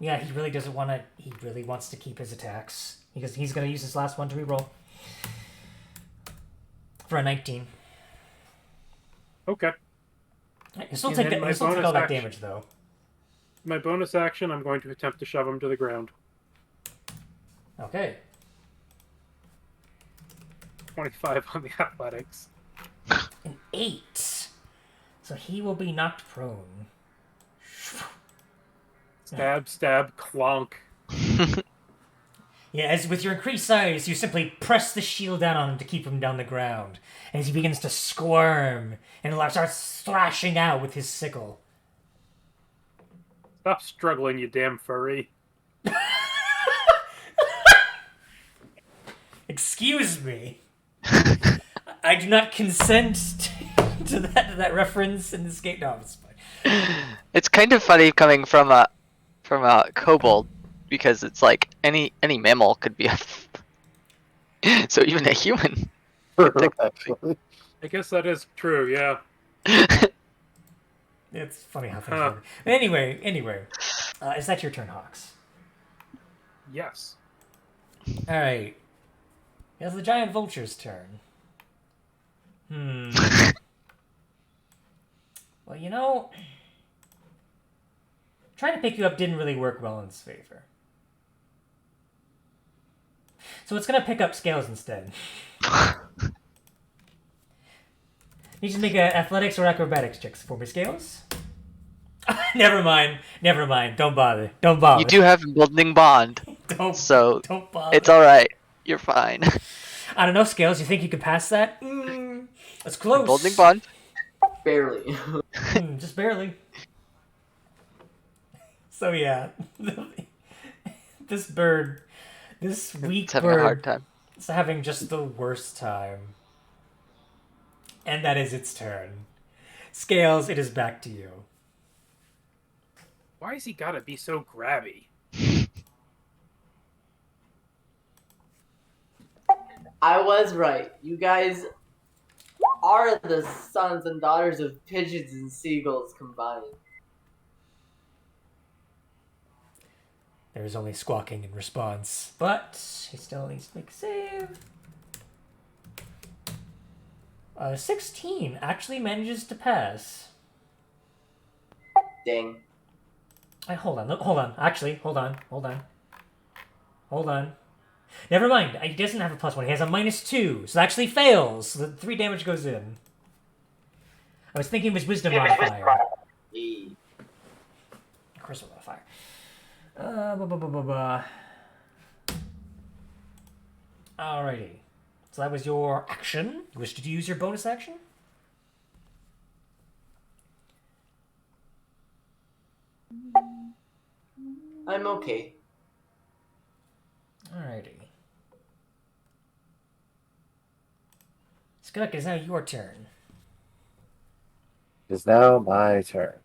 Yeah, he really doesn't want to. He really wants to keep his attacks because he's going to use his last one to reroll for a 19. Okay. He'll still And take then that. my He'll still take bonus all that action- damage though. My bonus action, I'm going to attempt to shove him to the ground. Okay. 25 on the athletics. An 8. So he will be knocked prone. Stab, stab, clonk. Yeah, as with your increased size, you simply press the shield down on him to keep him down the ground. And as he begins to squirm and starts thrashing out with his sickle. Stop struggling, you damn furry. Excuse me. I do not consent to that reference in this game. No, it's fine. It's kind of funny coming from a kobold because it's like any mammal could be a so even a human. Actually. I guess that is true, yeah. It's funny how things work. Anyway, is that your turn, Hawks? Yes. All right. It's the giant vulture's turn. Well, you know, trying to pick you up didn't really work well in his favor. So it's gonna pick up Scales instead. Need you to make a athletics or acrobatics checks for me, Scales. Never mind. Don't bother. You do have emboldening bond, Don't bother. it's all right. You're fine. I don't know, Scales. You think you could pass that? That's close. Emboldening bond. Barely. Just barely. So yeah, this bird, this weak It's having bird, a hard time. is having just the worst time. And that is its turn. Scales, it is back to you. Why has he gotta be so grabby? I was right. You guys are the sons and daughters of pigeons and seagulls combined. There is only squawking in response, but he still needs to make a save. 16 actually manages to pass. Dang. Hold on. Actually, hold on. Never mind. He doesn't have a +1. He has a -2, so it actually fails. So the 3 damage goes in. I was thinking it was wisdom modifier. Of course, I'm modifier. Alrighty. So that was your action. You wish to use your bonus action? I'm okay. Alrighty. Skunk, it is now your turn. It is now my turn.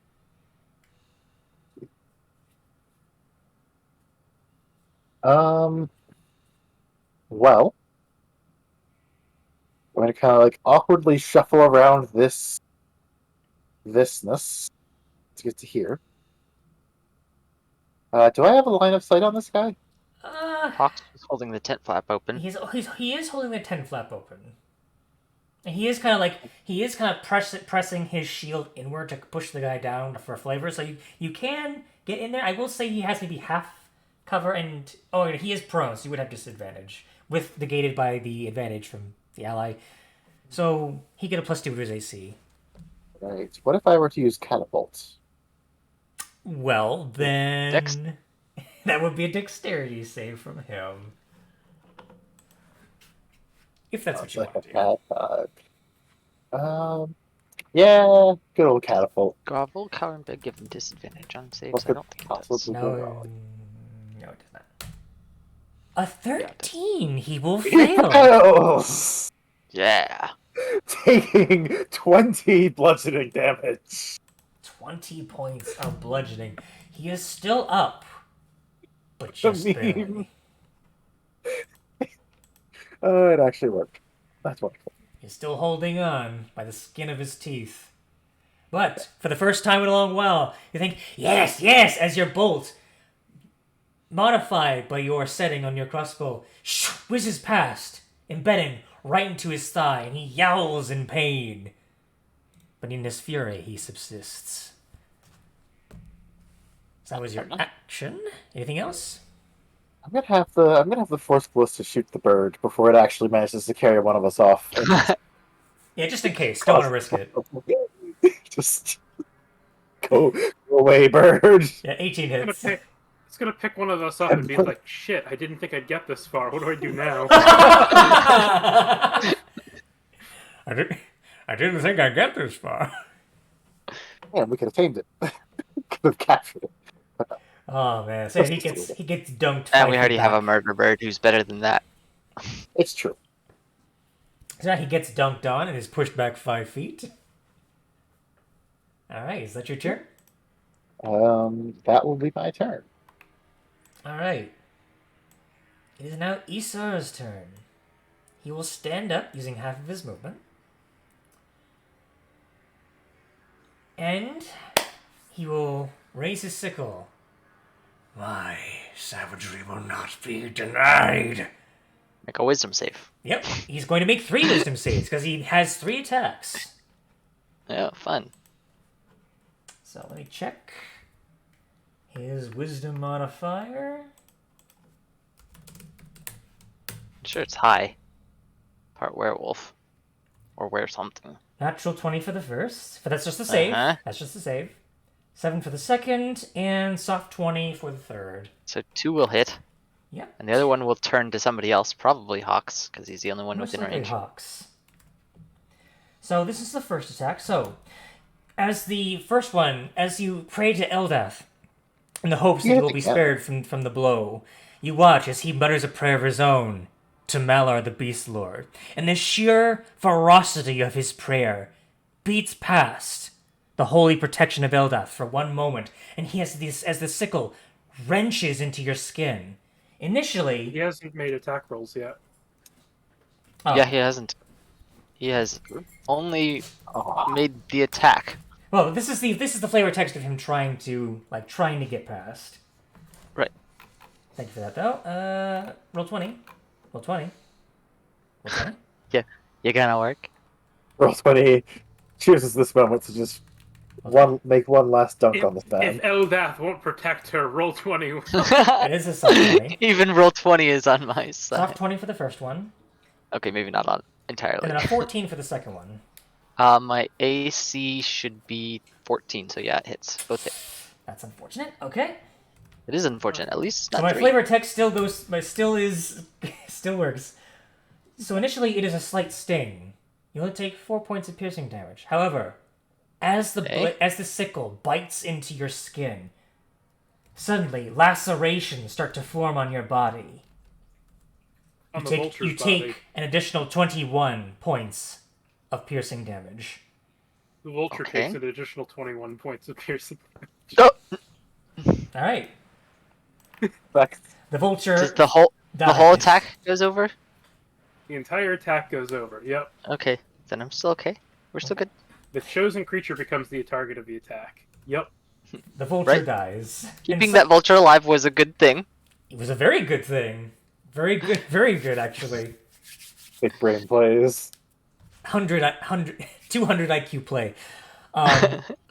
Well, I'm gonna kind of like awkwardly shuffle around thisness to get to here. Do I have a line of sight on this guy? Fox is holding the tent flap open. He is holding the tent flap open. And he is kind of pressing his shield inward to push the guy down for flavor. So you can get in there. I will say he has maybe half cover and he is prone, so you would have disadvantage with negated by the advantage from the ally. So he get a +2 to his AC. Right. What if I were to use catapult? Well, then Dex- that would be a dexterity save from him. If that's what you want to do. Yeah, good old catapult. Grovel, cower, and beg give him disadvantage on saves. What I could don't think it does. possibly go No, wrong? no, it does not. A 13, he will He fail. fails! Yeah. Taking 20 bludgeoning damage. 20 points of bludgeoning. He is still up, but just barely. It actually worked. That's wonderful. He's still holding on by the skin of his teeth. But for the first time in a long while, you think, yes, as your bolt, modified by your setting on your crossbow, whizzes past, embedding right into his thigh, and he yowls in pain. But in his fury, he subsists. So that was your action. Anything else? I'm gonna have the force ballista shoot the bird before it actually manages to carry one of us off. Yeah, just in case. Don't want to risk it. Just go away, bird. Yeah, 18 hits. It's gonna pick one of us up and be like, shit, I didn't think I'd get this far. What do I do now? I didn't think I'd get this far. Man, we could have tamed it. Could have captured it. Oh man, so he gets dunked. And we already have a murder bird who's better than that. It's true. So now he gets dunked on and is pushed back 5 feet. Alright, is that your turn? That will be my turn. Alright. It is now Isar's turn. He will stand up using half of his movement. And he will raise his sickle. My savagery will not be denied. Make a wisdom save. Yep, he's going to make 3 wisdom saves because he has 3 attacks. Yeah, fun. So let me check his wisdom modifier. I'm sure it's high. Part werewolf. Or were something. Natural 20 for the first. But that's just the save. Uh-huh. That's just the save. 7 for the second, and soft 20 for the third. So 2 will hit. Yep. And the other one will turn to somebody else, probably Hawks, because he's the only one Most within likely range. Hawks. So this is the first attack. So, as the first one, as you pray to Eldath, in the hopes that Yeah, you will be yeah. spared from the blow, you watch as he mutters a prayer of his own to Malar the Beast Lord. And the sheer ferocity of his prayer beats past the holy protection of Eldath for one moment, and he has this as the sickle wrenches into your skin. Initially, He hasn't made attack rolls yet. oh, Yeah, he hasn't. He has only Oh, made the attack. well, this is the flavor text of him trying to get past. Right. Thank you for that, though. Roll 20. Roll 20. Roll 20. You gonna work? Roll 20 chooses this moment to just make one last dunk If, on this man. if Eldath won't protect her, roll 20. It is a soft 20. Even roll 20 is on my Soft side. 20 for the first one, Okay, maybe not on and entirely. then a 14 for the second one. My AC should be 14, so yeah, it hits. Both hit. That's unfortunate. Okay. It is unfortunate. At least it's So not my 3. flavor text still goes, but still works. So initially, it is a slight sting. You only take 4 points of piercing damage. However, as Okay. as the sickle bites into your skin, suddenly lacerations start to form on your body. On the You vulture's take body. an additional 21 points of piercing damage. The vulture Okay. takes an additional 21 points of piercing. Oh! All right. Back. The vulture Does the whole dies. attack goes over? The entire attack goes over. Yep. Okay, then I'm still okay. We're still good. The chosen creature becomes the target of the attack. Yep. The vulture Right. dies. Keeping And that vulture alive was a good thing. it was a very good thing. Very good actually. Big brain plays. 200 IQ play.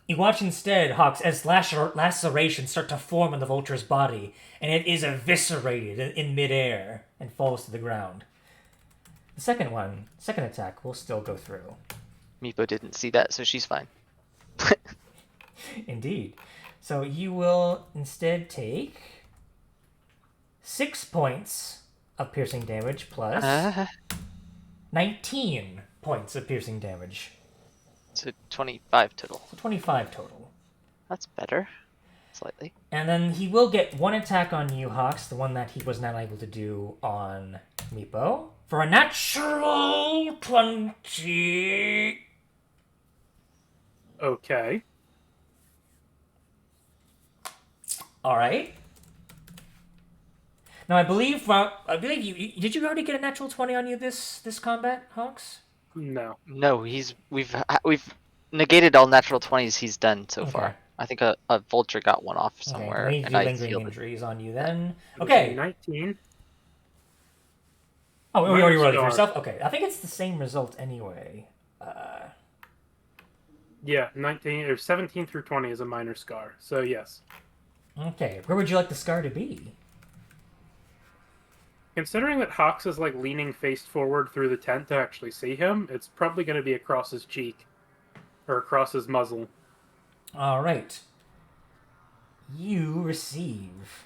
You watch instead, Hawks, as lacerations start to form on the vulture's body, and it is eviscerated in midair and falls to the ground. The second attack will still go through. Meepo didn't see that, so she's fine. Indeed. So you will instead take 6 points of piercing damage plus 19 points of piercing damage. So 25 total. So 25 total. That's better. Slightly. And then he will get one attack on you, Hawks, the one that he was not able to do on Meepo, for a natural 20. Okay. All right. Now I believe you did you already get a natural 20 on you this combat, Hawks? No. No, we've negated all natural 20s he's done so Okay. far. I think a vulture got one off somewhere, Okay, and I lingering healed it. injuries on you then. It was Okay. 19. Oh, you already rolled it for Scar. yourself? Okay, I think it's the same result anyway. Yeah, 19 or 17 through 20 is a minor scar. So yes. Okay, where would you like the scar to be? Considering that Hawks is like leaning face forward through the tent to actually see him, it's probably going to be across his cheek or across his muzzle. All right. You receive.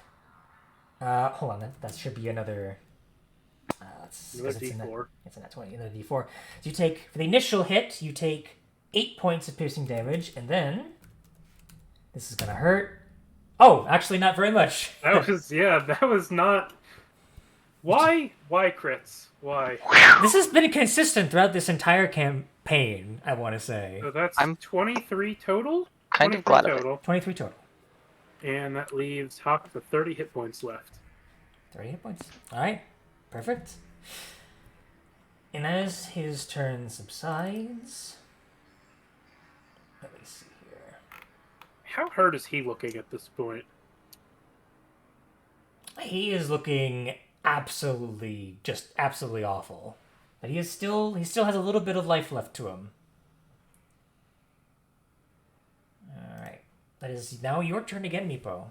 Hold on. That should be another. Another D4. It's a net 20. Another D4. So you take for the initial hit. You take 8 points of piercing damage, and then this is gonna hurt. Oh, actually, not very much. That was not. Why crits? Why? This has been consistent throughout this entire campaign. I want to say So that's I'm 23 total. kind of 23 glad of it. total, 23 total. and that leaves Hawk with 30 hit points left. 30 hit points. All right, perfect. And as his turn subsides, let me see here. How hurt is he looking at this point? He is looking absolutely awful. But he still has a little bit of life left to him. All right. That is now your turn again, Meepo.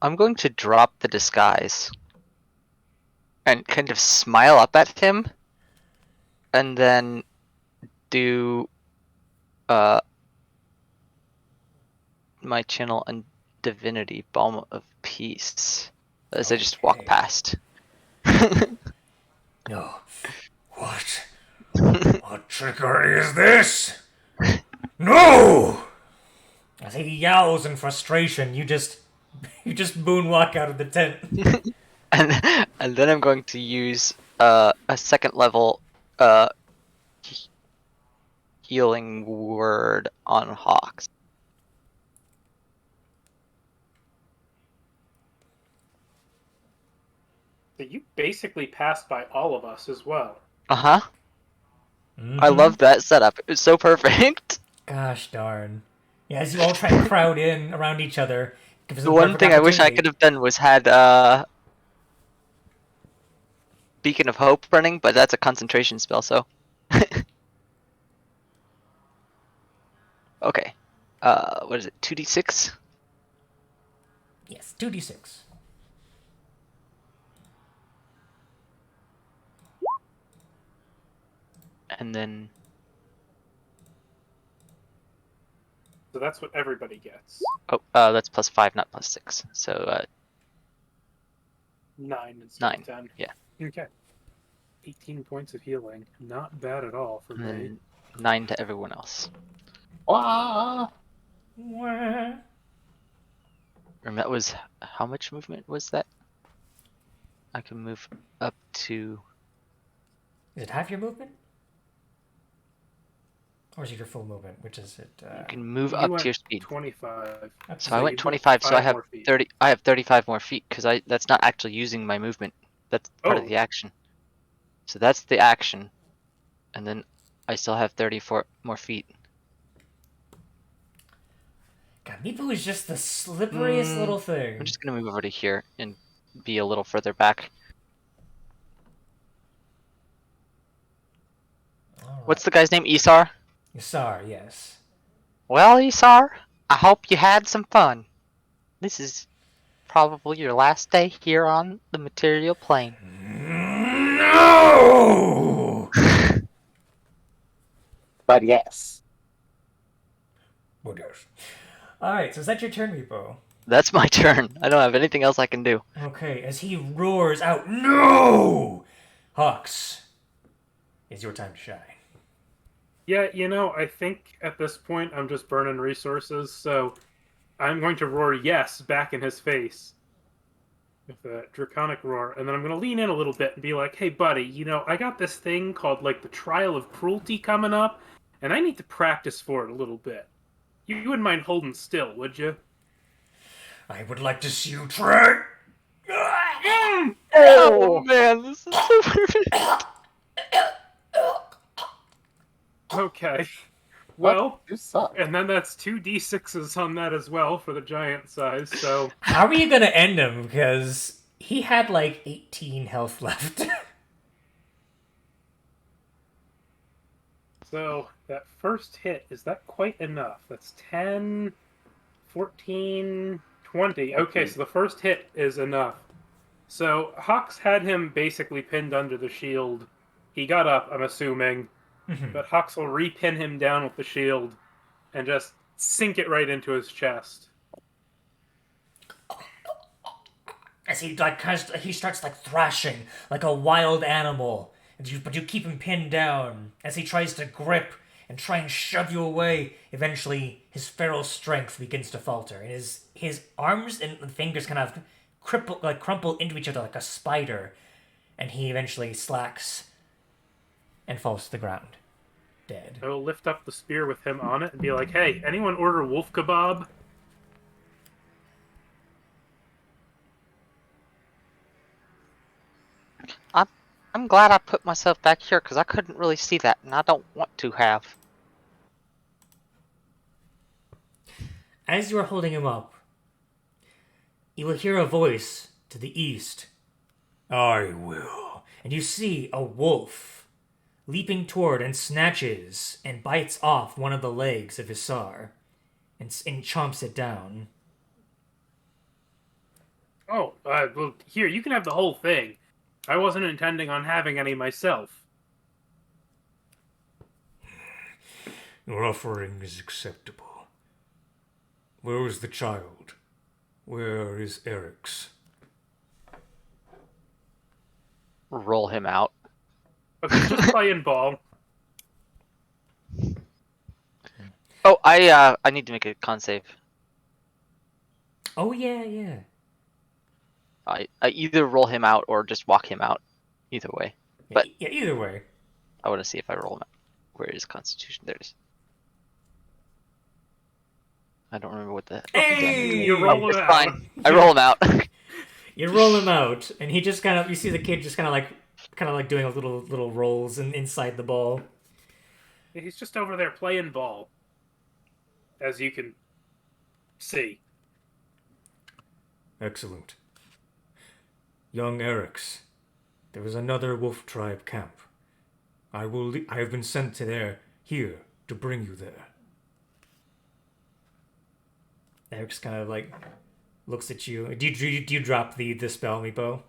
I'm going to drop the disguise and kind of smile up at him, and then do my channel and divinity balm of peace as I just walk Okay. past. No. What? What trickery is this? No! As he yowls in frustration, you just moonwalk out of the tent. and then I'm going to use a second level healing word on Hawks. So you basically passed by all of us as well. Uh-huh. Mhm. I love that setup. It's so perfect. Gosh darn. Yeah, as you all try to crowd in around each other. Gives The them one perfect thing I wish I opportunity. could have done was had Beacon of Hope running, but that's a concentration spell, so. Okay. What is it? 2d6? Yes, 2d6. And then So that's what everybody gets. that's +5, not +6. So 9 instead 9. of 10. Yeah. Okay. 18 points of healing. Not bad at all for And me. then 9 to everyone else. Wah! Wah. And that was how much movement was that? I can move up to. Is it half your movement? Or is it your full movement? Which is it? You can move You up went to your speed. 25. So I went you moved 25, so I 5 have more feet. 30. I have 35 more feet because that's not actually using my movement. That's part of Oh. the action. So that's the action, and then I still have 34 more feet. God, Meepo is just the slipperiest little thing. I'm just gonna move over to here and be a little further back. All What's the guy's name? Isar? right. Sorry, yes. Well, Isar, I hope you had some fun. This is probably your last day here on the material plane. No! But yes. Oh, gosh. Alright, so is that your turn, Meepo? That's my turn. I don't have anything else I can do. Okay, as he roars out, no! Hawks, it's your time to shine. Yeah, I think at this point I'm just burning resources, so I'm going to roar yes back in his face with a draconic roar, and then I'm going to lean in a little bit and be like, hey, buddy, I got this thing called, the Trial of Cruelty coming up, and I need to practice for it a little bit. You wouldn't mind holding still, would you? I would like to see you try. Oh man, this is so perfect. Okay. Well, You suck. and then that's 2d6s on that as well for the giant size, so... How are you gonna end him? Because he had 18 health left. So, that first hit, is that quite enough? That's 10, 14, 20. Okay, so the first hit is enough. So, Hawks had him basically pinned under the shield. He got up, I'm assuming, but Hawks will repin him down with the shield and just sink it right into his chest. As he he starts thrashing like a wild animal, but you keep him pinned down as he tries to grip and try and shove you away. Eventually, his feral strength begins to falter, and his arms and fingers kind of crumple into each other like a spider, and he eventually slacks and falls to the ground, dead. I will lift up the spear with him on it and be like, hey, anyone order wolf kebab? I'm glad I put myself back here because I couldn't really see that, and I don't want to have. As you are holding him up, you will hear a voice to the east. I will. And you see a wolf leaping toward and snatches and bites off one of the legs of Isar and chomps it down. Oh, well, here, you can have the whole thing. I wasn't intending on having any myself. Your offering is acceptable. Where is the child? Where is Eric's? Roll him out. Okay, just playing ball. Oh, I need to make a con save. Oh, yeah. I either roll him out or just walk him out. Either way. But- Yeah, either way. I want to see if I roll him out. Where is Constitution? There it is. I don't remember what the Hey! You roll it's him out. fine. I roll him out. You roll him out, and he just you see the kid just kind of like doing a little rolls inside the ball. He's just over there playing ball. As you can see. Excellent. Young Eric's. There is another wolf tribe camp. I have been sent here to bring you there. Eric's kind of like looks at you. Do you drop the spell, Meepo?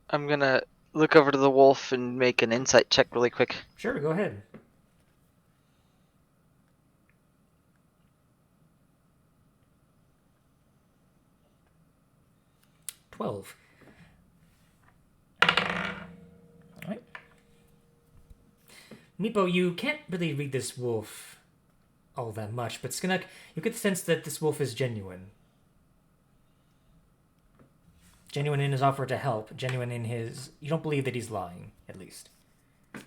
I'm gonna look over to the wolf and make an insight check really quick. Sure, go ahead. $12. Alright. Meepo, you can't really read this wolf all that much, but Skinnuk, you get the sense that this wolf is genuine. Genuine in his offer to help. Genuine in his... You don't believe that he's lying, at least. You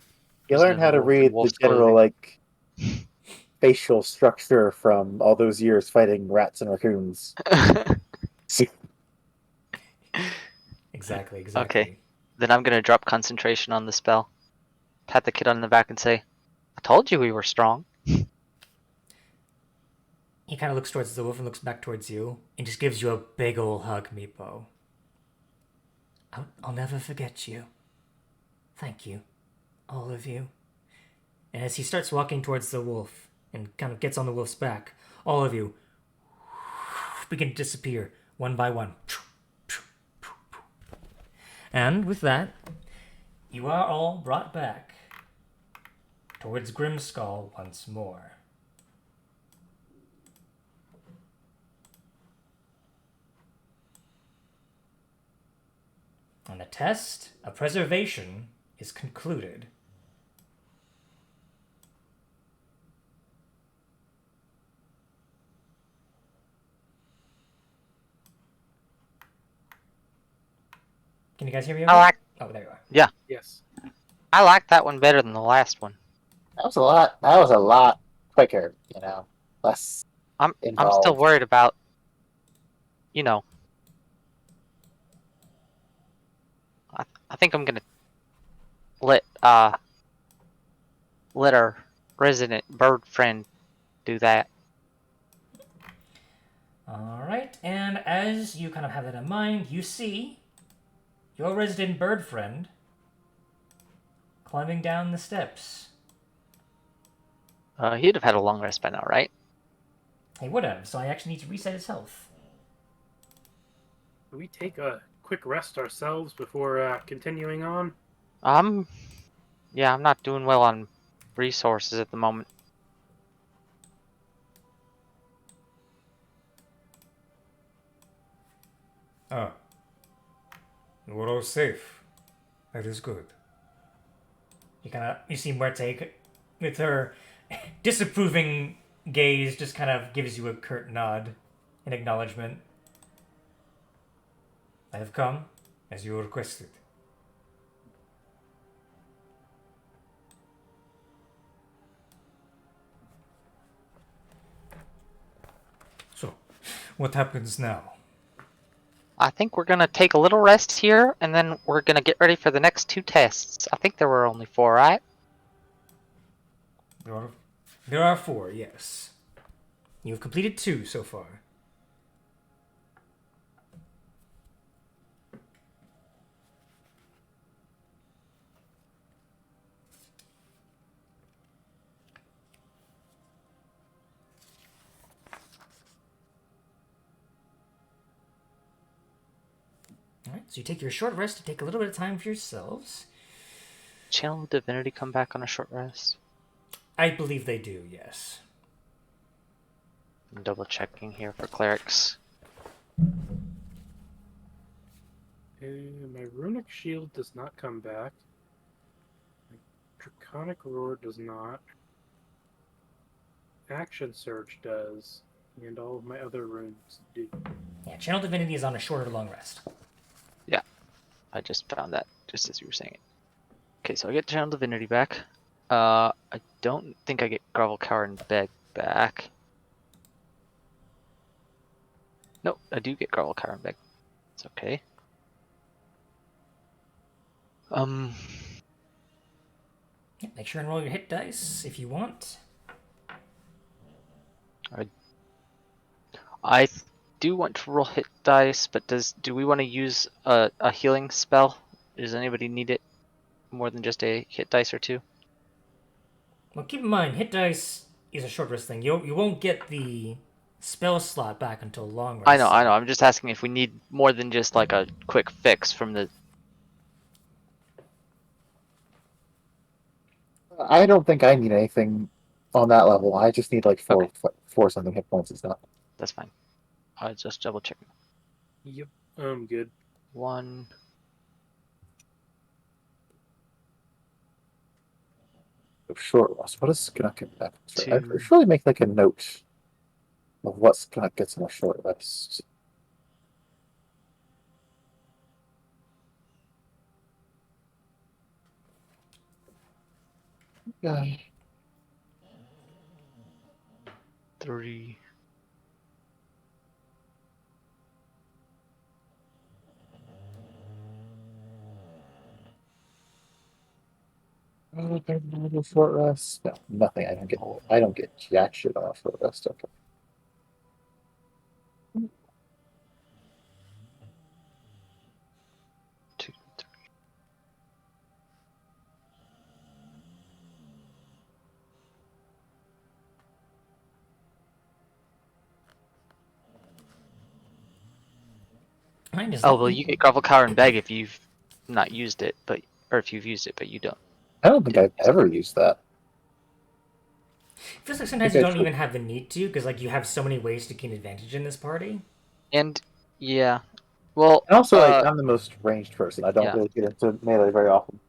There's learn how to another wolf in read the wolf's general, clothing. facial structure from all those years fighting rats and raccoons. Exactly. Okay. Then I'm gonna drop concentration on the spell. Pat the kid on the back and say, I told you we were strong. He kind of looks towards the wolf and looks back towards you and just gives you a big ol' hug, Meepo. I'll never forget you. Thank you. All of you. And as he starts walking towards the wolf and kind of gets on the wolf's back, all of you begin to disappear one by one. And with that, you are all brought back towards Grimskull once more. And the test of preservation is concluded. Can you guys hear me okay? Oh, there you are. Yes. I like that one better than the last one. That was a lot quicker, less I'm involved. still worried about, I think I'm gonna let our resident bird friend do that. Alright, and as you kind of have that in mind, you see your resident bird friend climbing down the steps. He'd have had a long rest by now, right? He would have, so I actually need to reset his health. Can we take a quick rest ourselves before continuing on? Yeah, I'm not doing well on resources at the moment. Ah. We're all safe. That is good. You see Muerte with her disapproving gaze just kind of gives you a curt nod in acknowledgement. I have come as you requested. So, what happens now? I think we're gonna take a little rest here, and then we're gonna get ready for the next 2 tests. I think there were only 4, right? There are 4, yes. You've completed 2 so far. Alright, so you take your short rest to take a little bit of time for yourselves. Channel of Divinity come back on a short rest? I believe they do, yes. I'm double checking here for clerics. My runic shield does not come back. My draconic roar does not. Action surge does, and all of my other runes do. Yeah, Channel Divinity is on a short or long rest. I just found that just as you were saying it. Okay, so I get Channel Divinity back. I don't think I get Grovel, Cower, and Beg back. No, I do get Grovel, Cower, and Beg. It's okay. Yeah, make sure and roll your hit dice if you want. I do want to roll hit dice, but do we want to use a healing spell? Does anybody need it more than just a hit dice or two? Well, keep in mind, hit dice is a short rest thing. You won't get the spell slot back until long rest. I know. I'm just asking if we need more than just like a quick fix from the. I don't think I need anything on that level. I just need like four something hit points and stuff. That's fine. I just double checking. Yep, I'm good. 1. Short rest. What is gonna get back? I Two. should really make like a note of what's gonna get in a short rest. Yeah. 3. Short rest. No, nothing. I don't get. I don't get jack shit on a short rest. Okay. 2, 3. Oh well, you get Grovel, Cower, and Beg if you've not used it, or if you've used it but you don't. I don't think I've ever used that. It feels like sometimes you don't even have the need to, because like you have so many ways to gain advantage in this party. And yeah, well, And also, like, I'm the most ranged person. I don't yeah. really get into melee very often.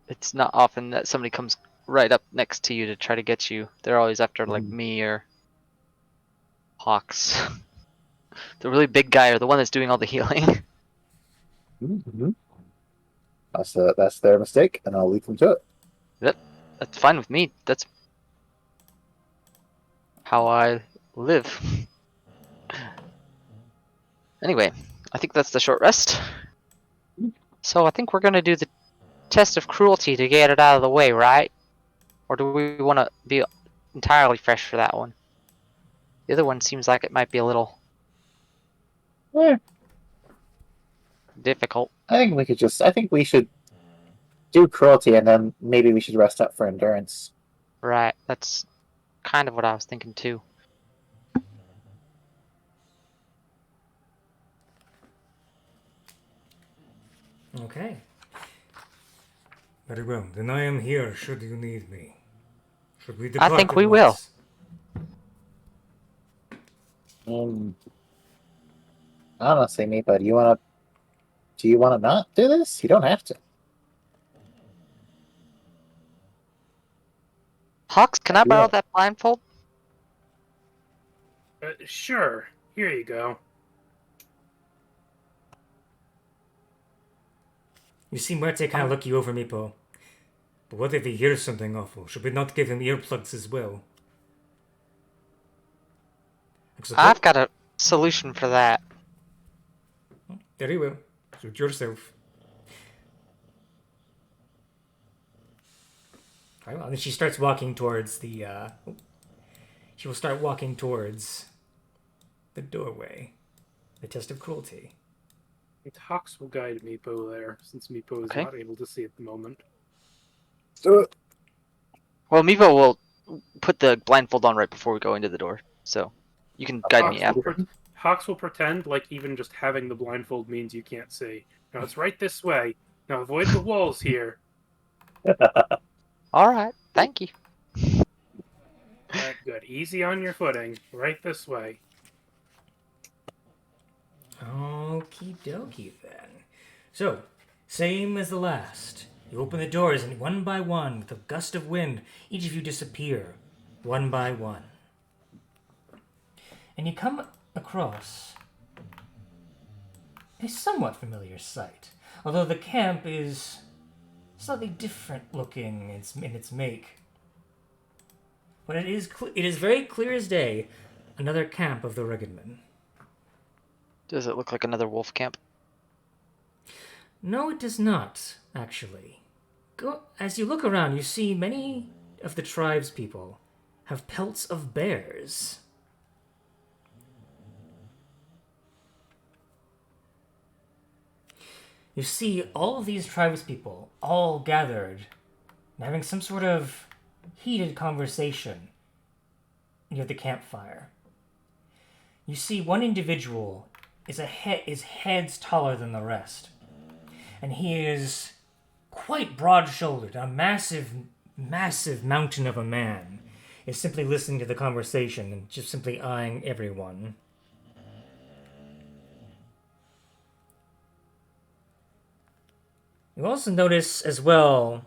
It's not often that somebody comes right up next to you to try to get you. They're always after like me or Hawks. The really big guy or the one that's doing all the healing. Mm-hmm. That's their mistake, and I'll leave them to it. That's fine with me. That's how I live. Anyway, I think that's the short rest. So I think we're gonna do the test of cruelty to get it out of the way, right? Or do we want to be entirely fresh for that one? The other one seems like it might be a little difficult. I think we should do cruelty, and then maybe we should rest up for endurance. Right, that's kind of what I was thinking too. Okay. Very well. Then I am here should you need me. Should we depart I think at we will. once? Honestly, Meepa, do you wanna not do this? You don't have to. Hawks, can I borrow that blindfold? Sure. Here you go. You see Muerte kind of look you over, Meepo. But what if he hears something awful? Should we not give him earplugs as well? I've got a solution for that. Very well. Suit yourself. Very well. And then she starts walking towards the, she will start walking towards the doorway. The test of cruelty. Hawks will guide Meepo there, since Meepo is not able to see at the moment. Well, Meepo will put the blindfold on right before we go into the door, so you can guide me after. Hawks will pretend like even just having the blindfold means you can't see. Now it's right this way. Now avoid the walls here. All right, thank you. Alright, good. Easy on your footing. Right this way. Okie dokie then. So, same as the last. You open the doors, and one by one, with a gust of wind, each of you disappear, one by one. And you come across a somewhat familiar sight, although the camp is slightly different looking in its make. But it is very clear as day, another camp of the Ruggedmen. Does it look like another wolf camp? No, it does not, actually. As you look around, you see many of the tribe's people have pelts of bears. You see all of these tribespeople all gathered and having some sort of heated conversation near the campfire. You see one individual is heads taller than the rest, and he is quite broad-shouldered. A massive mountain of a man is simply listening to the conversation and just simply eyeing everyone. You also notice as well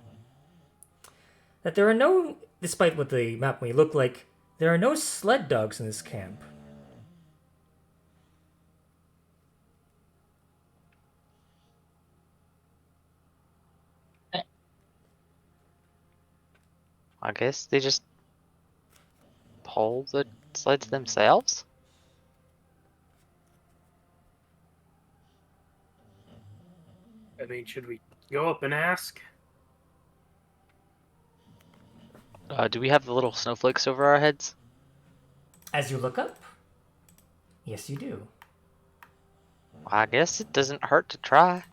that there are no, despite what the map may look like, there are no sled dogs in this camp. I guess they just pull the sleds themselves? I mean, should we go up and ask? Do we have the little snowflakes over our heads? As you look up, yes you do. I guess it doesn't hurt to try.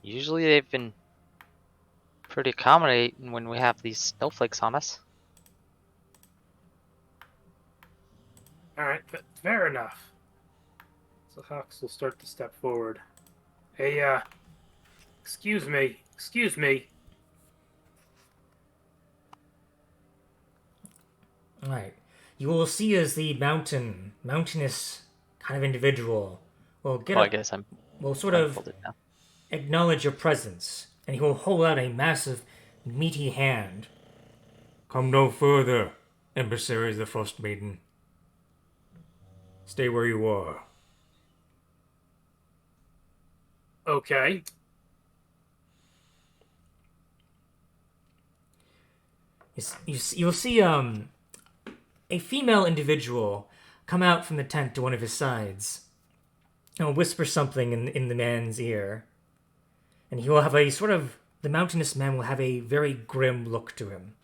Usually they've been pretty accommodating when we have these snowflakes on us. Alright, fair enough. So Hawks will start to step forward. Hey, excuse me. Alright. You will see as the mountainous kind of individual will get Well, up, I guess I'm will sort of blindfolded now. acknowledge your presence, and he will hold out a massive, meaty hand. Come no further, emissaries of the Frostmaiden. Stay where you are. Okay. You'll see a female individual come out from the tent to one of his sides and whisper something in the man's ear. And he will have a sort of, the mountainous man will have a very grim look to him.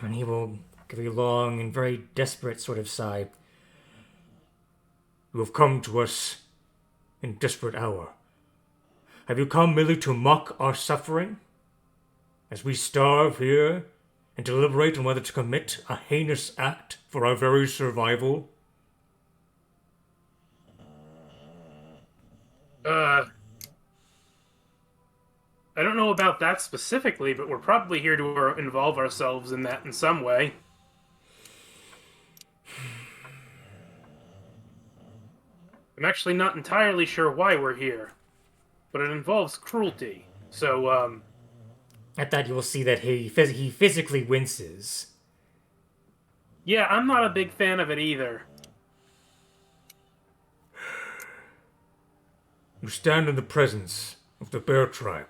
And he will give a long and very desperate sort of sigh. You have come to us in desperate hour. Have you come merely to mock our suffering? As we starve here and deliberate on whether to commit a heinous act for our very survival? I don't know about that specifically, but we're probably here to involve ourselves in that in some way. I'm actually not entirely sure why we're here, but it involves cruelty. So, At that, you will see that he physically winces. yeah, I'm not a big fan of it either. You stand in the presence of the Bear Tribe.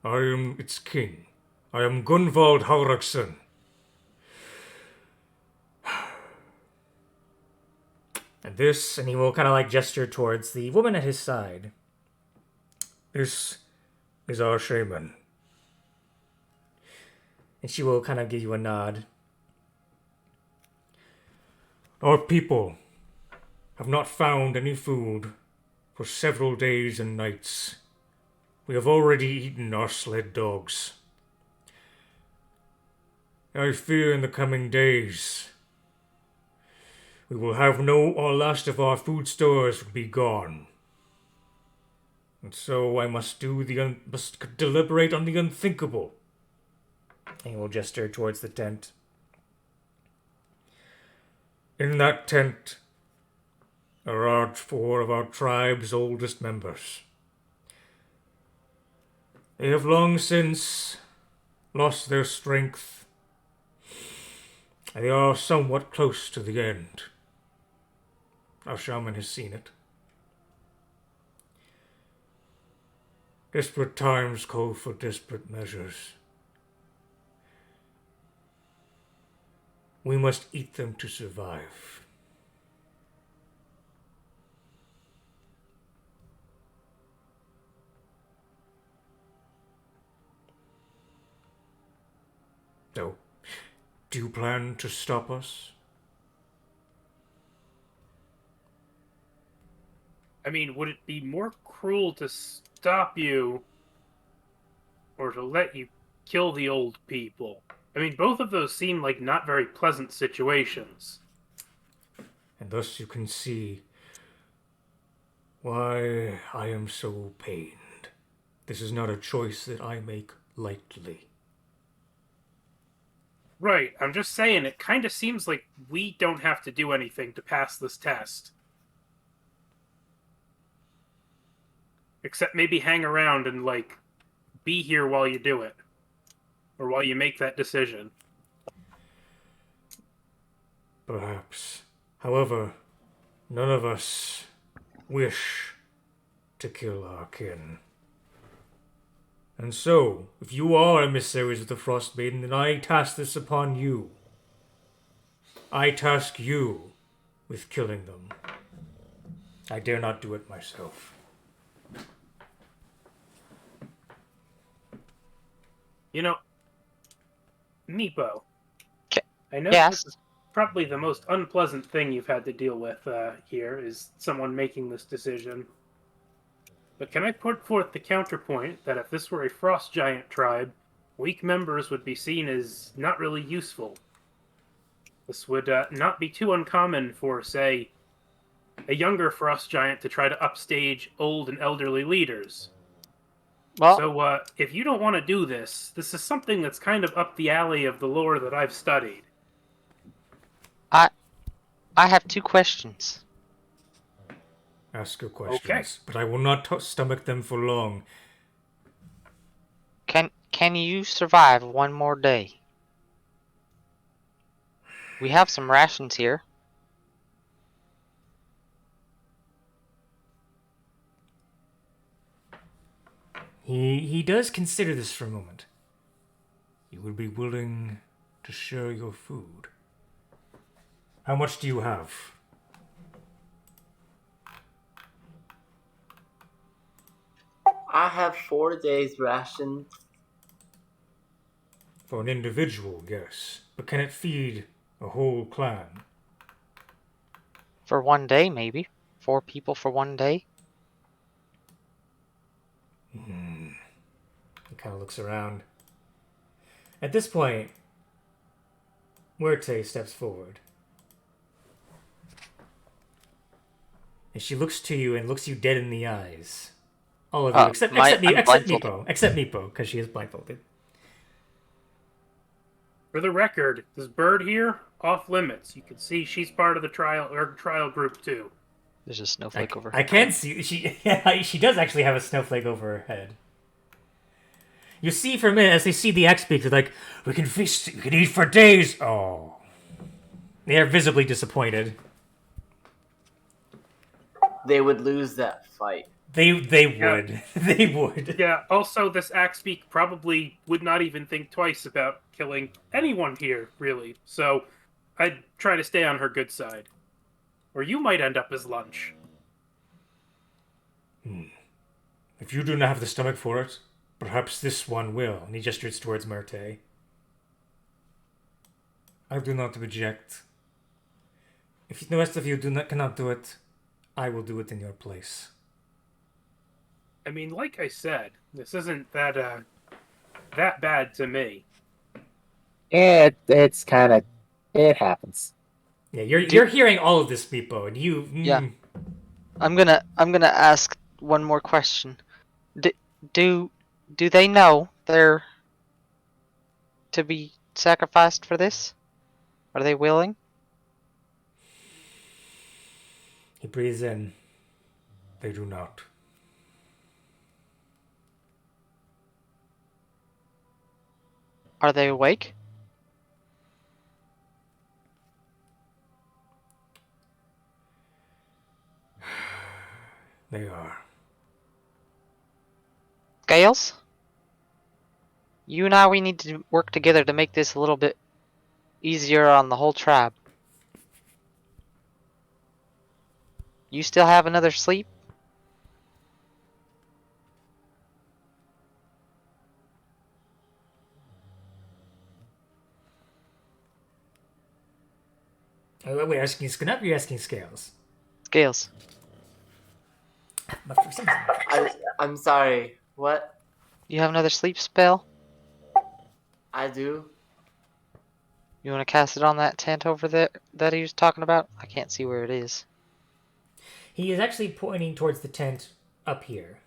I am its king. I am Gunvald Hauraksson. And he will kind of like gesture towards the woman at his side. This is our shaman. And she will kind of give you a nod. Our people have not found any food for several days and nights. We have already eaten our sled dogs. I fear in the coming days we will have no or last of our food stores will be gone. And so I must must deliberate on the unthinkable. And he will gesture towards the tent. In that tent are 4 of our tribe's oldest members. They have long since lost their strength. They are somewhat close to the end. Our shaman has seen it. Desperate times call for desperate measures. We must eat them to survive. So, do you plan to stop us? I mean, would it be more cruel to stop you or to let you kill the old people? I mean, both of those seem like not very pleasant situations. And thus you can see why I am so pained. This is not a choice that I make lightly. Right, I'm just saying, it kind of seems like we don't have to do anything to pass this test. Except maybe hang around and, like, be here while you do it. Or while you make that decision. Perhaps. However, none of us wish to kill our kin. And so, if you are emissaries of the Frostmaiden, then I task this upon you. I task you with killing them. I dare not do it myself. You know, Meepo. K- I know yes? this is probably the most unpleasant thing you've had to deal with here, is someone making this decision. But can I put forth the counterpoint that if this were a frost giant tribe, weak members would be seen as not really useful? This would not be too uncommon for, say, a younger frost giant to try to upstage old and elderly leaders. Well, So, if you don't want to do this, this is something that's kind of up the alley of the lore that I've studied. I have 2 questions. Ask your questions, Okay. but I will not stomach them for long. Can you survive 1 more day? We have some rations here. He does consider this for a moment. You would be willing to share your food. How much do you have? I have 4 days ration. For an individual, yes. But can it feed a whole clan? For 1 day, maybe. 4 people for 1 day. He kind of looks around. At this point, Muerte steps forward. And she looks to you and looks you dead in the eyes. All of you, except I'm Meepo. blindfolded. Except Meepo, because she is blindfolded. For the record, this bird here, off limits. You can see she's part of the trial group too. There's a snowflake over. I can see she does actually have a snowflake over her head. You see for a minute as they see the X-Beak, they're like, we can feast, we can eat for days. Oh. They are visibly disappointed. They would lose that fight. They would. Yeah. They would. Yeah, also this Axebeak probably would not even think twice about killing anyone here, really. So I'd try to stay on her good side. Or you might end up as lunch. If you do not have the stomach for it, perhaps this one will. And he gestures towards Muerte. I do not object. If the rest of you cannot do it, I will do it in your place. I mean, like I said, this isn't that bad to me. Yeah, it's kind of... It happens. Yeah, you're hearing all of this, Meepo, and you. Yeah. I'm gonna ask one more question. Do they know they're to be sacrificed for this? Are they willing? He breathes in. They do not. Are they awake? They are. Scales? You and I, we need to work together to make this a little bit easier on the whole tribe. You still have another sleep? Wait, asking Scanup or you asking Scales? Scales. But for some reason, I'm sorry. What? You have another sleep spell? I do? You want to cast it on that tent over there that he was talking about? I can't see where it is. he is actually pointing towards the tent up here.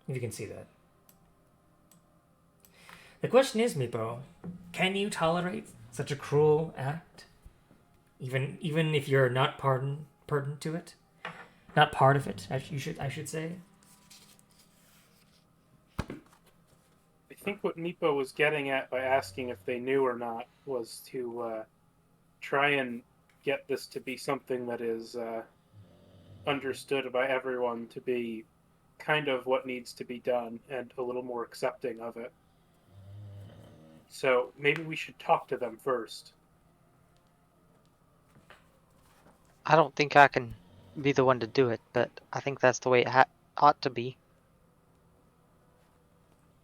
If you can see that. The question is, Meepo, can you tolerate such a cruel act? Even if you're not pardoned to it? Not part of it, I should say. I think what Meepo was getting at by asking if they knew or not was to try and get this to be something that is understood by everyone to be kind of what needs to be done and a little more accepting of it. So maybe we should talk to them first. I don't think I can be the one to do it, but I think that's the way it ought to be.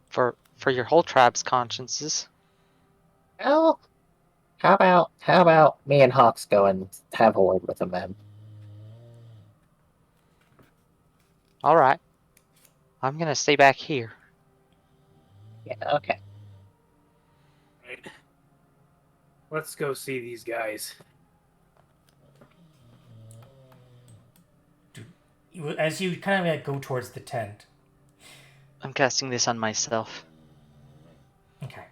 For your whole tribe's consciences. Well, how about me and Hawks go and have a word with them then? Alright. I'm gonna stay back here. Yeah, okay. Right. Let's go see these guys. As you kind of like go towards the tent. I'm casting this on myself. Okay.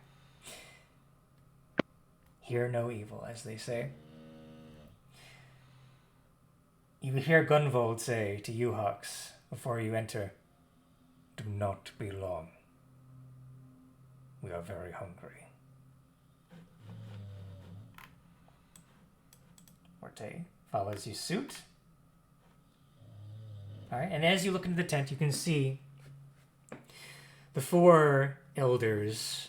Hear no evil, as they say. You hear Gunvold say to you, Hux, before you enter, "Do not be long. We are very hungry." Orte follows you suit. Alright, and as you look into the tent, you can see the 4 elders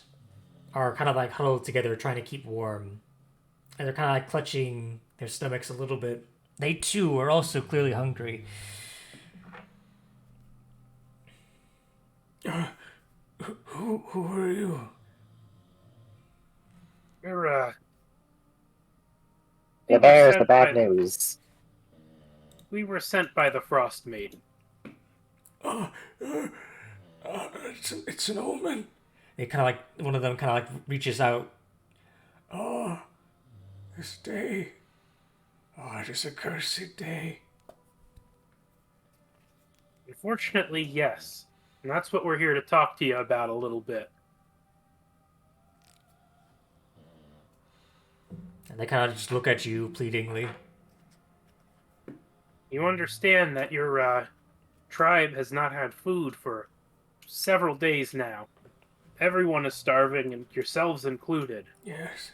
are kind of like huddled together trying to keep warm. And they're kind of like clutching their stomachs a little bit. They too are also clearly hungry. Who are you? We're The bears, the bad news. We were sent by the Frostmaiden. It's an omen. They kind of like, one of them kind of like reaches out. Oh, this day. Oh, it is a cursed day. Unfortunately, yes. And that's what we're here to talk to you about a little bit. And they kind of just look at you pleadingly. You understand that your tribe has not had food for several days now. Everyone is starving, and yourselves included. Yes.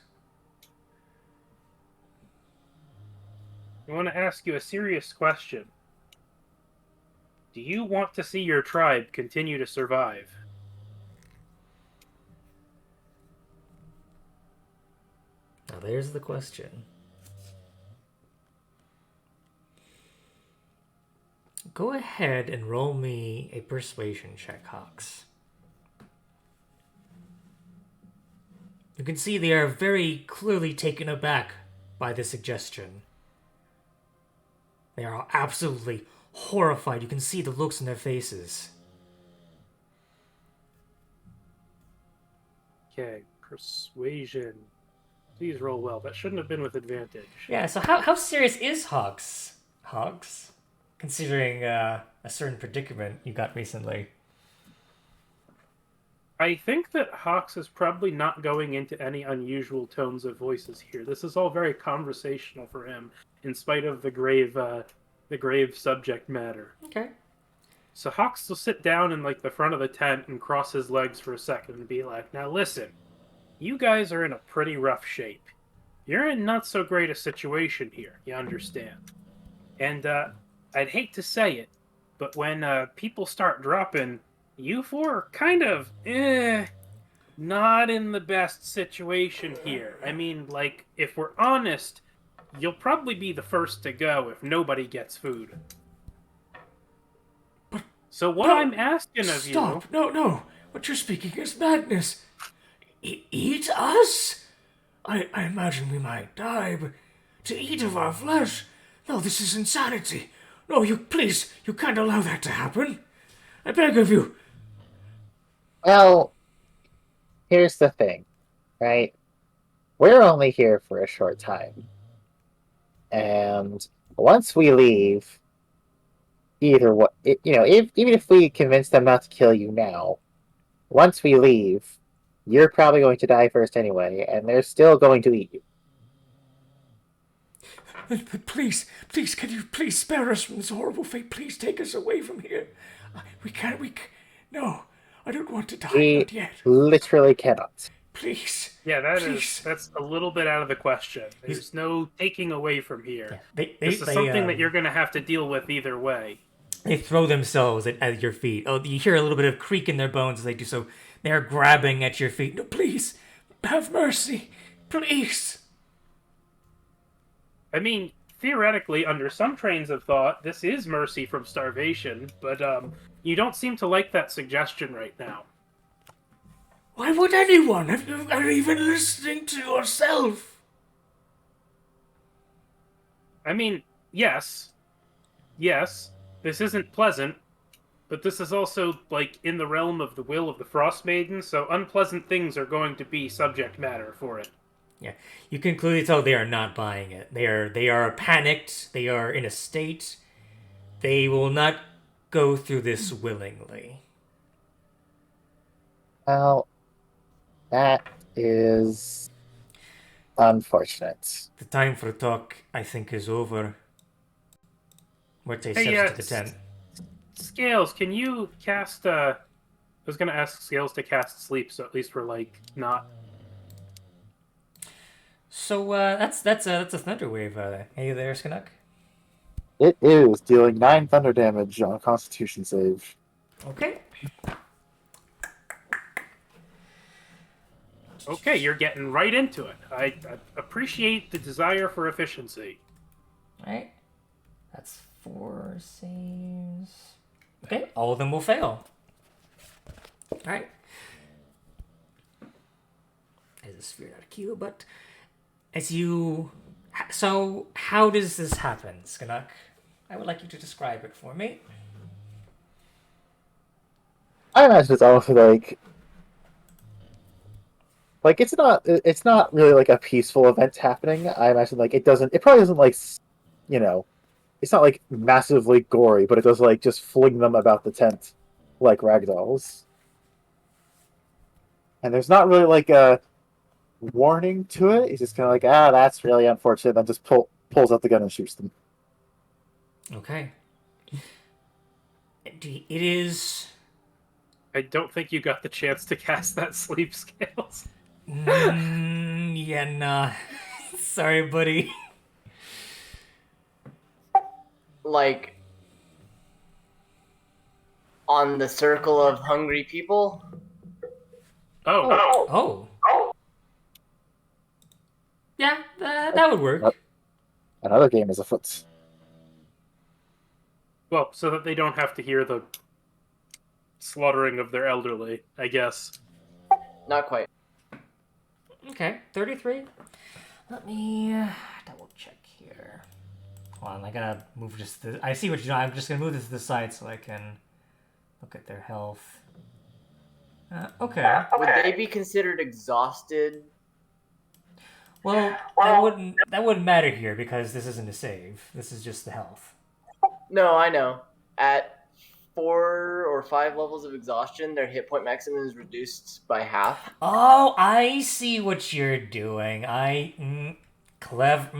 I want to ask you a serious question. Do you want to see your tribe continue to survive? Now there's the question. Go ahead and roll me a persuasion check, Hawks. You can see they are very clearly taken aback by the suggestion. They are absolutely horrified. You can see the looks in their faces. Okay, persuasion. Please roll well. That shouldn't have been with advantage. Yeah, so how serious is Hogs? Considering a certain predicament you got recently. I think that Hawks is probably not going into any unusual tones of voices here. This is all very conversational for him, in spite of the grave subject matter. Okay. So Hawks will sit down in like the front of the tent and cross his legs for a second and be like, "Now listen, you guys are in a pretty rough shape. You're in not so great a situation here, you understand? And I'd hate to say it, but when people start dropping, you four are kind of not in the best situation here. I mean, like, if we're honest, you'll probably be the first to go if nobody gets food. So what No, I'm asking of Stop! you... No! What you're speaking is madness! Eat us? I imagine we might die, but to eat of our flesh? No, this is insanity. No, you can't allow that to happen. I beg of you. Well, here's the thing, right? We're only here for a short time. And once we leave, even if we convince them not to kill you now, once we leave, you're probably going to die first anyway, and they're still going to eat you. Please, can you please spare us from this horrible fate? Please take us away from here. No, I don't want to die, We not yet. literally cannot. Please. Yeah, Please. that's a little bit out of the question. There's no taking away from here. Yeah, This is something that you're going to have to deal with either way. They throw themselves at your feet. Oh, you hear a little bit of creak in their bones as they do so. They're grabbing at your feet. No, please, have mercy. Please. I mean, theoretically, under some trains of thought, this is mercy from starvation, but you don't seem to like that suggestion right now. Why would anyone? Are you even listening to yourself? I mean, yes, this isn't pleasant, but this is also, like, in the realm of the will of the Frostmaiden, so unpleasant things are going to be subject matter for it. Yeah, you can clearly tell they are not buying it. They are panicked. They are in a state. They will not go through this willingly. Well, that is unfortunate. The time for talk, I think, is over. Warte steps Hey, to the tent. Scales, can you cast, I was gonna ask Scales to cast Sleep, so at least we're, like, not... So that's a thunder wave. Hey there, Skanuk. It is dealing 9 thunder damage on a Constitution save. Okay. Okay, you're getting right into it. I appreciate the desire for efficiency. All right. That's 4 saves. Okay, all of them will fail. All right. As a sphere out of queue, but as you... So, how does this happen, Skanuk? I would like you to describe it for me. I imagine it's also like it's not really like a peaceful event happening. I imagine like it probably doesn't like, it's not like massively gory, but it does like just fling them about the tent like ragdolls. And there's not really like a warning to it. He's just kind of like, that's really unfortunate. Then just pulls out the gun and shoots them. Okay. It is... I don't think you got the chance to cast that Sleep, Scales. Yeah, nah. Sorry, buddy. Like, on the circle of hungry people? Oh. Oh. Yeah, that would work. Another game is afoot. Well, so that they don't have to hear the slaughtering of their elderly, I guess. Not quite. Okay, 33. Let me double check here. Hold on, I gotta move just the... I see what you know. I'm just gonna move this to the side so I can look at their health. Okay. Would they be considered exhausted? Well, that wouldn't matter here because this isn't a save. This is just the health. No, I know. At 4 or 5 levels of exhaustion, their hit point maximum is reduced by half. Oh, I see what you're doing. Clever.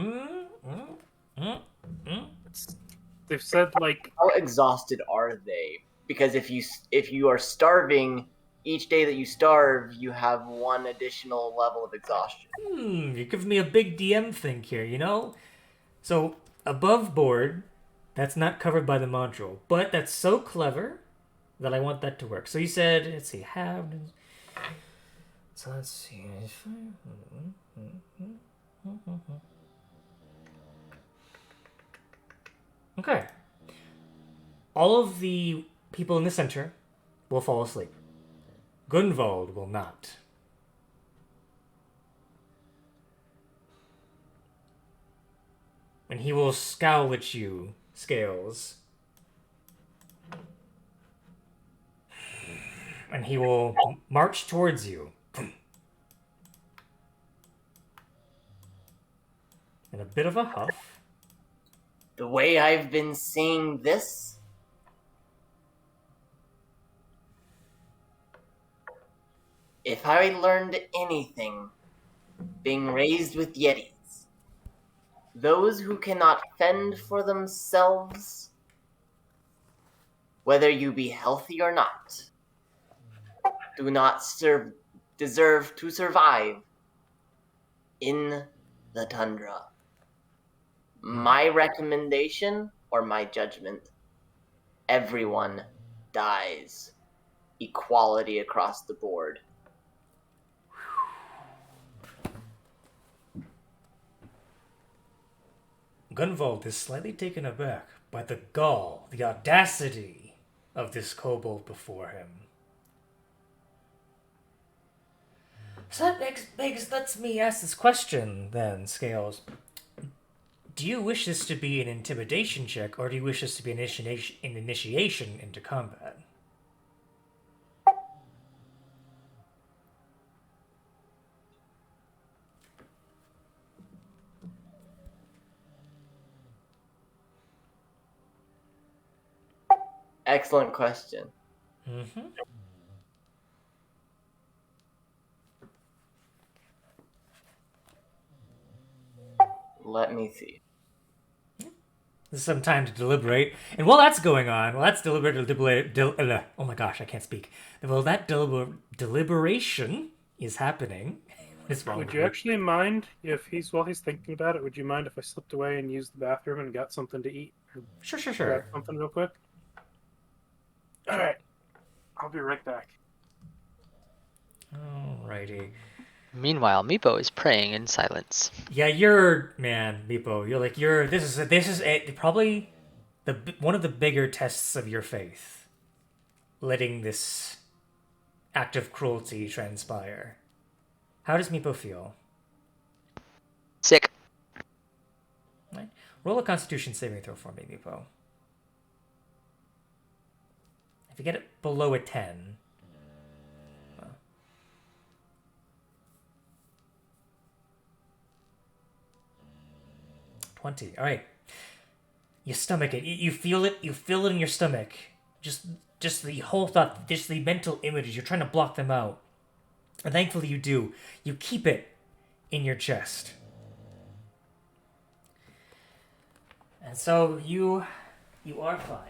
They've said like How exhausted are they? Because if you are starving, each day that you starve, you have 1 additional level of exhaustion. You give me a big DM thing here, you know? So, above board, that's not covered by the module, but that's so clever that I want that to work. So you said, let's see, have. So let's see. Okay. All of the people in the center will fall asleep. Gunvald will not. And he will scowl at you, Scales. And he will march towards you. In a bit of a huff. The way I've been seeing this, if I learned anything being raised with Yetis, those who cannot fend for themselves, whether you be healthy or not, do not deserve to survive in the tundra. My recommendation, or my judgment, everyone dies. Equality across the board. Gunvald is slightly taken aback by the gall, the audacity of this kobold before him. So that lets me ask this question then, Scales. Do you wish this to be an intimidation check, or do you wish this to be an initiation into combat? Excellent question. Mm-hmm. Let me see. There's some time to deliberate. And while that's going on, while that's oh my gosh, I can't speak. While that deliberation is happening, what is wrong would with you me? actually mind if while he's thinking about it, would you mind if I slipped away and used the bathroom and got something to eat? Sure. Grab something real quick? Alright. I'll be right back. Alrighty. Meanwhile, Meepo is praying in silence. Yeah, man, Meepo. This is probably one of the bigger tests of your faith. Letting this act of cruelty transpire. How does Meepo feel? Sick. Right. Roll a Constitution saving throw for me, Meepo. If you get it below a 10. 20. All right. You stomach it. You feel it. You feel it in your stomach. Just the whole thought, just the mental images. You're trying to block them out. And thankfully you do. You keep it in your chest. And so you are fine.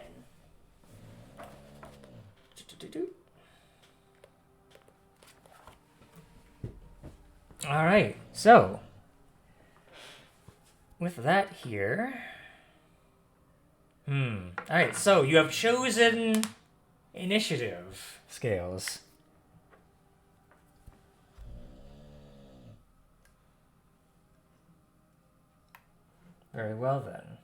All right. So with that here. All right. So you have chosen initiative, Scales. Very well then.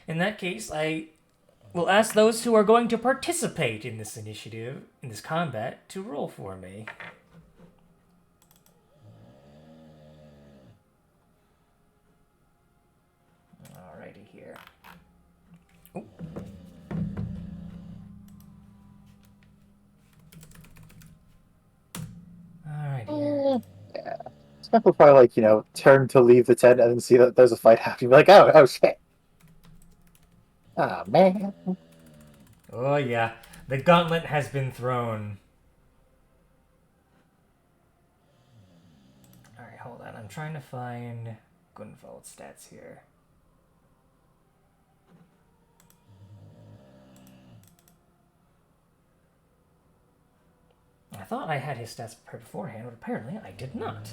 In that case, I will ask those who are going to participate in this initiative, in this combat, to roll for me. Alrighty here. Oh. Steph will probably, like, turn to leave the tent and then see that there's a fight happening. Be like, oh shit. Ah, man. Oh yeah, the gauntlet has been thrown. Alright, hold on. I'm trying to find Gunvald's stats here. I thought I had his stats prepared beforehand, but apparently I did not.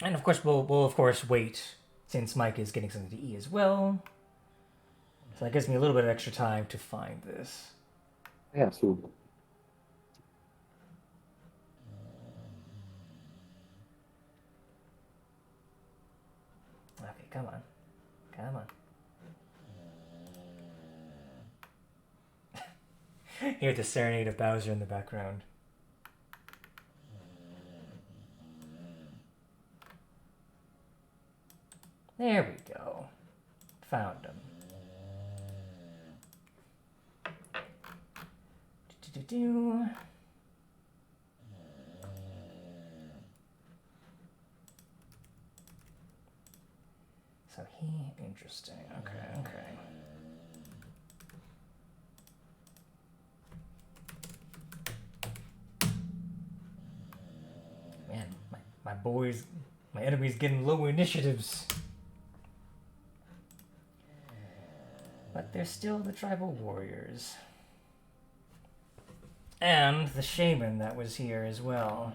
And of course, we'll of course wait, since Mike is getting something to eat as well. So that gives me a little bit of extra time to find this. Yeah, so Okay, come on. Come on. Hear the serenade of Bowser in the background. There we go. Found him. Do-do-do-do. So interesting. Okay. Man, my enemy's getting low initiatives. But they're still the tribal warriors. And the shaman that was here as well.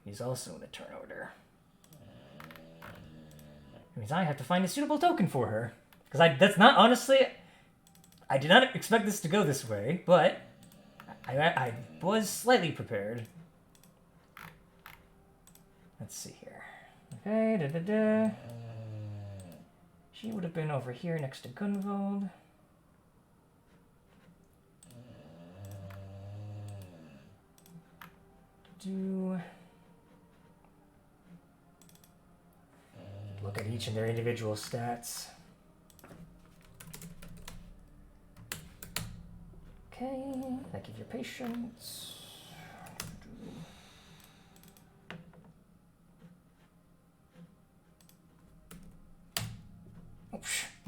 He's also in the turn order. It means I have to find a suitable token for her. Because that's not, honestly, I did not expect this to go this way, but I was slightly prepared. Let's see here. Okay, She would have been over here next to Gunvald. Look at each and their individual stats. Okay, thank you for your patience.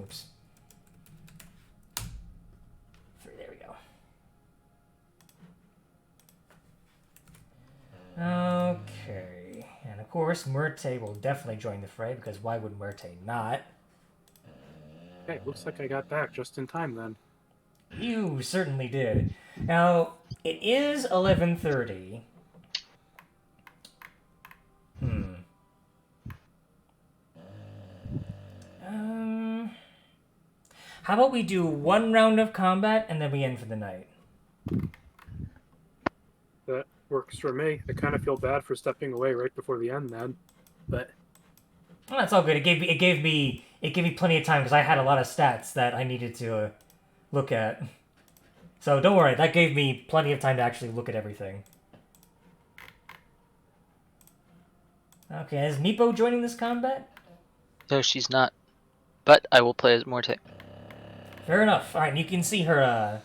Oops. There we go. Okay, and of course, Murte will definitely join the fray, because why would Murte not? Okay, looks like I got back just in time then. You certainly did. Now, it is 11:30. How about we do one round of combat and then we end for the night? That works for me. I kind of feel bad for stepping away right before the end then, but Well, that's all good. It gave me plenty of time because I had a lot of stats that I needed to look at. So don't worry, that gave me plenty of time to actually look at everything. Okay, is Meepo joining this combat? No, she's not. But I will play as Morte. Fair enough. All right, you can see her.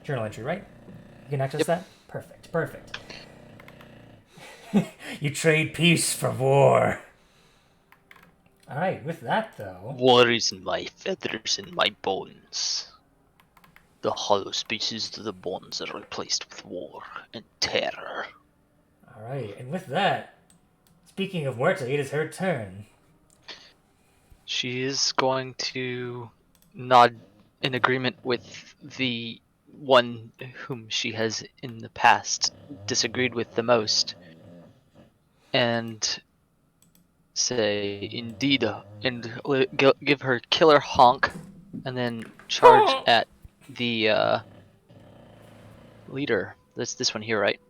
Journal entry, right? You can access that. Perfect. You trade peace for war. All right. With that, though. War is in my feathers and my bones. The hollow spaces of the bones are replaced with war and terror. All right, and with that, speaking of Muerte, it is her turn. She is going to nod in agreement with the one whom she has in the past disagreed with the most and say indeed and give her killer honk and then charge at the leader. That's this one here, right?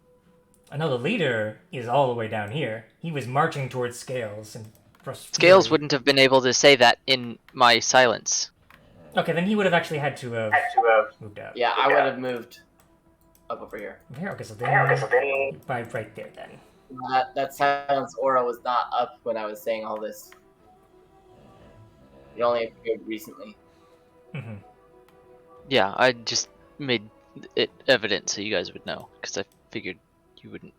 I know the leader is all the way down here. He was marching towards Scales and Scales wouldn't have been able to say that in my silence. Okay, then he would have actually had to have moved out. Yeah, I would have moved up over here. Here, okay, so then right there then. That silence aura was not up when I was saying all this. It only appeared recently. Hmm. Yeah, I just made it evident so you guys would know, because I figured you wouldn't.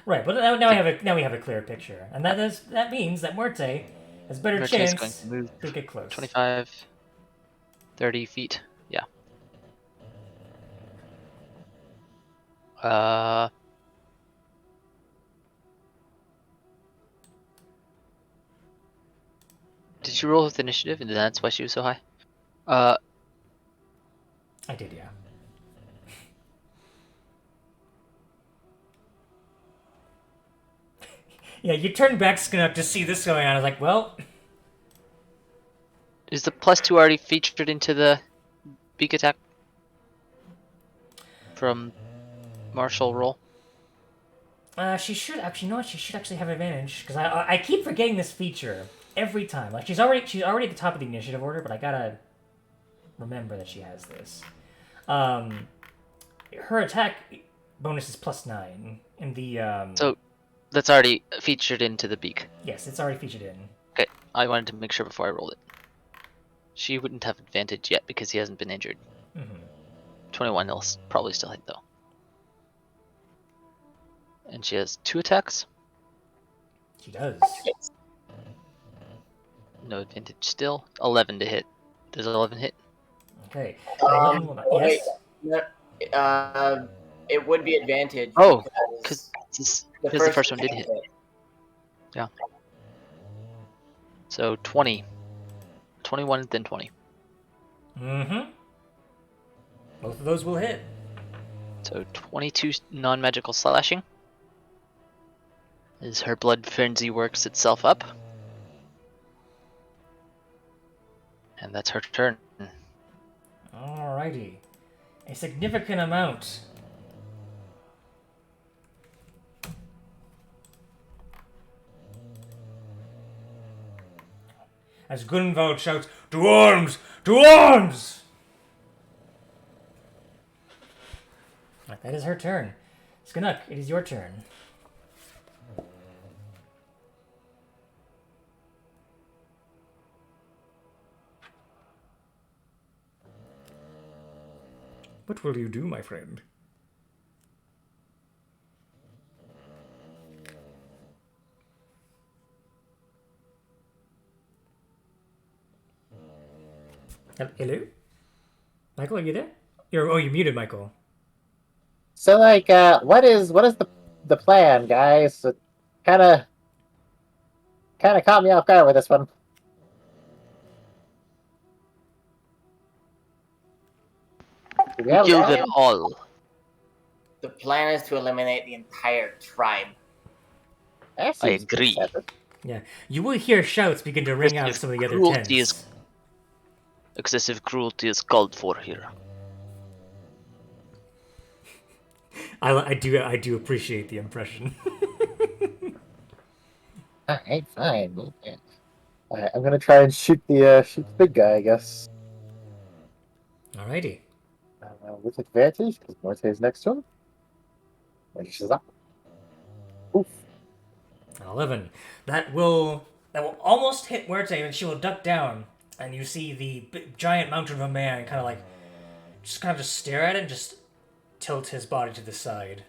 Right, but now we have a clear picture, and that means that Muerte has a better Murte is going chance to move to get close. 25, 30 feet. Yeah. Did she roll with initiative, and that's why she was so high? I did, yeah. Yeah, you turn back, Skinnock, to see this going on. I was like, well, Is the +2 already featured into the beak attack from martial roll? she should actually, you know what? She should actually have advantage because I keep forgetting this feature every time. Like she's already at the top of the initiative order, but I gotta remember that she has this. Her attack bonus is +9, and the So that's already featured into the beak. yes, it's already featured in. Okay, I wanted to make sure before I rolled it. She wouldn't have advantage yet because he hasn't been injured. 21 will probably still hit though. And she has 2 attacks. She does. No advantage still. 11 to hit. Does 11 hit? Okay. 11 will not. Wait, Yes. no, it would be advantage. Oh, because because the first one did hit. Yeah. So 20. 21, then 20. Mm-hmm. Both of those will hit. So 22 non-magical slashing. As her blood frenzy works itself up. And that's her turn. Alrighty. A significant amount. As Gunvald shouts, "To arms! To arms!" Right, that is her turn. Skanuk, it is your turn. What will you do, my friend? Hello? Michael, are you there? You're muted, Michael. So, like, what is the plan, guys? It kind of caught me off guard with this one. Do we have a Kill plan? them all. The plan is to eliminate the entire tribe. That I seems agree. excessive. Yeah, you will hear shouts begin to ring out of some of the other Cruelty tents. is- Excessive cruelty is called for here. I do appreciate the impression. Alright, fine. Okay. Alright, I'm gonna try and shoot the big guy, I guess. Alrighty. With advantage, because Morte's next to him. And she's up. Oof. 11. That will almost hit Muerte, and she will duck down, and you see the giant mountain of a man kind of just stare at it and just tilt his body to the side.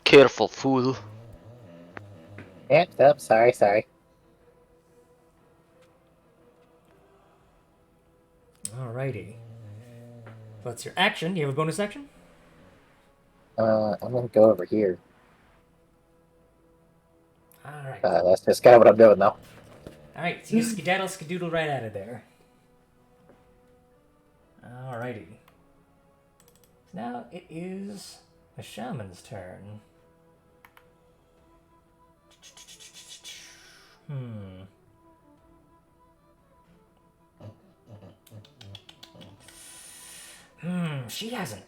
Careful, fool. Amped up, sorry. Alrighty. That's your action. Do you have a bonus action? I'm gonna go over here. Alright. That's just kind of what I'm doing now. Alright, so you skedaddle right out of there. Alrighty. So now it is the shaman's turn. She hasn't.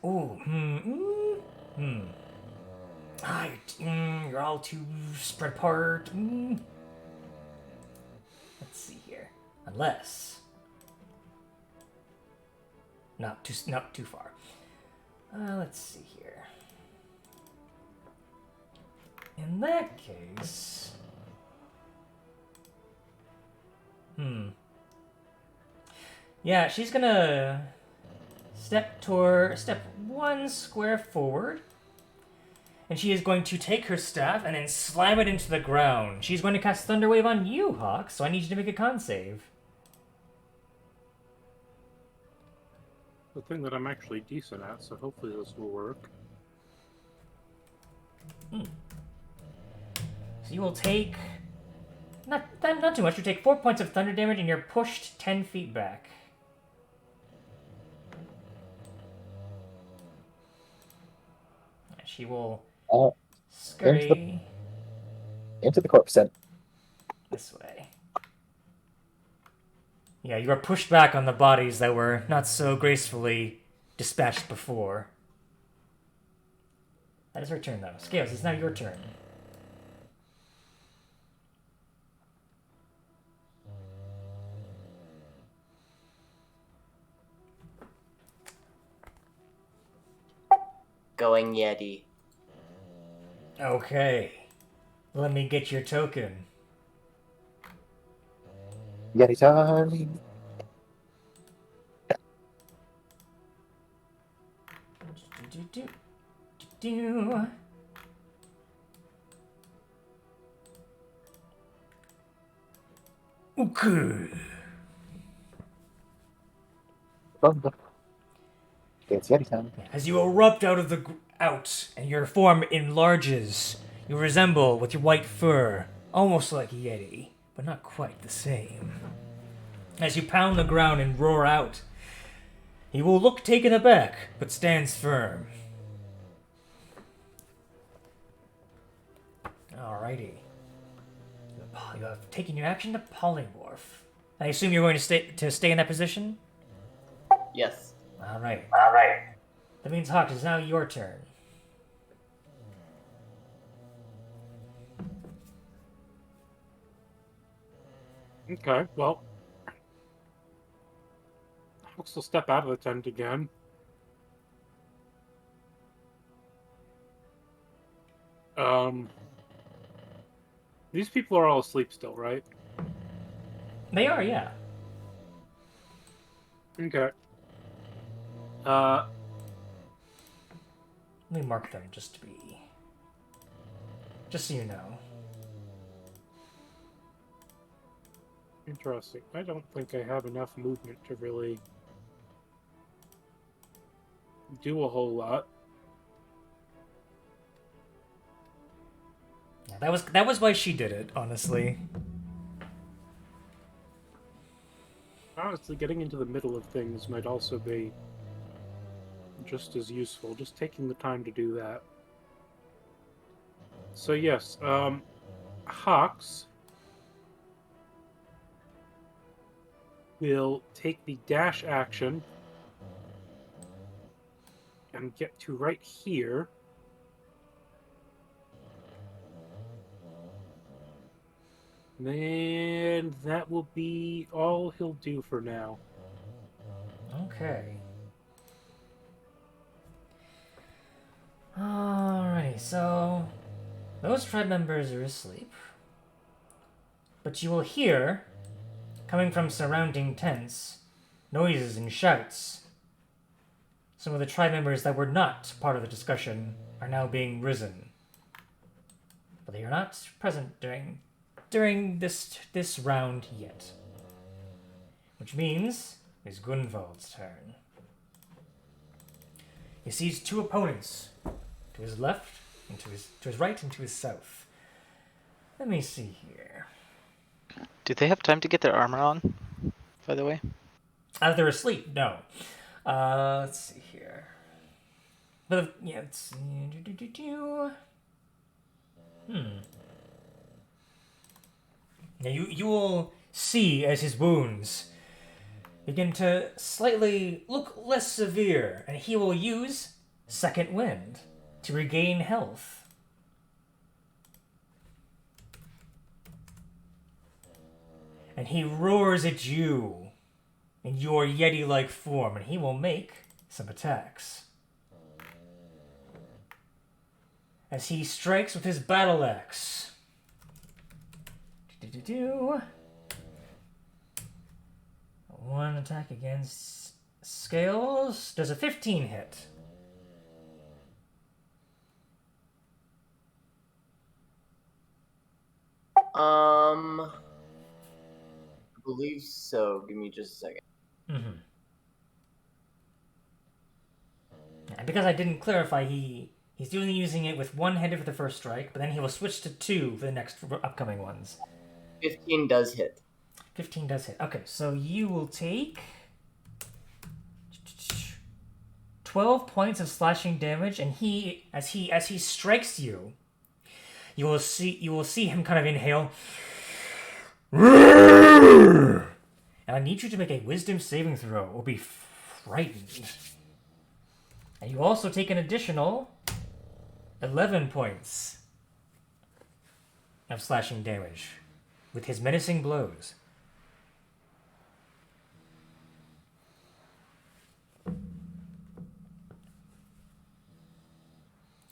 You're all too spread apart. Let's see here. Unless. Not too far. Let's see here. In that case. Yeah, she's gonna step 1 square forward. And she is going to take her staff and then slam it into the ground. She's going to cast Thunder Wave on you, Hawk, so I need you to make a con save. The thing that I'm actually decent at, so hopefully this will work. So you will take... Not too much. You take 4 points of thunder damage and you're pushed 10 feet back. She will scurry Into the corpse then. this way. Yeah, you are pushed back on the bodies that were not so gracefully dispatched before. That is her turn, though. Scales, it's now your turn. Going Yeti. Okay. Let me get your token. Yeti time. Do. Okay. It's Yeti time. As you erupt out and your form enlarges, you resemble with your white fur, almost like a Yeti, but not quite the same. As you pound the ground and roar out, he will look taken aback, but stands firm. Alrighty. You have taken your action to polymorph. I assume you're going to stay in that position? Yes. Alright. That means, Hawk, it's now your turn. Okay, well. Hawks will step out of the tent again. These people are all asleep still, right? They are, yeah. Okay. Let me mark them just so you know. Interesting. I don't think I have enough movement to really do a whole lot. Yeah, that was why she did it, honestly. Honestly, getting into the middle of things might also be just as useful. Just taking the time to do that. So yes, Hawks will take the dash action and get to right here. And that will be all he'll do for now. Okay. Alrighty, so those tribe members are asleep. But you will hear, coming from surrounding tents, noises and shouts. Some of the tribe members that were not part of the discussion are now being risen. But they are not present during this round yet. Which means it's Gunvald's turn. He sees two opponents, to his left, and to his right, and to his south. Let me see here. Do they have time to get their armor on, by the way? They're asleep, no. Let's see here. But, yeah, let's see. Now you will see as his wounds begin to slightly look less severe, and he will use Second Wind to regain health. And he roars at you in your Yeti-like form, and he will make some attacks. As he strikes with his battle axe. One attack against Scales. Does a 15 hit? I believe so. Give me just a second. Mm-hmm. And because I didn't clarify, he's only using it with one-handed for the first strike, but then he will switch to 2 for the next upcoming ones. 15 does hit. 15 does hit. Okay, so you will take 12 points of slashing damage, and as he strikes you, you will see him kind of inhale. And I need you to make a wisdom saving throw or be frightened. And you also take an additional 11 points of slashing damage with his menacing blows.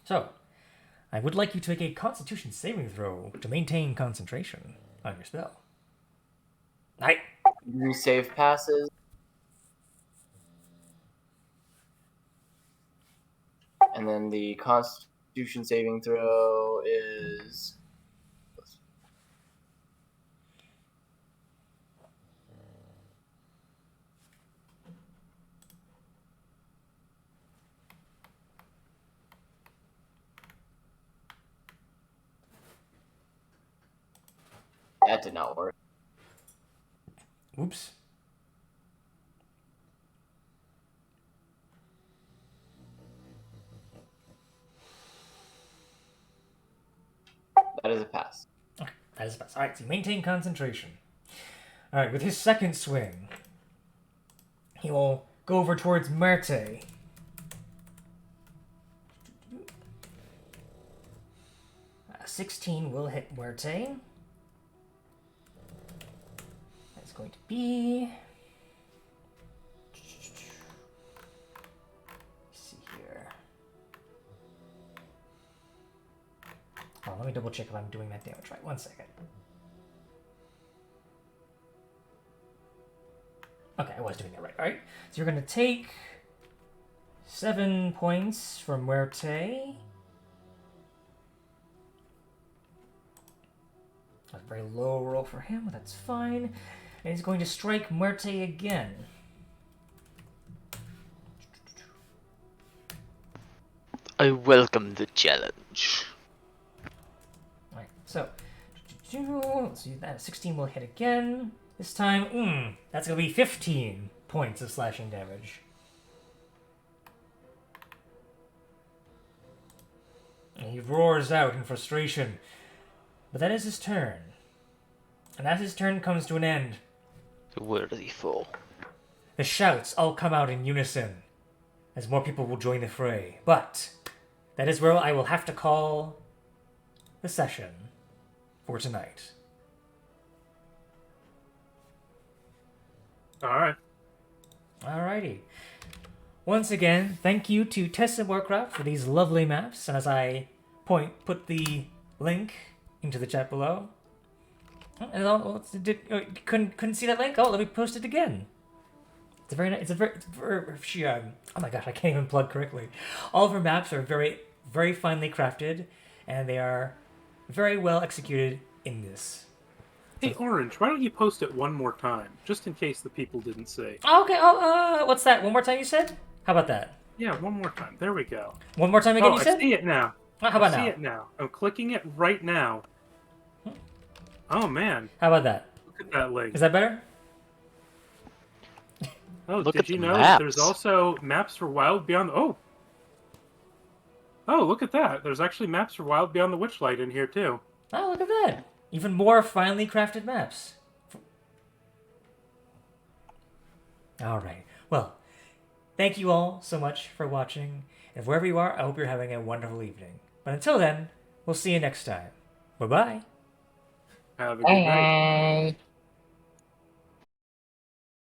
So, I would like you to make a Constitution saving throw to maintain concentration on your spell. Aye. New save passes. And then the Constitution saving throw is. That did not work. Oops. That is a pass. Okay, that is best. Alright, so you maintain concentration. Alright, with his second swing, he will go over towards Merte. A 16 will hit Merte. That's going to be... Let's see here. Oh, let me double check if I'm doing that damage right. 1 second. Okay, I was doing that right. Alright, so you're going to take 7 points from Muerte. A very low roll for him, but that's fine. And he's going to strike Muerte again. I welcome the challenge. Alright, so let's see, that 16 will hit again. This time, that's going to be 15 points of slashing damage. And he roars out in frustration. But that is his turn. And as his turn comes to an end, The worthy fool. the shouts all come out in unison, as more people will join the fray. But that is where I will have to call the session for tonight. Alright. Alrighty. Once again, thank you to Tessa Warcraft for these lovely maps, and as I put the link into the chat below. Couldn't see that link? Oh, let me post it again. It's a very nice. Oh my gosh, I can't even plug correctly. All of her maps are very, very finely crafted, and they are very well executed in this. Hey, Orange, why don't you post it one more time, just in case the people didn't see? Oh, okay. What's that? One more time, you said? How about that? Yeah, one more time. There we go. One more time again, Oh, you I said? see it now. How about I see now? it now. I'm clicking it right now. Oh, man. How about that? Look at that link. Is that better? Oh, Look did at you the know that maps. there's also maps for Wild Beyond... Oh, look at that. There's actually maps for Wild Beyond the Witchlight in here, too. Oh, look at that. Even more finely crafted maps. Alright. Well, thank you all so much for watching. And wherever you are, I hope you're having a wonderful evening. But until then, we'll see you next time. Bye-bye. Have a good night. Bye.